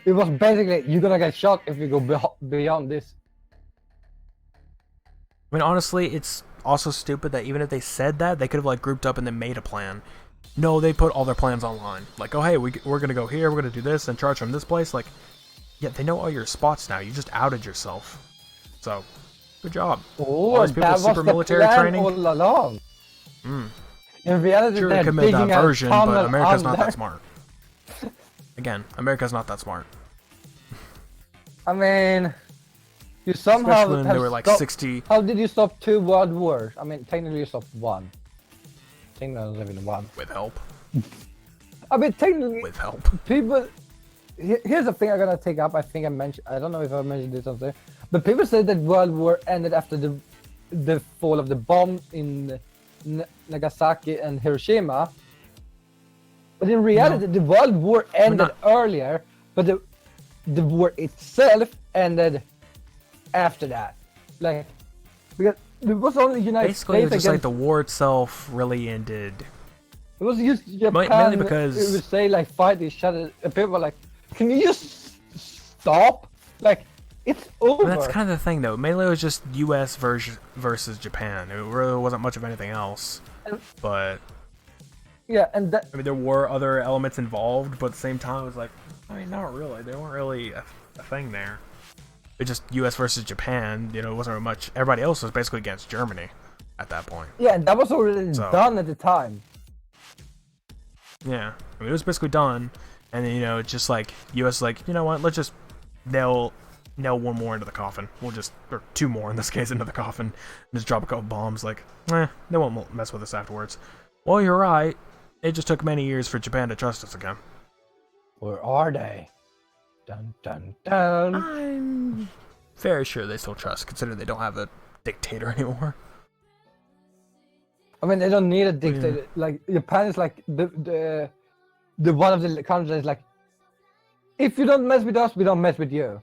It was basically you're gonna get shot if you go beyond this. I mean, honestly, it's also stupid that even if they said that, they could have like grouped up and then made a plan. No, they put all their plans online. Like, oh hey, we're gonna go here, we're gonna do this, and charge from this place. Like, yeah, they know all your spots now. You just outed yourself. So, good job. Oh, that was the plan all along. Mm. In reality, Sure, they're they could make digging that a version, but tunnel America's not under. that smart. Again, America's not that smart. I mean, you somehow Especially when have there were like stopped- 60. How did you stop 2 world wars? I mean, technically you stopped 1. Technically not even 1. With help. I mean, technically, With help. people. Here's the thing I'm gonna take up. I think I mentioned. I don't know if I mentioned this on there, but people say that World War ended after the fall of the bombs in Nagasaki and Hiroshima. But in reality, the World War ended earlier, but the war itself ended after that. Like, because it was only United Basically, States it's just like against. the war itself really ended. It was just Japan. Mainly because it would say like fight each other. And people were like, "Can you just stop?" Like, it's over. But that's kind of the thing, though. Mainly it was just U.S. versus Japan. It really wasn't much of anything else. But Yeah, and that. I mean, there were other elements involved, but at the same time, it was like, I mean, not really. They weren't really a thing there. It's just U.S. versus Japan. You know, it wasn't much. Everybody else was basically against Germany at that point. Yeah, and that was already done at the time. Yeah, I mean, it was basically done, and then, you know, it's just like U.S. like, you know what? Let's just nail one more into the coffin. We'll just, or 2 more in this case, into the coffin, and just drop a couple bombs. Like, they won't mess with us afterwards. Well, you're right. It just took many years for Japan to trust us again. Or are they? Dun dun dun. I'm very sure they still trust, considering they don't have a dictator anymore. I mean, they don't need a dictator. Like, Japan is like the one of the countries that's like, if you don't mess with us, we don't mess with you.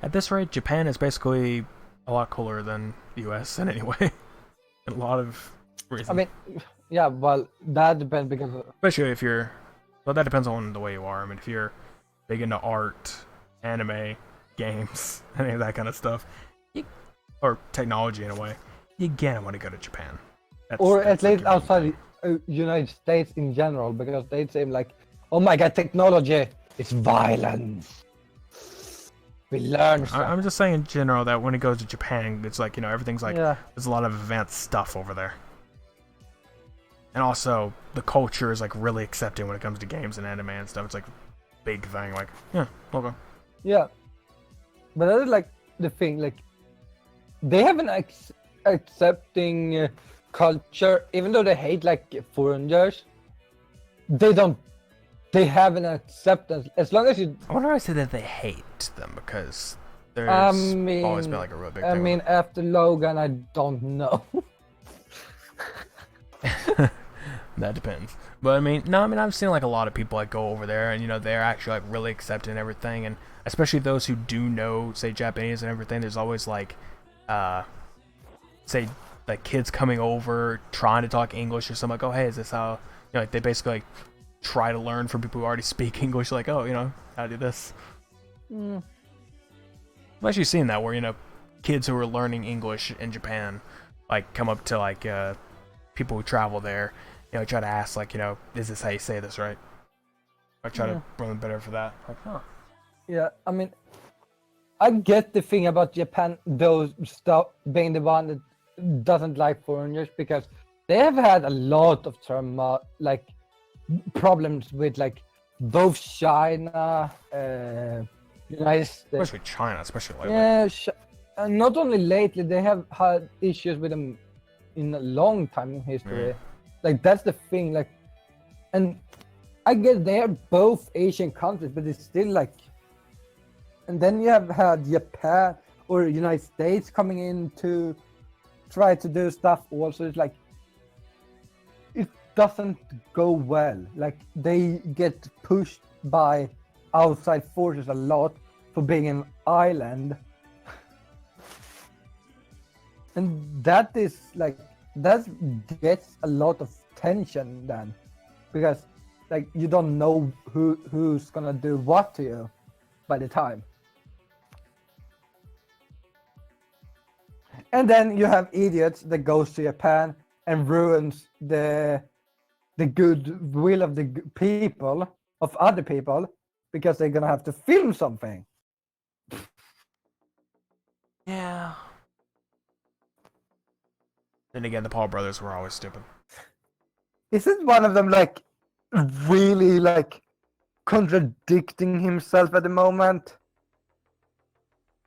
At this rate, Japan is basically a lot cooler than the U.S. in any way. A lot of reasons. I mean, yeah, well, that depends because. Especially if you're, well, that depends on the way you are. I mean, if you're big into art, anime, games, any of that kind of stuff, or technology in a way, you again want to go to Japan. Or at like least outside the United States in general, because they seem like, oh my god, technology, it's violence. We learn stuff. I'm just saying in general that when it goes to Japan, it's like, you know, everything's like, there's a lot of advanced stuff over there. And also, the culture is like really accepting when it comes to games and anime and stuff. It's like a big thing, like, yeah, okay. Yeah. But that is like the thing, like, they have an accepting culture, even though they hate like foreigners, they have an acceptance as long as you. I wonder why I say that they hate them, because there's always been like a real big thing. I mean, after Logan, I don't know. That depends. But I mean, no, I mean, I've seen like a lot of people like go over there, and you know, they're actually like really accepting everything, and especially those who do know, say, Japanese and everything. There's always like, say, like kids coming over trying to talk English or something. Like, oh, hey, is this how? You know, like they basically like try to learn from people who already speak English. Like, oh, you know, how to do this. I've actually seen that where, you know, kids who are learning English in Japan like come up to like people who travel there. You know, try to ask, like, you know, is this how you say this, right? I try to run better for that. Like, huh. Yeah, I mean, I get the thing about Japan, those stuff being the one that doesn't like foreigners, because they have had a lot of like problems with like both China, United States. Especially China, especially lately. Yeah, not only lately, they have had issues with them in a long time in history. Like, that's the thing, like, and I get they're both Asian countries, but it's still like, and then you have had Japan or United States coming in to try to do stuff also. It's like, doesn't go well. Like they get pushed by outside forces a lot for being an island. And that is like that gets a lot of tension then, because like you don't know who's gonna do what to you by the time. And then you have idiots that goes to Japan and ruins the goodwill of the people, of other people, because they're gonna have to film something. Yeah. Then again, the Paul brothers were always stupid. Isn't one of them like really like contradicting himself at the moment?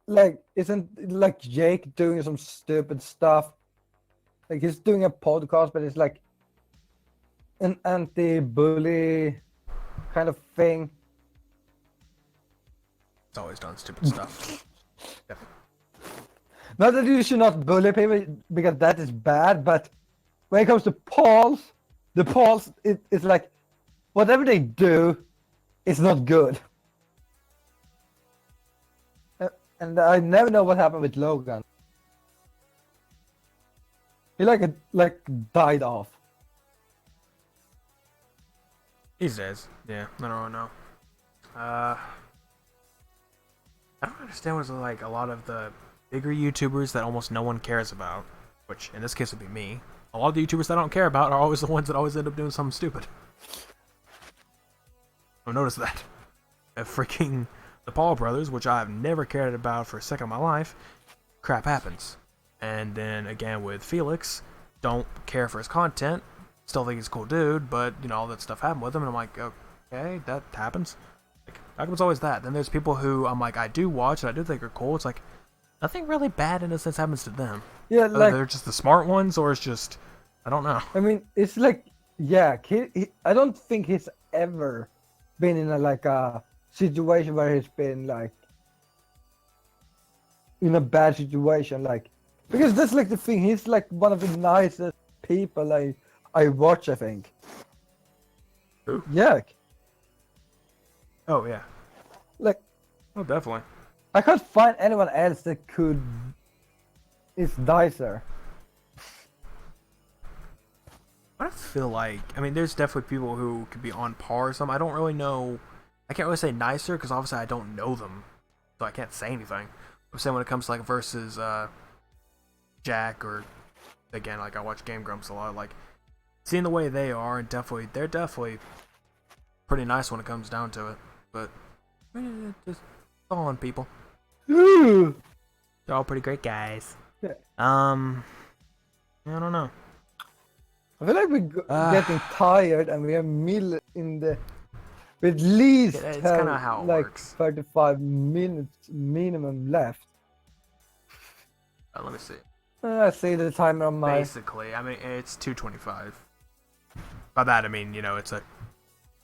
Like, isn't like Jake doing some stupid stuff? Like he's doing a podcast, but it's like an anti-bully kind of thing. It's always done stupid stuff. Yep. Not that you should not bully people because that is bad, but when it comes to Pauls, it's like whatever they do, it's not good. And I never know what happened with Logan. He like died off. These days, yeah, I don't know. I don't understand what's like a lot of the bigger YouTubers that almost no one cares about, which in this case would be me. A lot of the YouTubers that I don't care about are always the ones that always end up doing something stupid. I've noticed that. Freaking the Paul brothers, which I've never cared about for a second of my life, crap happens. And then again with Felix, don't care for his content, still think he's a cool dude, but you know, all that stuff happened with him, and I'm like, okay, that happens. Like, how come it's always that? Then there's people who I'm like, I do watch and I do think are cool. It's like, nothing really bad in a sense happens to them. Yeah, like they're just the smart ones, or it's just, I don't know. I mean, it's like, yeah, I don't think he's ever been in a situation where he's been like in a bad situation, like, because that's like the thing. He's like one of the nicest people I watch, I think. Who? Yeah. Oh yeah. Like, oh definitely. I can't find anyone else that is nicer. I don't feel like, I mean, there's definitely people who could be on par or something. I don't really know. I can't really say nicer because obviously I don't know them, so I can't say anything. I'm saying when it comes to like versus Jack, or again, like I watch Game Grumps a lot, like seeing the way they are, and they're definitely pretty nice when it comes down to it. But just all on people. Ooh. They're all pretty great guys. Yeah. I don't know. I feel like we're getting tired, and we have at least it's have kinda how it like works. 35 minutes minimum left. Let me see. I see the timer on my. Basically, I mean, it's 2:25. By that I mean, you know, it's a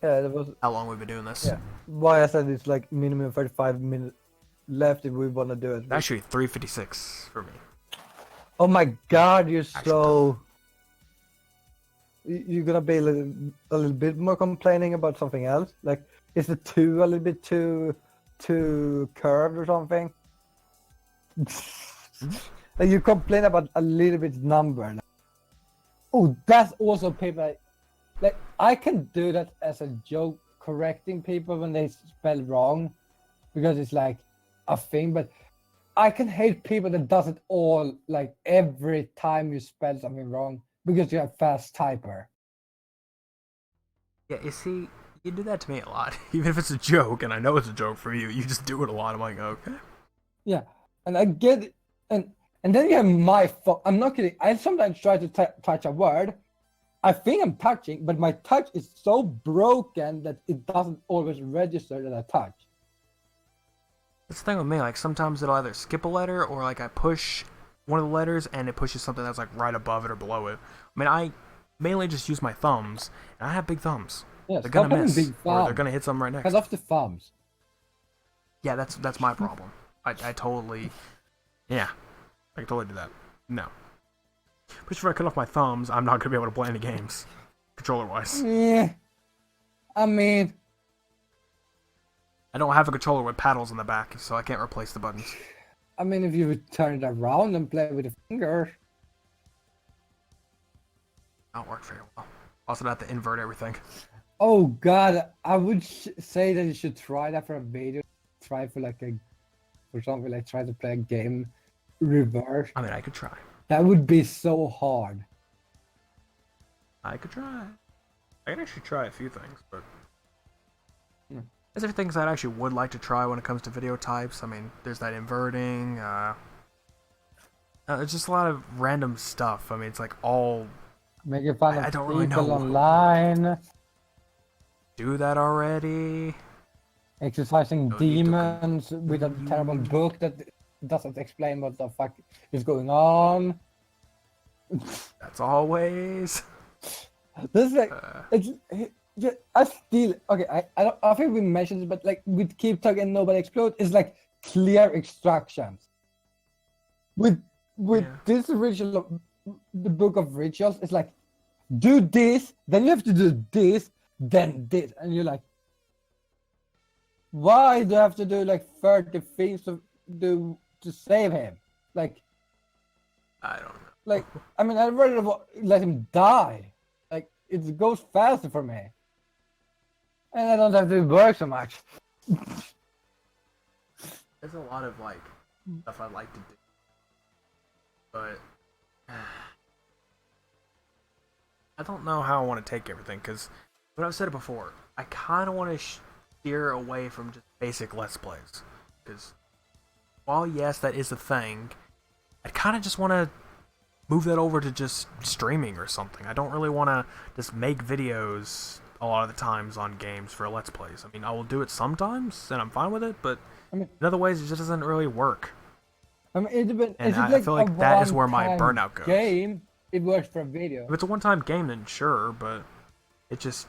Yeah, that was. how long we've been doing this. Yeah. Why I said it's like minimum 35 minutes left if we want to do it. Actually, 3:56 for me. Oh my God, you're Actually, so. You're gonna be a little bit more complaining about something else. Like, is the two a little bit too curved or something? Like you complain about a little bit number. Oh, that's also paper. Like I can do that as a joke, correcting people when they spell wrong, because it's like a thing. But I can hate people that does it all, like every time you spell something wrong because you have fast typer. Yeah, you see, you do that to me a lot. Even if it's a joke, and I know it's a joke for you, you just do it a lot. I'm like, okay. Yeah, and I get it, and then you have my fault. I'm not kidding. I sometimes try to touch a word. I think I'm touching, but my touch is so broken that it doesn't always register that I touch. That's the thing with me. Like sometimes it'll either skip a letter, or like I push one of the letters and it pushes something that's like right above it or below it. I mean, I mainly just use my thumbs, and I have big thumbs. Yeah, They're gonna miss, big or they're gonna hit something right next. Cut off the thumbs. Yeah, that's my problem. I totally, yeah, I can totally do that. No. But if I cut off my thumbs, I'm not gonna be able to play any games. controller-wise. Yeah. I mean, I don't have a controller with paddles in the back, so I can't replace the buttons. if you would turn it around and play with the fingers. That don't work very well. Also, I have to invert everything. Oh god, I would say that you should try that for a video. Try for something like try to play a game reverse. I mean, I could try. That would be so hard. I could try. I could actually try a few things, but Hmm. there's things I actually would like to try when it comes to video types. I mean, there's that inverting. It's just a lot of random stuff. I mean, it's like all. Making fun I of don't people really know. online, Do that already. exercising No need to demons with a terrible book that doesn't explain what the fuck is going on. That's always. This is like I still okay. I think we mentioned it, but like with Keep Talk and Nobody Explode, it's like clear instructions. With Yeah. this ritual, the book of rituals, it's like do this, then you have to do this, then this, and you're like, why do I have to do like 30 things to save him? Like, I don't know. like I mean, I'd rather let him die. Like it goes faster for me, and I don't have to work so much. There's a lot of like stuff I'd like to do, but I don't know how I want to take everything. Because, but I've said it before, I kind of want to steer away from just basic Let's Plays. Because while yes, that is a thing, I kind of just want to move that over to just streaming or something. I don't really want to just make videos a lot of the times on games for Let's Plays. I mean, I will do it sometimes, and I'm fine with it, but I mean, in other ways, it just doesn't really work. I mean, And is it I feel like a that is where my one-time burnout goes. Game, it works for a video. If it's a one-time game, then sure, but it just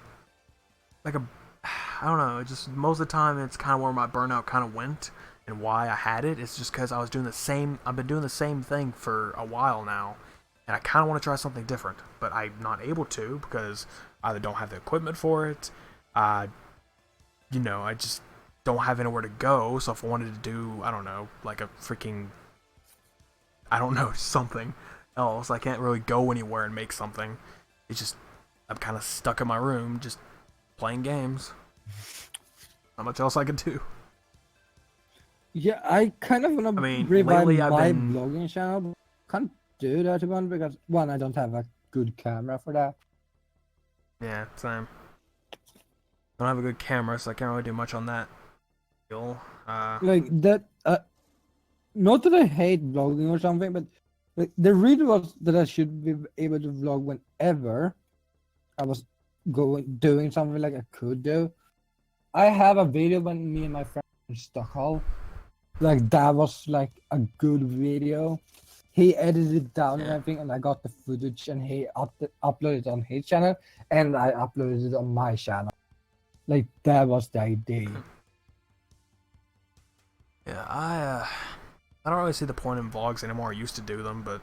like I don't know. It just most of the time, it's kind of where my burnout kind of went, and why I had it. It's just because I was doing the same. I've been doing the same thing for a while now, and I kind of want to try something different, but I'm not able to because I either don't have the equipment for it. I just don't have anywhere to go. So if I wanted to do, I don't know, like a freaking, I don't know, something else, I can't really go anywhere and make something. It's just, I'm kind of stuck in my room just playing games. Not much else I could do. Yeah, I kind of want to revive lately I've my been- vlogging channel. But can't do that one because one, I don't have a good camera for that. Yeah, same. Don't have a good camera, so I can't really do much on that. Like that. Not that I hate vlogging or something, but like the reason was that I should be able to vlog whenever I was doing something like I could do. I have a video when me and my friend in Stockholm. Like that was like a good video. He edited it down and everything, and I got the footage, and he uploaded it on his channel, and I uploaded it on my channel. Like that was the idea. Yeah, I don't really see the point in vlogs anymore. I used to do them, but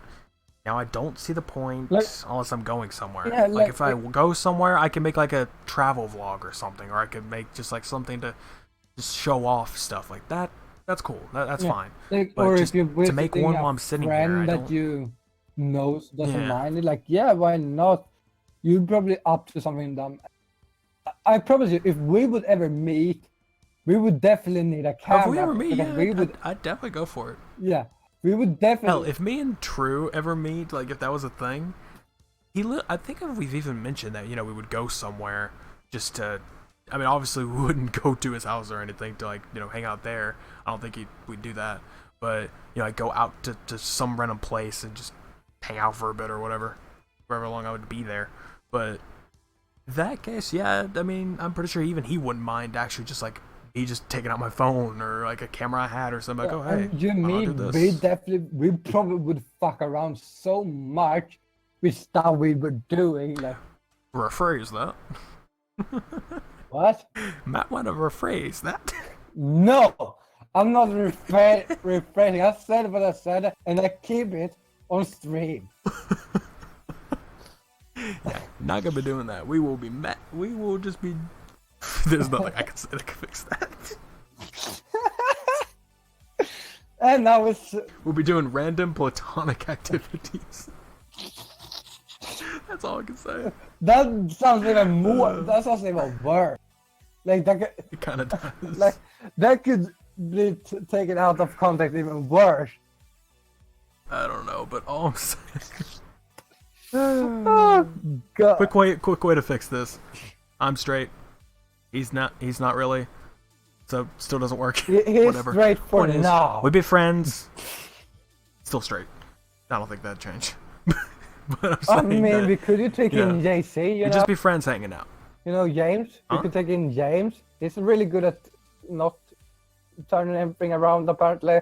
now I don't see the point unless I'm going somewhere. Yeah, like if I go somewhere, I can make like a travel vlog or something, or I could make just like something to just show off stuff like that. That's cool. That's fine. Like, But or just if you're to make visiting one a while I'm sitting here, friend I that don't. you know doesn't Yeah. mind it, like yeah, why not? You're probably up to something dumb. I promise you, if we would ever meet, we would definitely need a camera. If we ever meet, because yeah, we would, I'd definitely go for it. yeah, we would definitely. Hell, if me and True ever meet, like if that was a thing, I think we've even mentioned that, we would go somewhere just to, I mean, obviously we wouldn't go to his house or anything to like, hang out there. I don't think we'd do that. But, I'd go out to some random place and just hang out for a bit or whatever, however long I would be there. But in that case, yeah, I mean, I'm pretty sure even he wouldn't mind actually just like me just taking out my phone or like a camera I had or something. Like, oh, hey, you and me, I'll do this. we probably would fuck around so much with stuff we were doing. Like, Rephrase that. what? Matt want to rephrase that. No, I'm not rephrasing. I said what I said, and I keep it on stream. Not gonna be doing that. We will be met. We will just be. There's nothing I can say that can fix that. And now we'll be doing random platonic activities. That's all I can say. That sounds even more. That sounds even worse. Like that. It kind of does. Like that could be taken out of context even worse. I don't know, but all I'm saying. Oh God. Quick way to fix this. I'm straight. He's not really. So still doesn't work. He's Whatever. straight for now. We'd be friends. Still straight. I don't think that'd change. But I'm saying maybe could you take in JC? You We'd know, just be friends hanging out. you know James. You could take in James. He's really good at not turning everything around. Apparently, I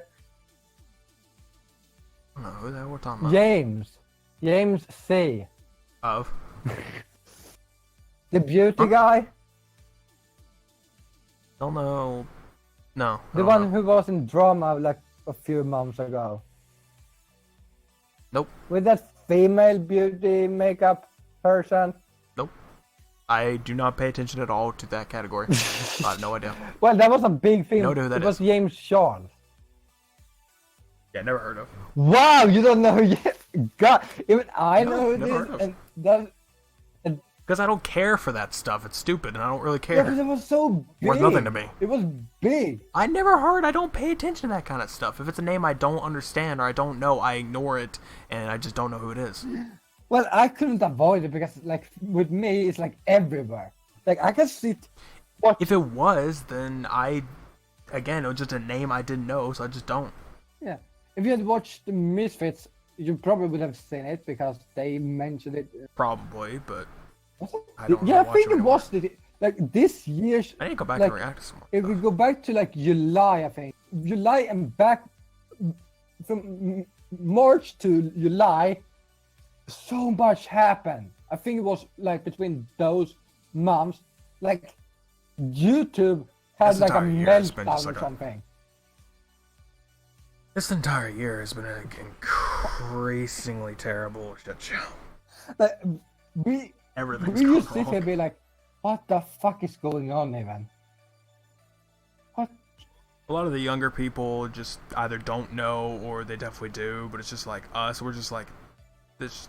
don't know who the hell we're talking about. James C. Of The beauty guy. Don't know. No. I The don't one know. who was in drama like a few months ago. Nope. With that female beauty makeup person. Nope. I do not pay attention at all to that category. I have no idea. Well, that was a big thing. No idea who that it was is. James Charles. Yeah, never heard of. Wow, you don't know yet? God, even I No, know never heard this. of. And that Because I don't care for that stuff. It's stupid, and I don't really yeah, because care. it was so big. Worth nothing to me. It was big. I never heard. I don't pay attention to that kind of stuff. If it's a name I don't understand or I don't know, I ignore it, and I just don't know who it is. Well, I couldn't avoid it because, like, with me, it's like everywhere. Like, I can sit. Watch. If it was, then again, it was just a name I didn't know, so I just don't. Yeah. If you had watched the Misfits, you probably would have seen it because they mentioned it. Probably, but Was it? I don't Yeah, I watch think it it was like this year's. I need to go back like, and react to some more If we stuff. go back to like July, I think July and back from March to July, so much happened. I think it was like between those months, like YouTube had This like a entire year has been meltdown just or like a- something. This entire year has been an increasingly terrible shit show. Like we Everything's we gone used to sit here wrong. and be like, what the fuck is going on, even? What? A lot of the younger people just either don't know or they definitely do, but it's just like us. We're just like, this.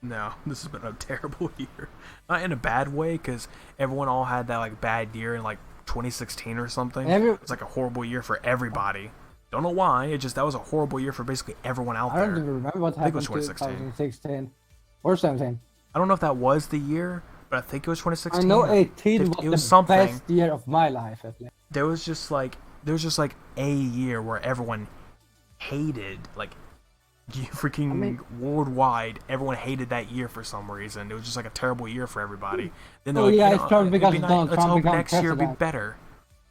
No, this has been a terrible year. Not in a bad way, because everyone all had that like bad year in like 2016 or something. It's like a horrible year for everybody. Don't know why. It just that was a horrible year for basically everyone out I don't there. even remember what I think it happened was in 2016. 2016 or 17. I don't know if that was the year, but I think it was 2016. I know 18 It was was the something. best year of my life, at least. There was just like a year where everyone hated, like freaking worldwide, everyone hated that year for some reason. It was just like a terrible year for everybody. Then they're Oh, like, yeah, you it's know, probably it'd because be Donald let's Trump hope became next year will be president. better.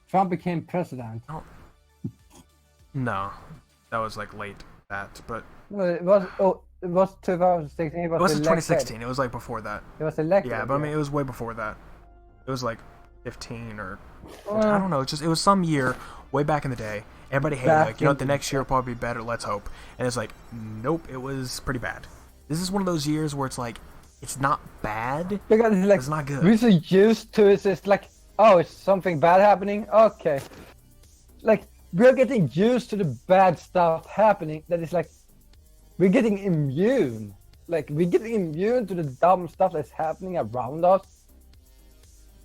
Trump became president. No, that was like late that, but No, it was 2016. It it wasn't elected. 2016. It was like before that. It was elected. Yeah, but I mean it was way before that. It was like 15 or I don't know. It was some year way back in the day. Everybody hated Back like, you know what, the in- next year will probably be better. Let's hope. And it's like, nope, it was pretty bad. This is one of those years where it's like, it's not bad. because it's like It's not good. we're so used to it. It's like, oh, it's something bad happening. Okay, like we're getting used to the bad stuff happening. That is like we're getting immune. Like we're getting immune to the dumb stuff that's happening around us.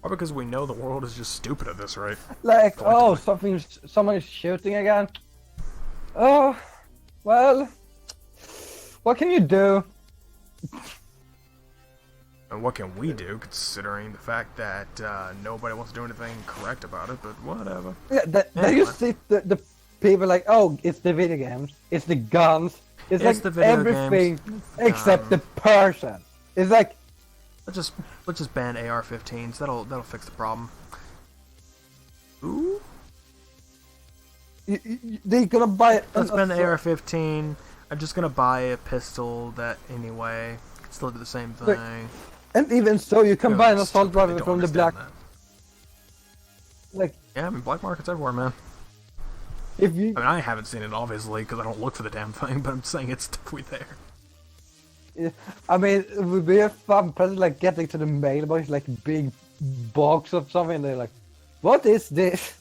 Or because we know the world is just stupid at this rate. Like, oh, Collectively. someone is shooting again. Oh, well, what can you do? And what can we do, considering the fact that nobody wants to do anything correct about it, but whatever. Yeah, that you Anyway. see the people like, oh, it's the video games, it's the guns, it's like the video everything games. except the person. It's like, Let's just ban AR-15s. That'll fix the problem. Ooh. they're gonna buy. Let's ban the AR-15. I'm just gonna buy a pistol that anyway can still do the same Look, thing. And even so, you can Yeah, buy an it's assault stupid. They rifle don't from the understand black. that. Like, Yeah, I mean black markets everywhere, man. if you, I mean I haven't seen it obviously because I don't look for the damn thing, but I'm saying it's definitely there. Yeah, I mean, it would be a fun present, like getting to the mailbox, like a big box of something, and they're like, "What is this?"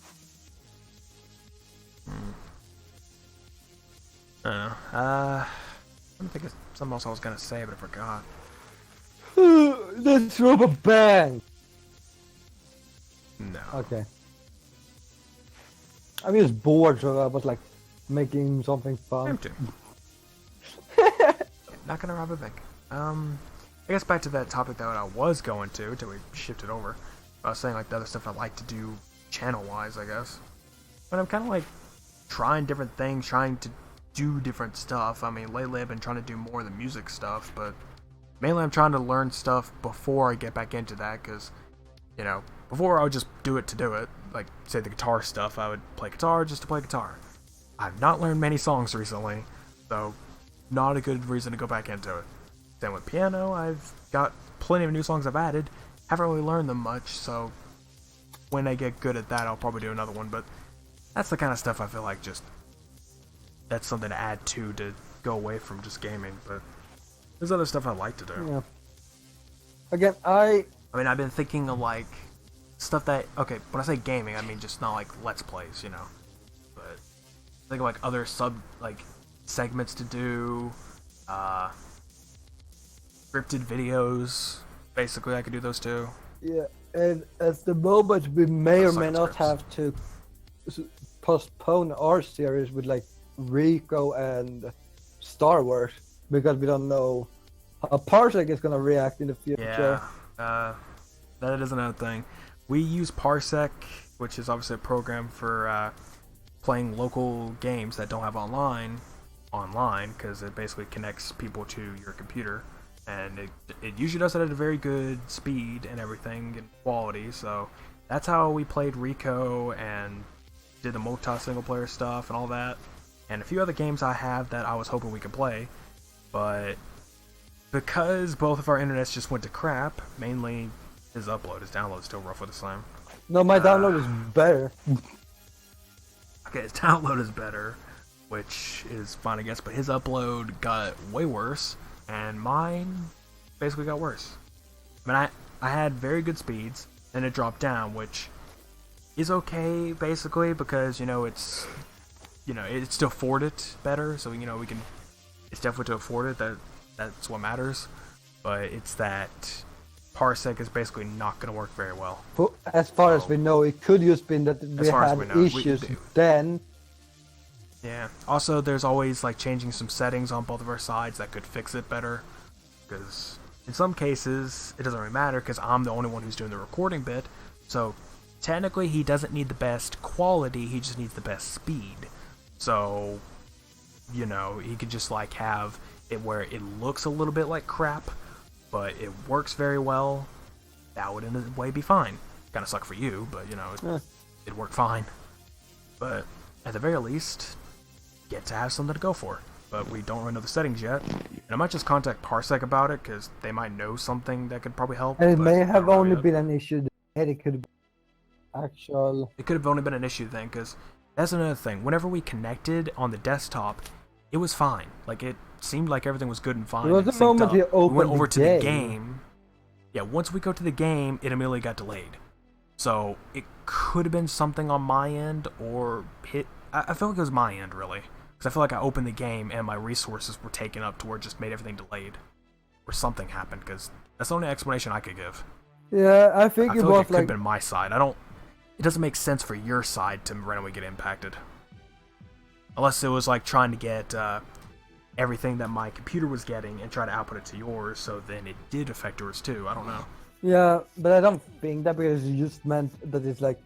I don't know. I don't think it's something else I was gonna say, but I forgot. Let's rob a bank. No. Okay. I'm just bored, so I was like making something fun. Empty. Not gonna rob a bank. I guess back to that topic that I was going to till we shifted over. I was saying like the other stuff I like to do channel-wise, I guess. But I'm kind of like trying different things, trying to do different stuff. I mean, lately I've been trying to do more of the music stuff, but mainly I'm trying to learn stuff before I get back into that, because, you know, before I would just do it to do it. Like, say the guitar stuff, I would play guitar just to play guitar. I've not learned many songs recently, so not a good reason to go back into it. Then with piano, I've got plenty of new songs I've added. Haven't really learned them much, so when I get good at that, I'll probably do another one. But that's the kind of stuff I feel like just that's something to add to go away from just gaming. But there's other stuff I like to do. Yeah. Again, I mean, I've been thinking of like stuff that, okay, when I say gaming, I mean just not like Let's Plays, you know. But think of like other segments to do, scripted videos. Basically, I could do those too. Yeah, and at the moment we may or may not scripts. have to postpone our series with like Rico and Star Wars because we don't know how Parsec is gonna react in the future. Yeah, that is another thing. We use Parsec, which is obviously a program for playing local games that don't have online, because it basically connects people to your computer, and it usually does it at a very good speed and everything and quality. So that's how we played Rico and did the multi single player stuff and all that, and a few other games I have that I was hoping we could play, but because both of our internets just went to crap, mainly his download is still rough with the slam. No, my download is better. Okay, his download is better, which is fine, I guess, but his upload got way worse, and mine basically got worse. I mean, I had very good speeds, and it dropped down, which is okay, basically, because, it's to afford it better, so, it's definitely to afford it, that's what matters, but it's that Parsec is basically not going to work very well. But as far as we know, it could just been that we had issues then. Yeah. Also, there's always like changing some settings on both of our sides that could fix it better. Because in some cases, it doesn't really matter because I'm the only one who's doing the recording bit. So technically, he doesn't need the best quality. He just needs the best speed. So, he could just like have it where it looks a little bit like crap, but it works very well. That would in a way be fine. Kind of suck for you, but it'd work fine. But at the very least, get to have something to go for. But we don't really know the settings yet, and I might just contact Parsec about it because they might know something that could probably help. And it may have only been an issue that it could be actual. It could have only been an issue then, because that's another thing. Whenever we connected on the desktop, it was fine. Like it seemed like everything was good and fine. It was the moment you opened we went over to the the game. Yeah, once we go to the game, it immediately got delayed. So it could have been something on my end, or I feel like it was my end really, because I feel like I opened the game and my resources were taken up to where it just made everything delayed, or something happened. Because that's the only explanation I could give. Yeah, I think it feel was like it could have been my side. It doesn't make sense for your side to randomly get impacted, unless it was like trying to get everything that my computer was getting and try to output it to yours, so then it did affect yours too. I don't know. Yeah, but I don't think that, because it just meant that it's like,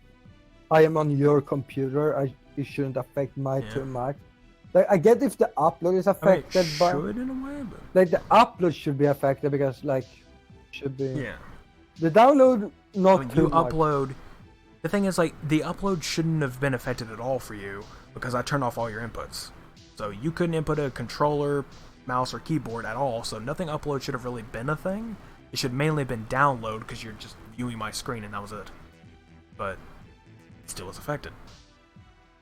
I am on your computer, it shouldn't affect mine too much. Like, I get if the upload is affected, it but should in a way, but like the upload should be affected because like should be. yeah. The download not When too you much. upload, the thing is like the upload shouldn't have been affected at all for you because I turned off all your inputs, so you couldn't input a controller, mouse, or keyboard at all. So nothing upload should have really been a thing. It should mainly have been download because you're just viewing my screen and that was it. But it still is affected.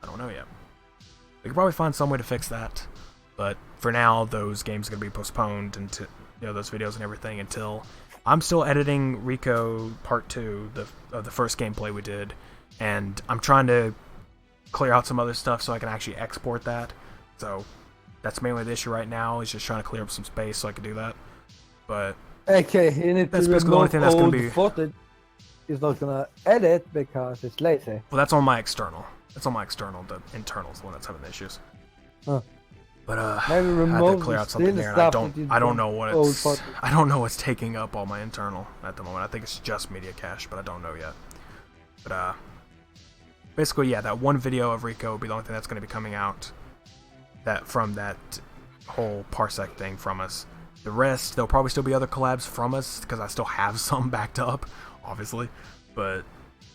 I don't know yet. We could probably find some way to fix that. But for now, those games are going to be postponed those videos and everything until I'm still editing Rico Part 2 of the first gameplay we did, and I'm trying to clear out some other stuff so I can actually export that. So that's mainly the issue right now, is just trying to clear up some space so I can do that. But Okay, you need that's to basically the only remove thing that's gonna old be. footage. It's not gonna edit because it's lazy. Well, that's on my external. That's on my external. The internal's the one that's having the issues. Huh. But Maybe I had to remove clear the out something still there, and stuff that you I don't don't know what old it's. footage. I don't know what's taking up all my internal at the moment. I think it's just media cache, but I don't know yet. But basically, yeah, that one video of Rico will be the only thing that's going to be coming out. That from that whole Parsec thing from us. The rest, there'll probably still be other collabs from us because I still have some backed up, obviously. But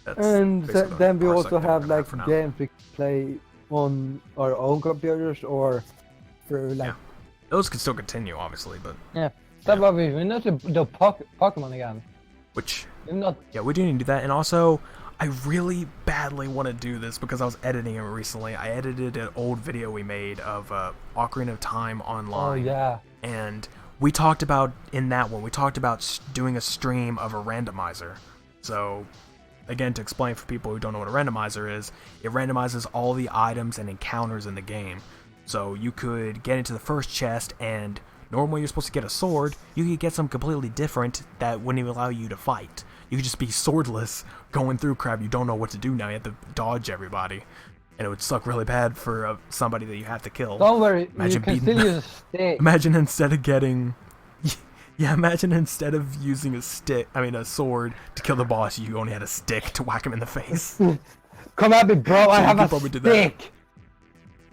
that's And basically then the we Parsec also thing we're have gonna like for now. games we can play on our own computers or through like. Yeah. Those can still continue, obviously, but Yeah. That's why we not the Pokemon again. which. We're not. Yeah, we do need to do that. And also, I really badly want to do this because I was editing it recently. I edited an old video we made of Ocarina of Time online. Oh yeah. And we talked about, in that one, we talked about doing a stream of a randomizer. So, again, to explain for people who don't know what a randomizer is, it randomizes all the items and encounters in the game. So you could get into the first chest, and normally you're supposed to get a sword. You could get something completely different that wouldn't even allow you to fight. You could just be swordless, going through crap. You don't know what to do now. You have to dodge everybody. And it would suck really bad for somebody that you have to kill. Don't worry, Imagine you can beating- still use a stick. Imagine instead of getting... Yeah, imagine instead of using a sword to kill the boss, you only had a stick to whack him in the face. Come at me, bro. I you have could a probably do that. stick.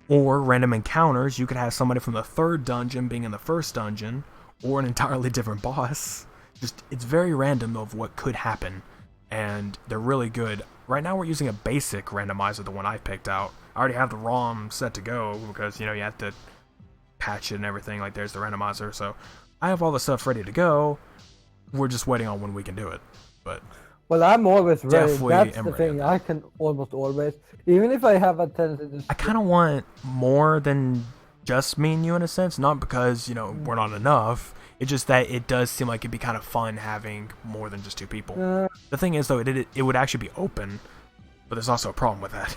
Or random encounters, you could have somebody from the third dungeon being in the first dungeon, or an entirely different boss. Just, it's very random of what could happen, and they're really good. Right now we're using a basic randomizer, the one I picked out. I already have the ROM set to go, because, you have to patch it and everything, like there's the randomizer, so I have all the stuff ready to go. We're just waiting on when we can do it, but... Well, I'm always ready. Definitely That's am the ready thing. on I can almost always, even if I have a tendency to. I kind of want more than just me and you in a sense, not because, we're not enough. It's just that it does seem like it'd be kind of fun having more than just two people. The thing is, though, it would actually be open, but there's also a problem with that.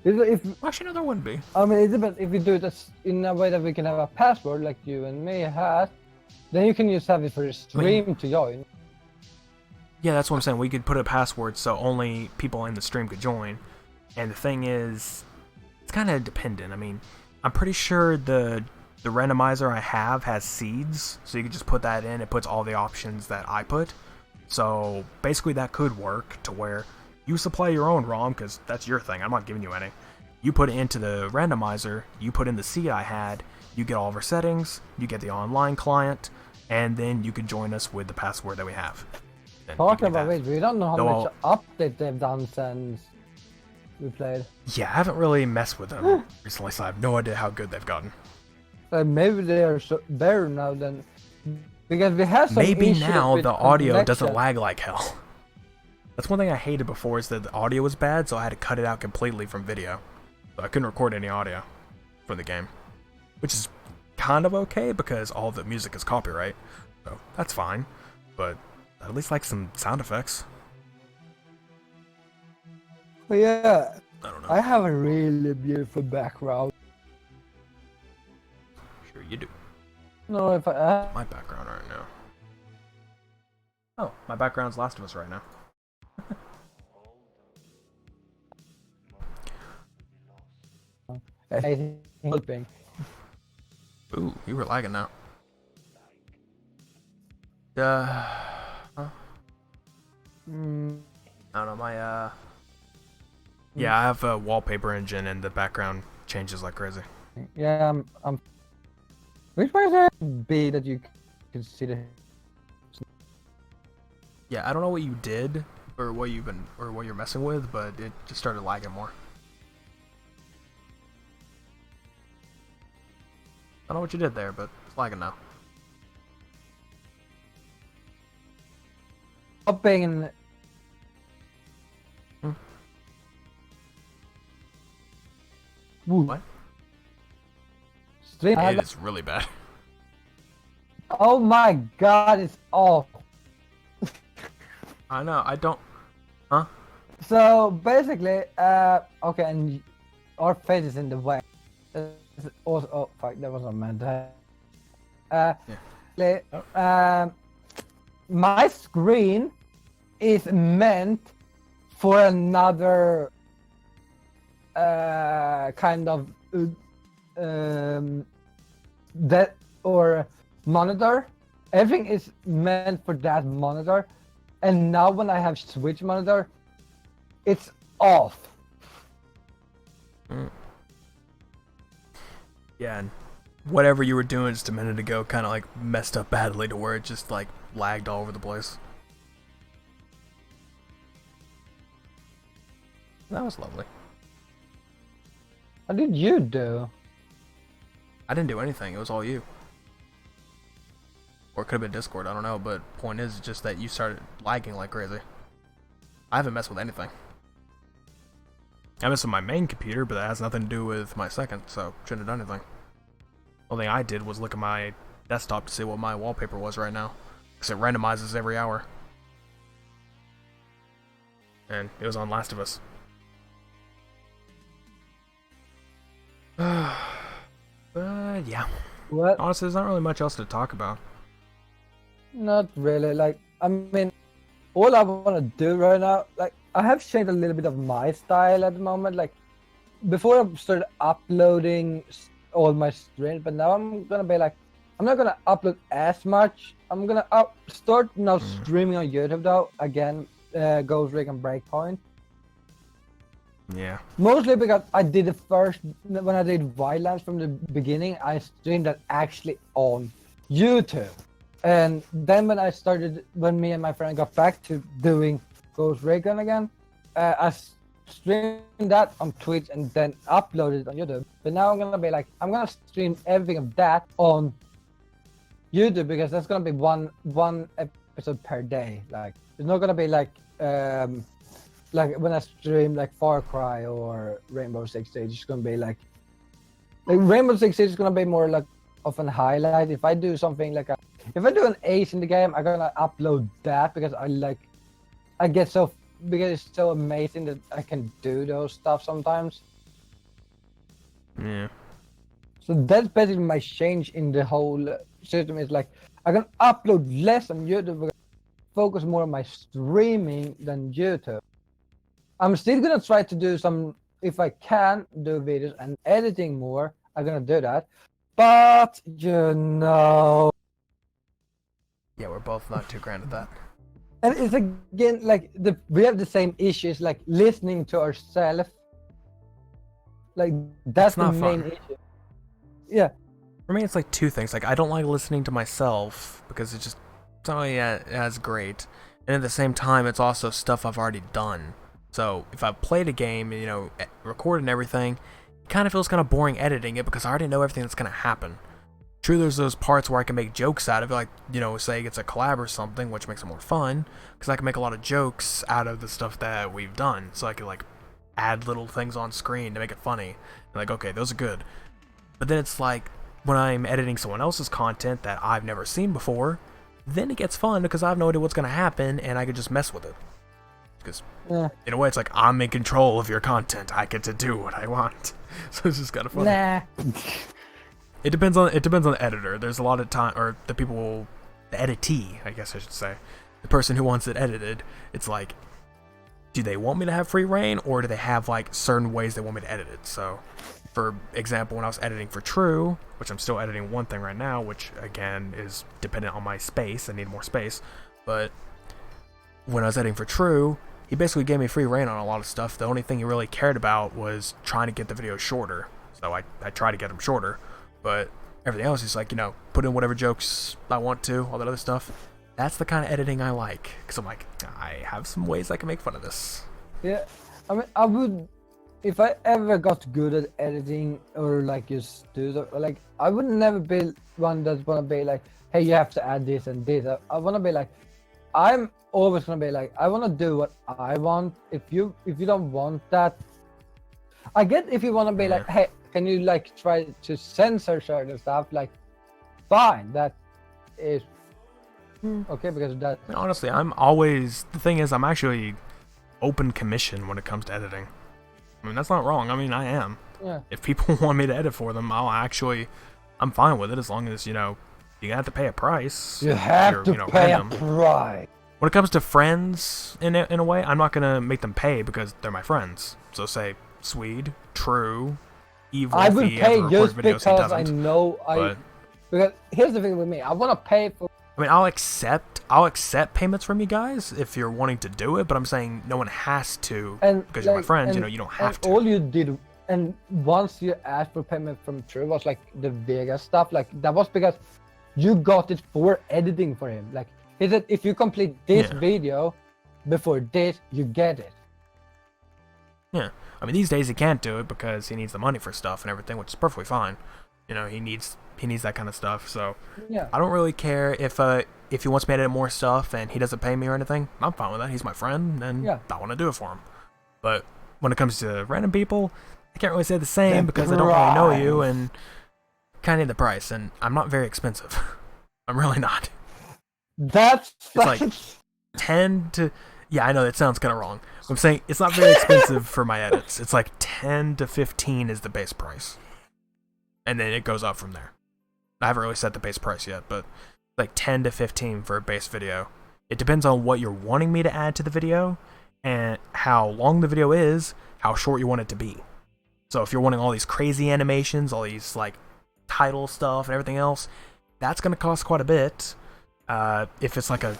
If Actually, no, there wouldn't be. I mean, it depends. If you do it in a way that we can have a password like you and me has, then you can just have it for the stream to join. Yeah, that's what I'm saying. We could put a password so only people in the stream could join. And the thing is, it's kind of dependent. I mean, I'm pretty sure the randomizer I have has seeds, so you could just put that in. It puts all the options that I put. So basically that could work to where you supply your own ROM, because that's your thing. I'm not giving you any. You put it into the randomizer, you put in the seed I had, you get all of our settings, you get the online client, and then you can join us with the password that we have. Talking about it, we don't know how much update they've done since we played. Yeah, I haven't really messed with them recently, so I have no idea how good they've gotten. Maybe they are better now than, because we had some Maybe issues now with the audio doesn't connection. lag like hell. That's one thing I hated before, is that the audio was bad, so I had to cut it out completely from video. So I couldn't record any audio for the game, which is kind of okay because all the music is copyright, so that's fine. But at least like some sound effects. But yeah, I don't know. I have a really beautiful background. Sure you do. No, if I My background right now. Oh, my background's Last of Us right now. helping. Ooh, you were lagging now. Mm, I don't know, my yeah, I have a wallpaper engine and the background changes like crazy. yeah, I'm. Which one is that B that you can see the? Yeah, I don't know what you did or what you're messing with, but it just started lagging more. I don't know what you did there, but it's lagging now. Hopping and. Woo. What? Stream. It is really bad. Oh my god, it's off. I know. I don't. Huh? So basically, okay, and our face is in the way. Also, oh fuck, that wasn't meant to. Yeah. My screen is meant for another kind of that or monitor. Everything is meant for that monitor, and now when I have switch monitor, it's off. Yeah, and whatever you were doing just a minute ago kind of like messed up badly to where it just like lagged all over the place. That was lovely. What did you do? I didn't do anything. It was all you. Or it could have been Discord. I don't know. But point is just that you started lagging like crazy. I haven't messed with anything. I messed with my main computer, but that has nothing to do with my second, so shouldn't have done anything. The only thing I did was look at my desktop to see what my wallpaper was right now, because it randomizes every hour. And it was on Last of Us. But yeah. What? Honestly, there's not really much else to talk about. Not really. Like, I mean, all I want to do right now, like, I have changed a little bit of my style at the moment. Like, before I started uploading all my streams, but now I'm gonna be like, I'm not gonna upload as much. I'm gonna start now streaming on YouTube though. Again, Ghost Recon Breakpoint. Yeah. Mostly because I did the first, when I did Wildlands from the beginning, I streamed that actually on YouTube. And then when me and my friend got back to doing Ghost Recon again, I streamed that on Twitch and then uploaded it on YouTube. But now I'm gonna be like, I'm gonna stream everything of that on YouTube because that's gonna be one episode per day. Like, it's not gonna be like when I stream like Far Cry or Rainbow Six Siege, it's gonna be like Rainbow Six Siege is gonna be more like of an highlight. If I do something like if I do an ace in the game, I'm gonna upload that because I get so, because it's so amazing that I can do those stuff sometimes. Yeah. So that's basically my change in the whole system. Is like I can upload less on YouTube, because I focus more on my streaming than YouTube. I'm still gonna try to do some, if I can do videos and editing more, I'm gonna do that. But you know, Yeah, we're both not too grand at that. and it's again like we have the same issues, like listening to ourselves. Like that's the not main fun. issue. Yeah. For me, it's like two things. Like, I don't like listening to myself because it's not really as great. And at the same time, it's also stuff I've already done. So if I played a game, you know, recorded and everything, it kind of feels kind of boring editing it because I already know everything that's going to happen. True, there's those parts where I can make jokes out of it, like, you know, say it's a collab or something, which makes it more fun, because I can make a lot of jokes out of the stuff that we've done. So I can, like, add little things on screen to make it funny. And like, okay, those are good. But then it's like, when I'm editing someone else's content that I've never seen before, then it gets fun because I have no idea what's going to happen and I can just mess with it. Because in a way, it's like I'm in control of your content. I get to do what I want. So it's just kind of funny. Nah. It depends on the editor. There's a lot of time, or the editee, I guess I should say, the person who wants it edited. It's like, do they want me to have free reign, or do they have like certain ways they want me to edit it? So, for example, when I was editing for True, which I'm still editing one thing right now, which again is dependent on my space. I need more space. But when I was editing for True, he basically gave me free reign on a lot of stuff. The only thing he really cared about was trying to get the video shorter. So I tried to get them shorter. But everything else is like, you know, put in whatever jokes I want to, all that other stuff. That's the kind of editing I like. Because I'm like, I have some ways I can make fun of this. Yeah, I mean, I would, if I ever got good at editing or like just do that, like I would never be one that's gonna be like, hey, you have to add this and this. I wanna be like, I'm always gonna be like, I wanna do what I want. If you don't want that, I get if you wanna be like, hey, can you like try to censor certain stuff? Like, fine, is okay because that. I mean, honestly, the thing is, I'm actually open commission when it comes to editing. I mean, that's not wrong. I mean, I am. Yeah. If people want me to edit for them, I'm fine with it as long as, you have to pay a price. You have to pay a random. price. When it comes to friends, in a way, I'm not gonna make them pay because they're my friends. So say Swede, True, Evil. I would pay just because I doesn't, know because here's the thing with me. I want to pay for. I mean, I'll accept payments from you guys if you're wanting to do it, but I'm saying no one has to because you're my friends. You don't have to. All you did, and once you asked for payment from True was like the Vegas stuff. Like that was because you got it for editing for him. Like he said, if you complete this video before this, you get it. Yeah, I mean these days he can't do it because he needs the money for stuff and everything, which is perfectly fine. He needs that kind of stuff. So yeah, I don't really care if he wants me to edit more stuff and he doesn't pay me or anything. I'm fine with that. He's my friend, and I want to do it for him. But when it comes to random people, I can't really say the same because I don't really know you and kind of need the price. And I'm not very expensive. I'm really not. It's like 10 to. Yeah, I know that sounds kind of wrong. I'm saying it's not very expensive for my edits. It's like 10 to 15 is the base price. And then it goes up from there. I haven't really set the base price yet, but like 10 to 15 for a base video. It depends on what you're wanting me to add to the video and how long the video is, how short you want it to be. So if you're wanting all these crazy animations, all these like title stuff and everything else, that's going to cost quite a bit. If it's like a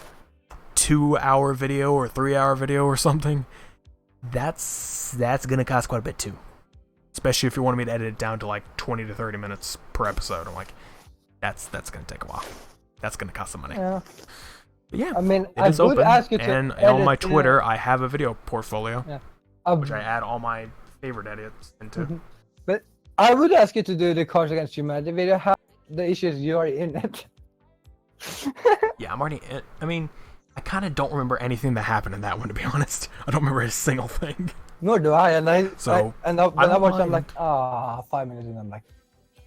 2-hour video or 3-hour video or something, that's going to cost quite a bit too. Especially if you wanted me to edit it down to like 20 to 30 minutes per episode. I'm like, that's going to take a while. That's going to cost some money. Yeah. But yeah, I mean, it is open. Ask you to and edit, on my Twitter, I have a video portfolio, which I add all my favorite edits into. Mm-hmm. But I would ask you to do the Cards Against Humanity video. How the issues you are in it. Yeah, I'm already in. I mean, I kind of don't remember anything that happened in that one, to be honest. I don't remember a single thing. Nor do I. And when I watch, I'm like, 5 minutes in, I'm like,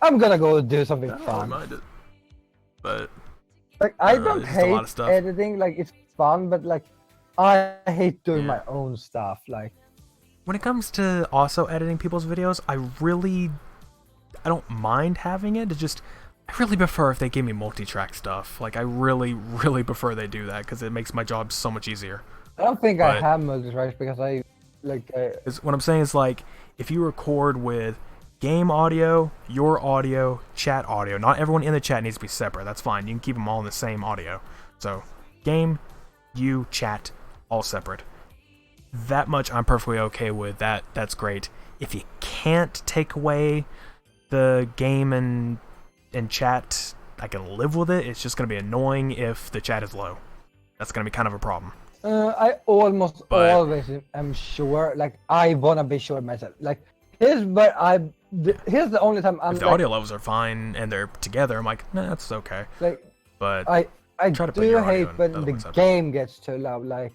I'm gonna go do something fun. But like I don't hate editing. Like it's fun, but like I hate doing my own stuff. Like when it comes to also editing people's videos, I don't mind having it. It's just I really prefer if they give me multi-track stuff. Like I really, really prefer they do that because it makes my job so much easier. I don't think I have multi-tracks because I like. What I'm saying is like if you record with game audio, your audio, chat audio. Not everyone in the chat needs to be separate. That's fine. You can keep them all in the same audio. So game, you, chat, all separate. That much I'm perfectly okay with. That's great. If you can't take away the game and chat, I can live with it. It's just going to be annoying if the chat is low. That's going to be kind of a problem. I almost always am sure. Like I want to be sure myself. Like here's the only time I'm. If the audio levels are fine and they're together, I'm like, nah, that's okay. Like, but I try to do hate when the game gets too loud. Like,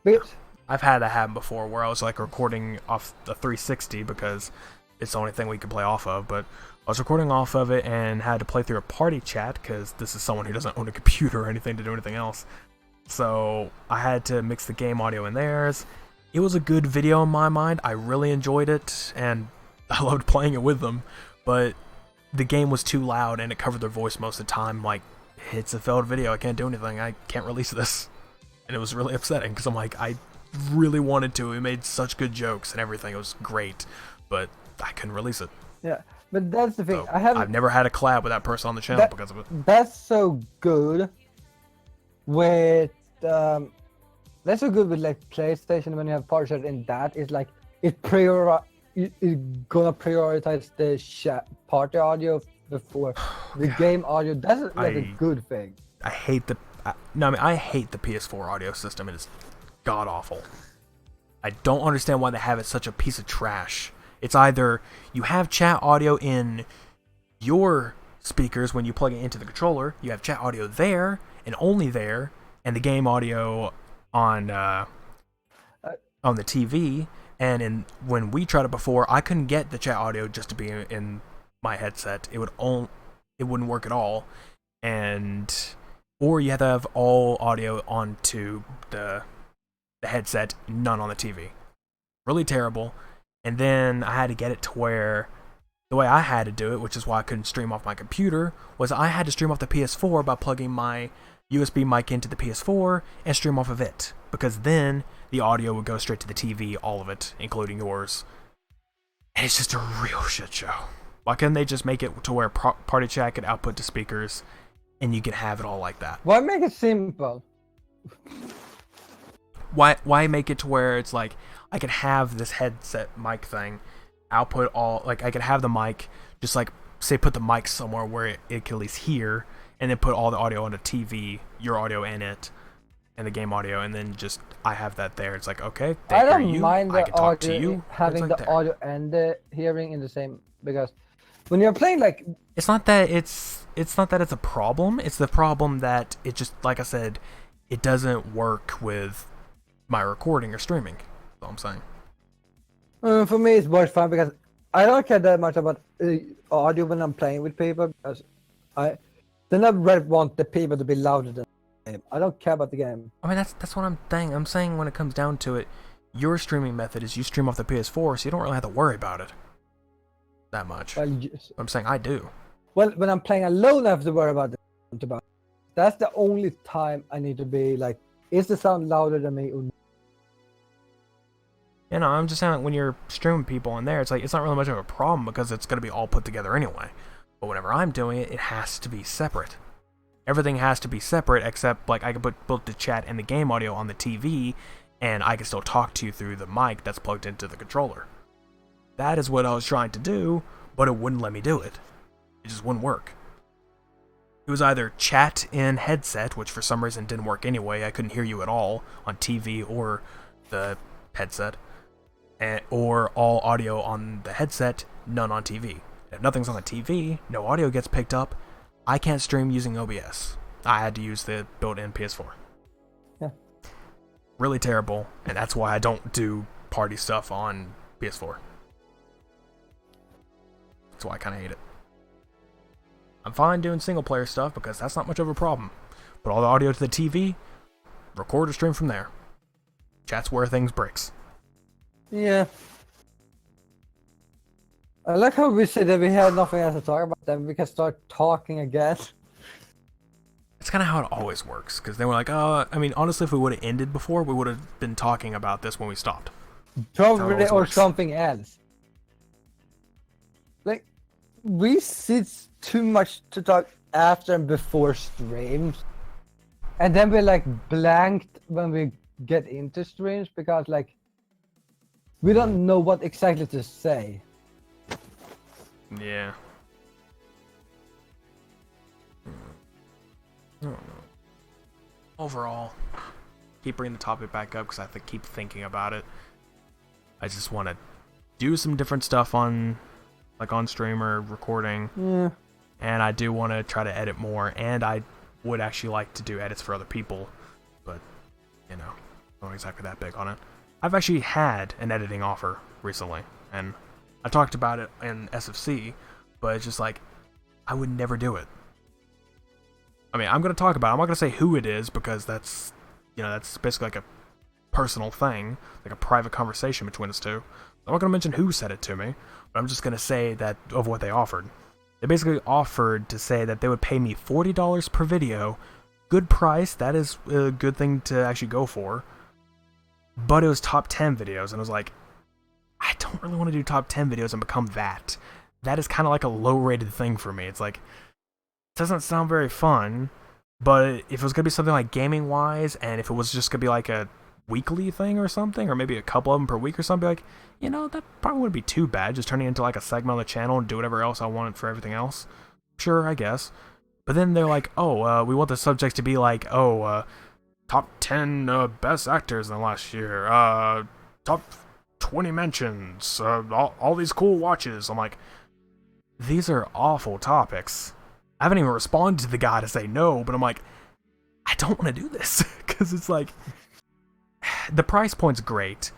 because I've had that happen before, where I was like recording off the 360 because it's the only thing we could play off of. But I was recording off of it and had to play through a party chat because this is someone who doesn't own a computer or anything to do anything else. So I had to mix the game audio in theirs. It was a good video in my mind. I really enjoyed it, and I loved playing it with them, but the game was too loud and it covered their voice most of the time. Like, it's a failed video. I can't do anything. I can't release this. And it was really upsetting because I'm like, I really wanted to. We made such good jokes and everything. It was great, but I couldn't release it. Yeah, but that's the thing. So I've never had a collab with that person on the channel because of it. That's so good with that's so good with like PlayStation when you have party chat, and that is like it's gonna prioritize the party audio before the game audio. That's like a good thing. I hate the PS4 audio system. It is god awful. I don't understand why they have it such a piece of trash. It's either you have chat audio in your speakers when you plug it into the controller, you have chat audio there and only there, and the game audio on the TV. And when we tried it before, I couldn't get the chat audio just to be in my headset. It wouldn't work at all. or you have to have all audio onto the headset, none on the TV. Really terrible. And then I had to get it to where the way I had to do it, which is why I couldn't stream off my computer, was I had to stream off the PS4 by plugging my USB mic into the PS4 and stream off of it, because then the audio would go straight to the TV, all of it, including yours. And it's just a real shit show. Why couldn't they just make it to where Party Chat could output to speakers and you could have it all like that? Why make it simple? Why make it to where it's like I could have this headset mic thing output all, like I could have the mic just like say put the mic somewhere where it can at least hear, and then put all the audio on the TV, your audio in it, and the game audio, and then just I have that there. It's like, okay, they I hear don't you, mind I the can talk to audio you. having it's like the there. audio and the hearing in the same, because when you're playing like It's not that it's a problem. It's the problem that it just, like I said, it doesn't work with my recording or streaming. That's all I'm saying. for me it's more fun because I don't care that much about audio when I'm playing with people, because I really want the people to be louder than the game. I don't care about the game. I mean, that's what I'm saying. I'm saying when it comes down to it, your streaming method is you stream off the PS4, so you don't really have to worry about it that much. Well, I'm saying I do. well, when I'm playing alone, I have to worry about it. That's the only time I need to be like, is the sound louder than me? Or not? You know, I'm just saying, like, when you're streaming people in there, it's like it's not really much of a problem because it's going to be all put together anyway. But whenever I'm doing it, it has to be separate. Everything has to be separate, except like I can put both the chat and the game audio on the TV, and I can still talk to you through the mic that's plugged into the controller. That is what I was trying to do, but it wouldn't let me do it. It just wouldn't work. It was either chat in headset, which for some reason didn't work anyway. I couldn't hear you at all on TV or the headset. Or all audio on the headset, none on TV. If nothing's on the TV, no audio gets picked up. I can't stream using OBS. I had to use the built-in PS4. Yeah. Really terrible, and that's why I don't do party stuff on PS4. That's why I kind of hate it. I'm fine doing single-player stuff because that's not much of a problem. Put all the audio to the TV, record or stream from there. Chat's where things breaks. Yeah. I like how we said that we had nothing else to talk about, then we can start talking again. It's kind of how it always works, because they were like, I mean, honestly, if we would have ended before, we would have been talking about this when we stopped. Probably, or works. something else. Like, we sit too much to talk after and before streams. And then we're like blanked when we get into streams, because like, we don't know what exactly to say. Yeah. I don't know. Overall, keep bringing the topic back up because I have to keep thinking about it. I just want to do some different stuff on stream or recording. Yeah. And I do want to try to edit more, and I would actually like to do edits for other people, but, you know, I'm not exactly that big on it. I've actually had an editing offer recently, and I talked about it in SFC, but it's just like, I would never do it. I mean, I'm going to talk about it. I'm not going to say who it is, because that's, you know, that's basically like a personal thing, like a private conversation between us two. I'm not going to mention who said it to me, but I'm just going to say that of what they offered. They basically offered to say that they would pay me $40 per video. Good price, that is a good thing to actually go for. But it was top 10 videos, and I was like, I don't really want to do top 10 videos and become that. That is kind of like a low-rated thing for me. It's like, it doesn't sound very fun, but if it was going to be something like gaming-wise, and if it was just going to be like a weekly thing or something, or maybe a couple of them per week or something, like, you know, that probably wouldn't be too bad, just turning it into like a segment on the channel and do whatever else I wanted for everything else. Sure, I guess. But then they're like, we want the subjects to be like, top 10 best actors in the last year, top 20 mentions, all these cool watches. I'm like, these are awful topics. I haven't even responded to the guy to say no, but I'm like, I don't want to do this, because it's like, the price point's great,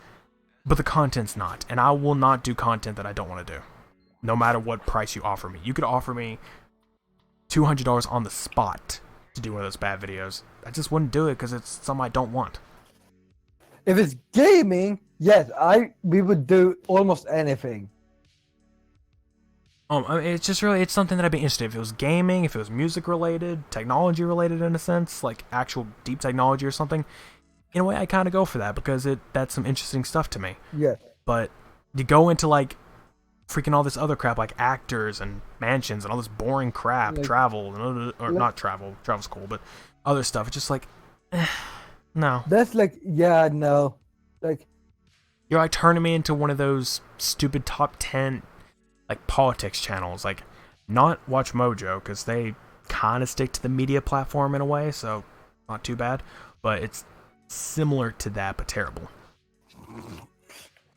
but the content's not, and I will not do content that I don't want to do, no matter what price you offer me. You could offer me $200 on the spot to do one of those bad videos. I just wouldn't do it because it's something I don't want. If it's gaming, yes, we would do almost anything. I mean, it's just really, it's something that I'd be interested in. If it was gaming, if it was music related, technology related in a sense, like actual deep technology or something, in a way I kind of go for that because that's some interesting stuff to me. Yeah. But you go into like freaking all this other crap like actors and mansions and all this boring crap, like, travel, or not travel, travel's cool, but other stuff, it's just like, no. That's like, yeah, no. Like, You're like turning me into one of those stupid top 10 like politics channels, like not Watch Mojo because they kind of stick to the media platform in a way, so not too bad, but it's similar to that but terrible.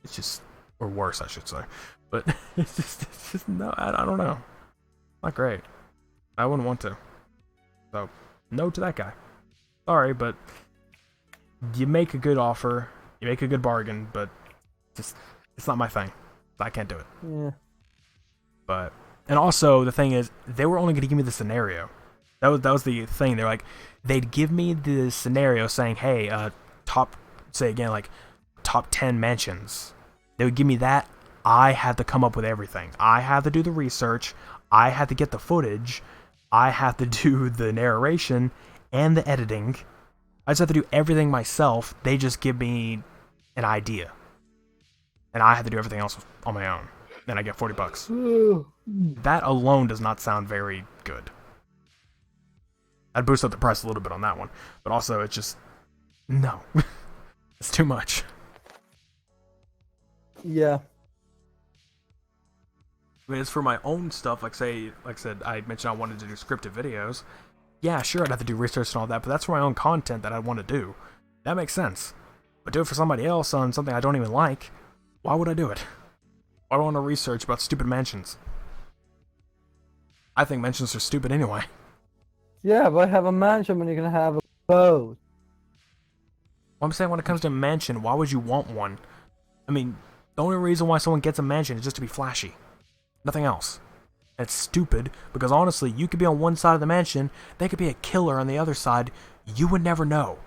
It's just, or worse I should say, but it's just no, I don't know, not great. I wouldn't want to, so no to that guy. Sorry, but you make a good offer, you make a good bargain, but just it's not my thing. I can't do it. yeah. But, and also the thing is, they were only going to give me the scenario. That was the thing. They're like, they'd give me the scenario saying, hey, top 10 mansions. They would give me that. I had to come up with everything. I had to do the research. I had to get the footage. I had to do the narration and the editing. I just have to do everything myself. They just give me an idea. And I had to do everything else on my own. And I get $40. That alone does not sound very good. I'd boost up the price a little bit on that one. But also, it's just, no. It's too much. Yeah. I mean, it's for my own stuff. Like I said, I mentioned I wanted to do scripted videos. Yeah, sure, I'd have to do research and all that, but that's for my own content that I want to do. That makes sense. But do it for somebody else on something I don't even like. Why would I do it? I don't want to research about stupid mansions. I think mansions are stupid anyway. Yeah, but have a mansion when you're gonna have a boat. Well, I'm saying when it comes to a mansion, why would you want one? I mean, the only reason why someone gets a mansion is just to be flashy. Nothing else. And it's stupid, because honestly, you could be on one side of the mansion, they could be a killer on the other side, you would never know.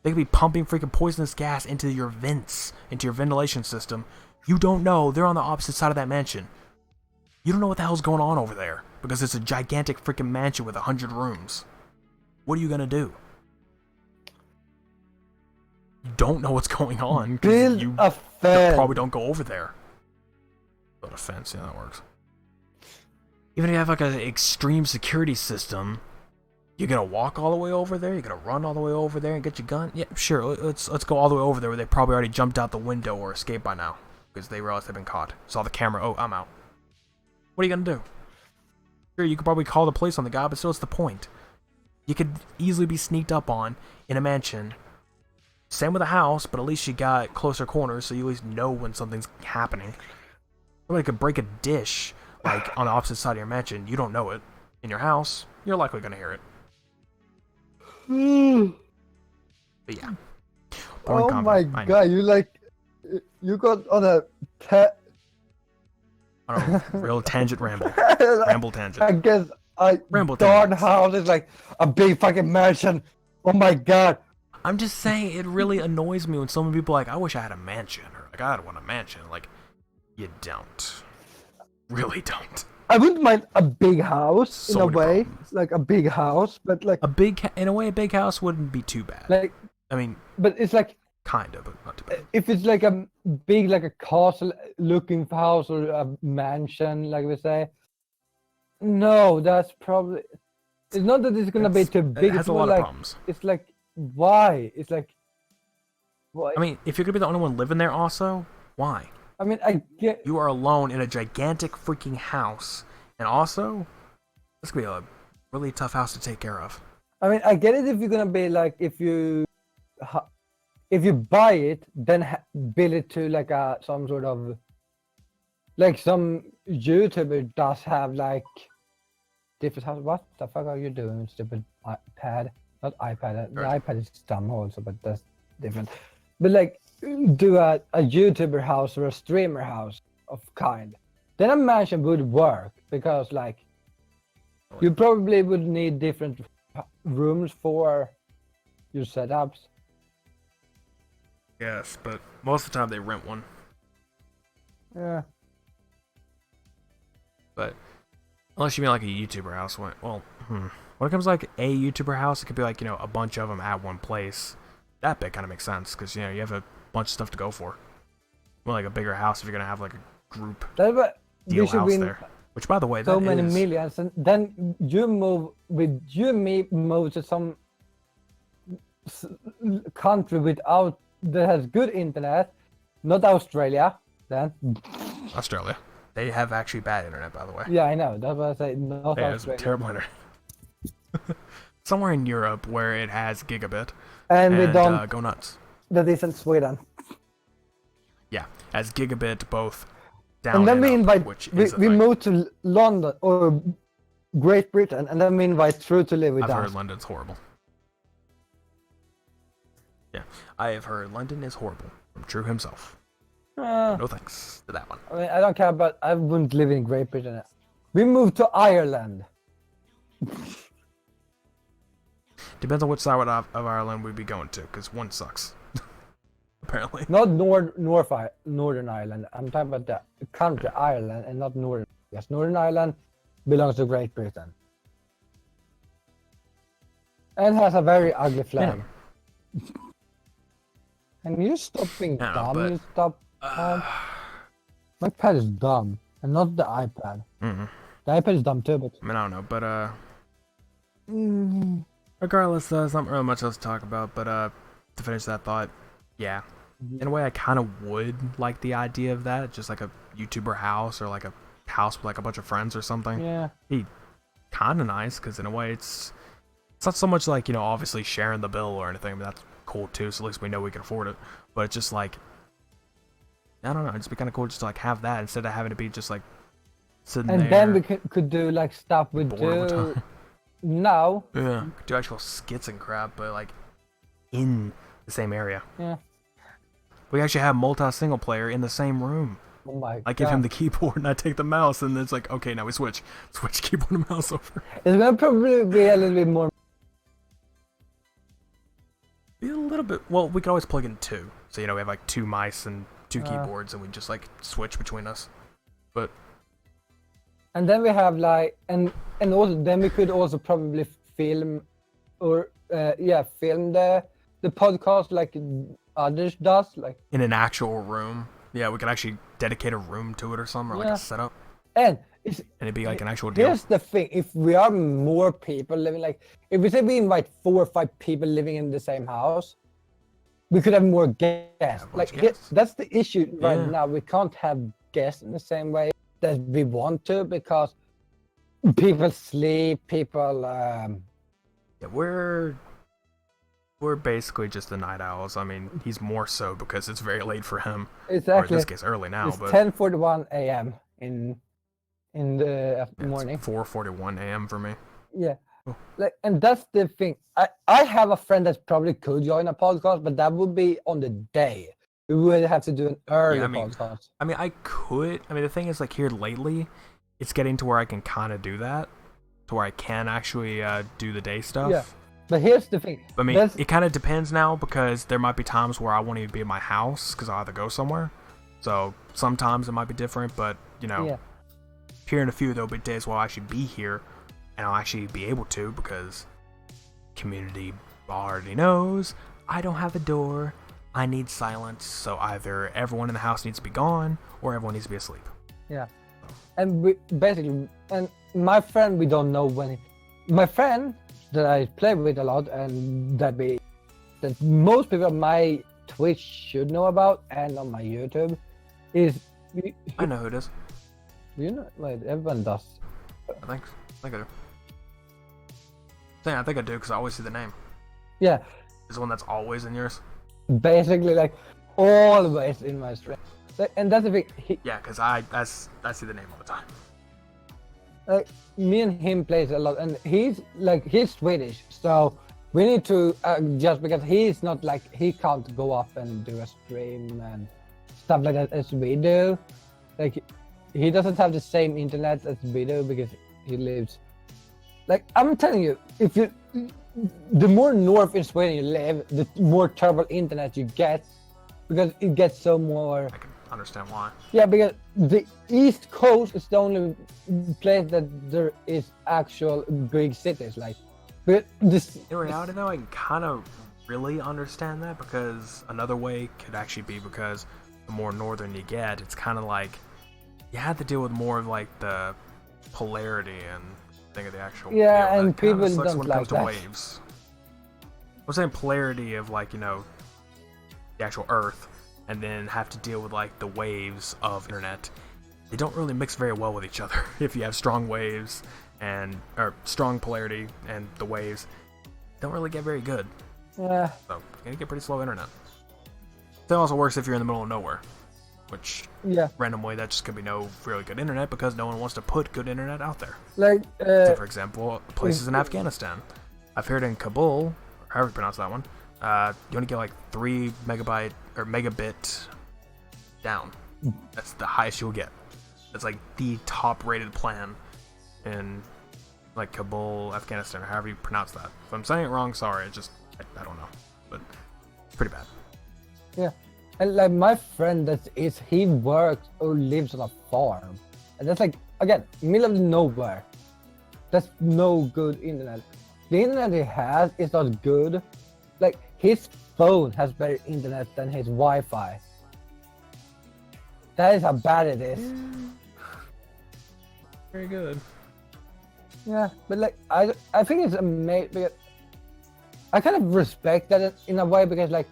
They could be pumping freaking poisonous gas into your vents, into your ventilation system. You don't know, they're on the opposite side of that mansion. You don't know what the hell's going on over there, because it's a gigantic freaking mansion with 100 rooms. What are you gonna do? You don't know what's going on, because you probably don't go over there. Build a fence, yeah, that works. Even if you have like an extreme security system, you're gonna walk all the way over there, you're gonna run all the way over there and get your gun? Yeah, sure, let's go all the way over there where they probably already jumped out the window or escaped by now. Because they realized they've been caught. Saw the camera, oh, I'm out. What are you gonna do? Sure, you could probably call the police on the guy, but still, it's the point. You could easily be sneaked up on in a mansion. Same with a house, but at least you got closer corners, so you at least know when something's happening. Somebody could break a dish, like, on the opposite side of your mansion. You don't know it. In your house, you're likely gonna hear it. But yeah. Oh my god, you got on a I don't know, real tangent ramble. Ramble tangent. I guess Ramble darn tangents. house is like a big fucking mansion. Oh my god. I'm just saying, it really annoys me when so many people are like, I wish I had a mansion, or like, I want a mansion. Like, you don't. Really don't. I wouldn't mind a big house So in a many way, problems. like a big house, but like In a way, a big house wouldn't be too bad. like, I mean, but it's like kind of, but not too bad. if it's like a big, like a castle-looking house or a mansion, like we say. No, that's probably. It's not that it's gonna be too big. It has It's a more lot like of problems. it's like why? It's like why? I mean, if you're gonna be the only one living there also, why? I mean, I get. You are alone in a gigantic freaking house. And also, this could be a really tough house to take care of. I mean, I get it if you're gonna be like if you buy it, then build it to like some sort of like some YouTuber does have like different house. What the fuck are you doing, stupid iPad? Not iPad. The iPad is dumb also, but that's different. But like do a YouTuber house or a streamer house of kind. Then a mansion would work because like You probably would need different rooms for your setups. Yes, but most of the time they rent one. Yeah. But unless you mean like a YouTuber house, when it comes to like a YouTuber house, it could be like, you know, a bunch of them at one place. That bit kind of makes sense because, you know, you have a bunch of stuff to go for. Well, like a bigger house if you're gonna have like a group deal house there. Which, by the way, so many millions, and then you me move to some country without that has good internet, not Australia. Then Australia, they have actually bad internet, by the way. Yeah, I know. That's what I say. Not yeah, Australia. It's terrible internet. Somewhere in Europe where it has gigabit, and we don't go nuts. That isn't Sweden. Yeah, has gigabit both down and then we up, invite which we move to London or Great Britain, and then we invite True to live with us. I've heard London's horrible. Yeah, I have heard London is horrible from True himself. No thanks to that one. I mean, I don't care, but I wouldn't live in Great Britain. We moved to Ireland. Depends on which side of Ireland we'd be going to, because one sucks. Apparently. Not Northern Ireland. I'm talking about the country Ireland and not Northern. Yes, Northern Ireland belongs to Great Britain. And has a very ugly flag. Yeah. Can you stop being dumb? You stop. My pad is dumb, and not the iPad. The iPad is dumb too, but. I mean, I don't know, but regardless, there's not really much else to talk about. But to finish that thought, yeah, in a way, I kind of would like the idea of that, just like a YouTuber house or like a house with like a bunch of friends or something. Yeah, be kind of nice because in a way, it's not so much like, you know, obviously sharing the bill or anything. But that's cool too, so at least we know we can afford it. But it's just like, I don't know, it'd just be kind of cool just to like have that instead of having to be just like sitting there. And then we could do like stuff we do now. Yeah, do actual skits and crap, but like in the same area. Yeah. We actually have multi-single player in the same room. Oh my God. I give him the keyboard and I take the mouse, and it's like, okay, now we switch keyboard and mouse over. It's gonna probably be a little bit more. Be a little bit. Well, we could always plug in two, so you know we have like two mice and two keyboards, and we just like switch between us. But and then we have like and also then we could also probably film or film the podcast like others does, like in an actual room. Yeah, we could actually dedicate a room to it or something, or like a setup. And it'd be like an actual deal. Here's the thing: if we are more people living, like if we say we invite 4 or 5 people living in the same house, we could have more guests. Like that's the issue right now. We can't have guests in the same way that we want to because people sleep. People. Yeah, we're basically just the night owls. I mean, he's more so because it's very late for him. Exactly. Or in this case, early now. It's but 10:41 a.m. in the morning. 4:41 a.m. for me. Yeah. Like, and that's the thing. I have a friend that probably could join a podcast, but that would be on the day. We would have to do an early podcast. I mean, I could. I mean, the thing is, like here lately, it's getting to where I can kind of do that, to where I can actually do the day stuff. Yeah. But here's the thing. I mean, it kind of depends now because there might be times where I won't even be in my house because I'll have to go somewhere. So sometimes it might be different, but you know, here in a few there'll be days where I'll actually be here and I'll actually be able to because community already knows I don't have a door. I need silence. So either everyone in the house needs to be gone or everyone needs to be asleep. Yeah. And and my friend, we don't know when. My friend that I play with a lot and that most people on my Twitch should know about and on my YouTube is. I know who it is. You know, like everyone does. I think I do. I think I do because I always see the name. Yeah. Is the one that's always in yours? Basically, like always in my stream. And that's the thing. Yeah, because I see the name all the time. Like me and him plays a lot, and he's Swedish, so we need to just because he's not like he can't go up and do a stream and stuff like that as we do. Like he doesn't have the same internet as we do because he lives Like I'm telling you, if you, the more north in Sweden you live, the more terrible internet you get, because it gets so more. I can understand why. Yeah, because the East Coast is the only place that there is actual big cities. Like, but this. In reality, though, I can kind of really understand that, because another way could actually be because the more northern you get, it's kind of like you have to deal with more of like the polarity and thing of the actual. Yeah, you know, and people sucks don't when it like comes to that. waves. I'm saying polarity of like, you know, the actual Earth, and then have to deal with like the waves of internet. They don't really mix very well with each other. If you have strong waves and or strong polarity and the waves don't really get very good. Yeah. So you're gonna get pretty slow internet. That also works if you're in the middle of nowhere, which Yeah. randomly that just could be no really good internet because no one wants to put good internet out there. Like. So for example, places in Afghanistan. I've heard in Kabul, or however you pronounce that one, you only get like 3 megabyte or megabit down. That's the highest you'll get. That's like the top rated plan in like Kabul, Afghanistan, or however you pronounce that. If I'm saying it wrong, sorry. It's just I don't know, but it's pretty bad. Yeah, and like my friend he works or lives on a farm, and that's like again middle of nowhere. That's no good internet. The internet he has is not good. Like his phone has better internet than his Wi-Fi. That is how bad it is. Very good. Yeah, but like I think it's amazing because I kind of respect that in a way, because like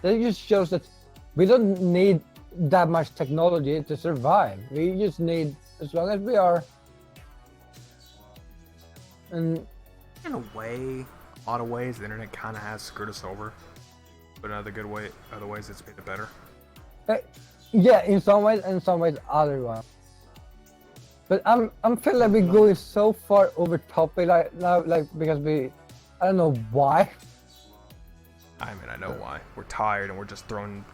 that just shows that we don't need that much technology to survive. We just need, as long as we are. And In a way, a lot of ways, the internet kind of has screwed us over. But in other ways, it's made it better. yeah, in some ways, and in some ways other ones. But I'm feeling like we're going so far over topic like now, like because I don't know why. I mean, I know why. We're tired and we're just throwing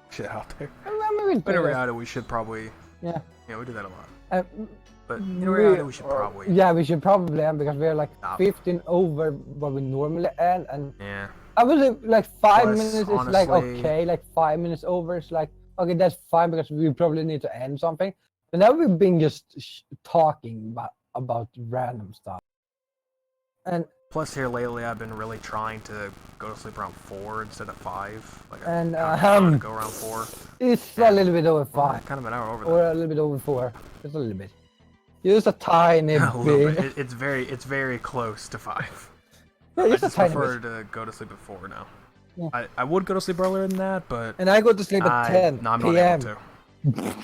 shit out there. I mean, we But in do that. reality, we should probably. Yeah. Yeah, we do that a lot. Uh, But in reality, we should probably. Yeah, we should probably end because we're like Stop. 15 over what we normally end, and Yeah. I would say like 5 Plus, minutes is like honestly- okay, like 5 minutes over is like okay, that's fine because we probably need to end something. But now we've been just talking about random stuff, and Plus, here lately, I've been really trying to go to sleep around 4 instead of 5. Like, And, I'm trying to go around 4. it's a little bit over 5 Kind of an hour over or a little bit over 4, just a little bit. Just a tiny that. A little bit. bit. It's very close to 5. Yeah, I just a just tiny prefer bit. to go to sleep at 4 now. Yeah. I would go to sleep earlier than that, but And I go to sleep at 10 no, I'm not p.m. able to.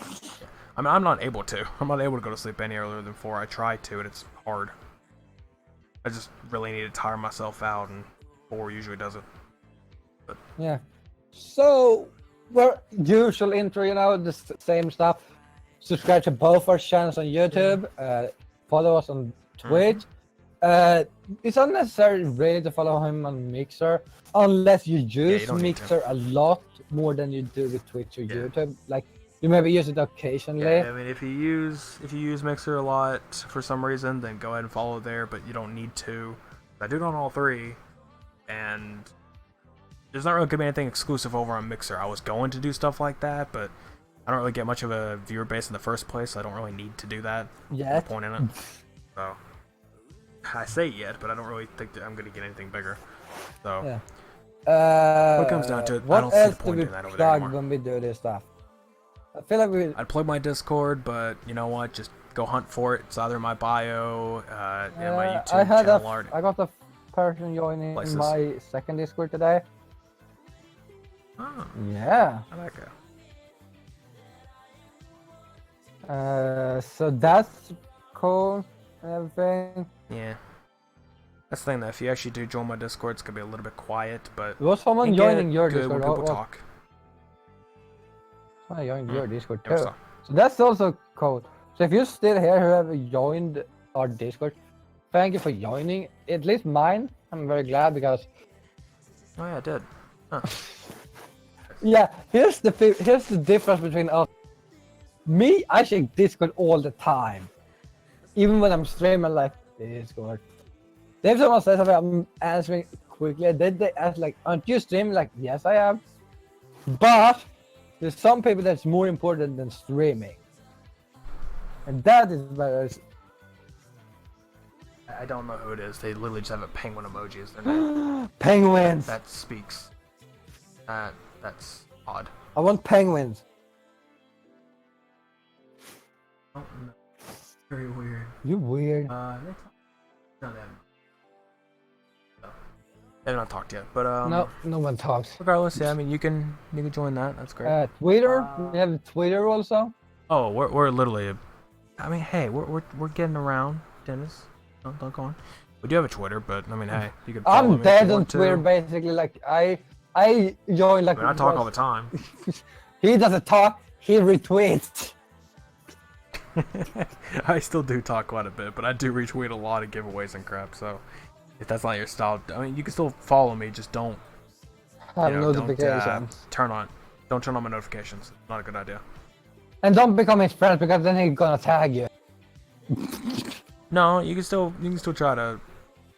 I mean, I'm not able to. I'm not able to go to sleep any earlier than 4. I try to, and it's hard. I just really need to tire myself out, and 4 usually does it. But Yeah. So, well, usual intro, you know, the same stuff. Subscribe to both our channels on YouTube. Follow us on Twitch. It's unnecessary really to follow him on Mixer unless you use don't need to. Mixer a lot more than you do with Twitch or Yeah. YouTube. Like you maybe use it occasionally. yeah, I mean, if you use Mixer a lot for some reason, then go ahead and follow there. But you don't need to. I do it on all 3, and there's not really gonna be anything exclusive over on Mixer. I was going to do stuff like that, but I don't really get much of a viewer base in the first place, so I don't really need to do that. Yet. No point in it. So I say yet, but I don't really think that I'm gonna get anything bigger. So Yeah. When it comes down to it, I what don't see the else do point we in that over there plug anymore. when we do this stuff? I feel like we. I'd plug my Discord, but you know what? Just go hunt for it. It's either in my bio and my YouTube I had channel art. I got a person joining Places. my second Discord today. Oh, Yeah. I like it. So that's cool and everything. Yeah. That's the thing, though. If you actually do join my Discord, it's gonna be a little bit quiet, but Was someone you joining get your good Discord? when people What- talk. Someone joined your Discord Yeah, too. so- So that's also cool. So if you're still here who have joined our Discord, thank you for joining. At least mine. I'm very glad because Oh yeah, I did. Huh. yeah, here's the difference between us. Me, I check Discord all the time. Even when I'm streaming, like Discord. If someone says something, I'm answering quickly. Then they ask like, "Aren't you streaming?" Like, yes, I am. But there's some people that's more important than streaming, and that is better. I don't know who it is. They literally just have a penguin emoji as their name. Penguins. That speaks. That's odd. I want penguins. Oh, no. Very weird. You weird. No, they haven't. No. They've not talked yet, but No one talks. regardless, yeah, I mean, you can join that. That's great. Twitter. We have Twitter also. Oh, we're literally. I mean, hey, we're getting around, Dennis. Don't go on. We do have a Twitter, but I mean, hey, you can follow me I'm if dead you on want to. Twitter basically. Like I join like. I mean, I talk all the time. He doesn't talk. He retweets. I still do talk quite a bit, but I do retweet a lot of giveaways and crap. So if that's not your style, I mean, you can still follow me. Just don't Have you know, notifications. Don't turn on my notifications. Not a good idea. And don't become his friend because then he's gonna tag you. No, you can still try to.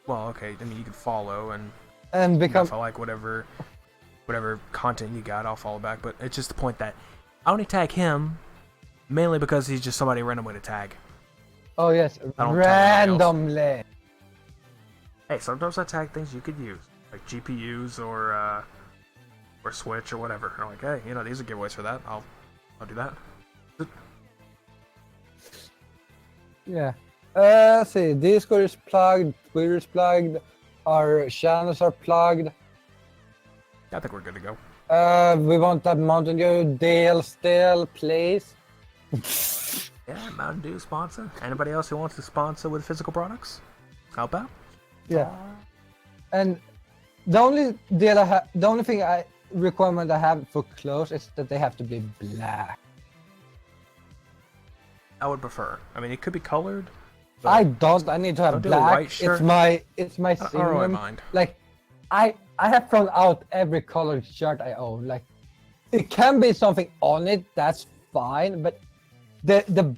Well, okay. I mean, you can follow and become. if I like whatever content you got, I'll follow back. But it's just the point that I only tag him mainly because he's just somebody randomly to tag. Oh yes, I don't tag anybody else. randomly. Hey, sometimes I tag things you could use, like GPUs or Switch or whatever. I'm like, hey, you know, these are giveaways for that. I'll do that. Yeah. Let's see. Discord is plugged. Twitter is plugged. Our channels are plugged. I think we're good to go. We want that Mountain Dew deal still, please. Yeah, Mountain Dew sponsor. Anybody else who wants to sponsor with physical products? Help out. Yeah. And the only requirement I have for clothes is that they have to be black. I would prefer. I mean, it could be colored. But I don't. I need to have don't do a black. white shirt. It's my I don't really signum. mind. Like, I have thrown out every colored shirt I own. Like, it can be something on it. That's fine. But the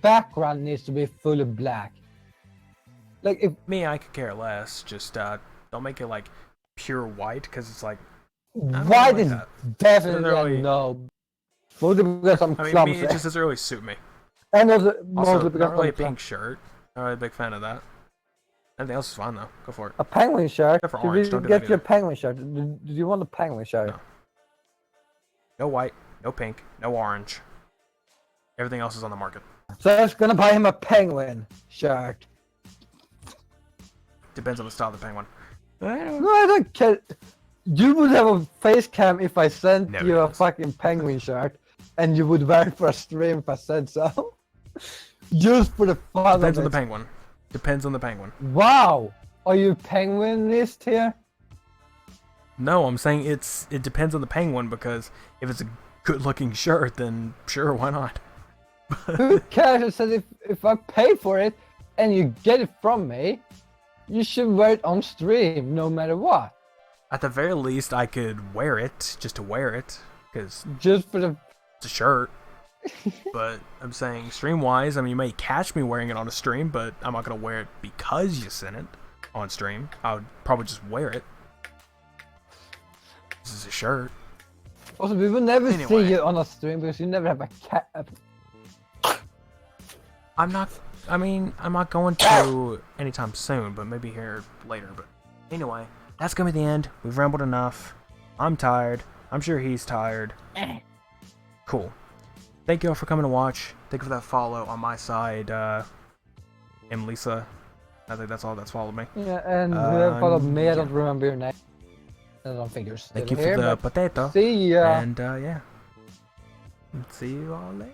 background needs to be fully black. Like if Me, I could care less. Just don't make it like pure white because it's like don't white like is that. definitely Doesn't really- a no. Mostly because I'm I mean, clumsy. it just doesn't really suit me. And also, Also, mostly because not really a I'm pink clumsy. shirt. Not really a big fan of that. Anything else is fine though. Go for it. A penguin shirt. Except for Did orange, you don't do get that your either. penguin shirt? Did you want a penguin shirt? No. No white, no pink, no orange. Everything else is on the market. So I was gonna buy him a penguin shirt. Depends on the style of the penguin. No, I don't care. You would have a face cam if I sent No, you it a does. fucking penguin shirt, and you would wear it for a stream if I said so. Just for the fun Depends of on the it. penguin. Depends on the penguin. Wow, are you penguinist here? No, I'm saying it depends on the penguin because if it's a good-looking shirt, then sure, why not? Who cares? I said if I pay for it and you get it from me, you should wear it on stream no matter what. At the very least, I could wear it just to wear it because Just for the it's a shirt. But I'm saying stream-wise, I mean, you may catch me wearing it on a stream, but I'm not gonna wear it because you sent it on stream. I would probably just wear it. This is a shirt. Also, we will never Anyway. see you on a stream because you never have a cat. I'm not going to anytime soon, but maybe here later. But anyway, that's gonna be the end. We've rambled enough. I'm tired. I'm sure he's tired. Cool. Thank you all for coming to watch. Thank you for that follow on my side. And Lisa. I think that's all that's followed me. Yeah, and whoever followed me, I don't remember your name. I don't think you're still Thank you here, for the but potato. see ya. And yeah. See you all later.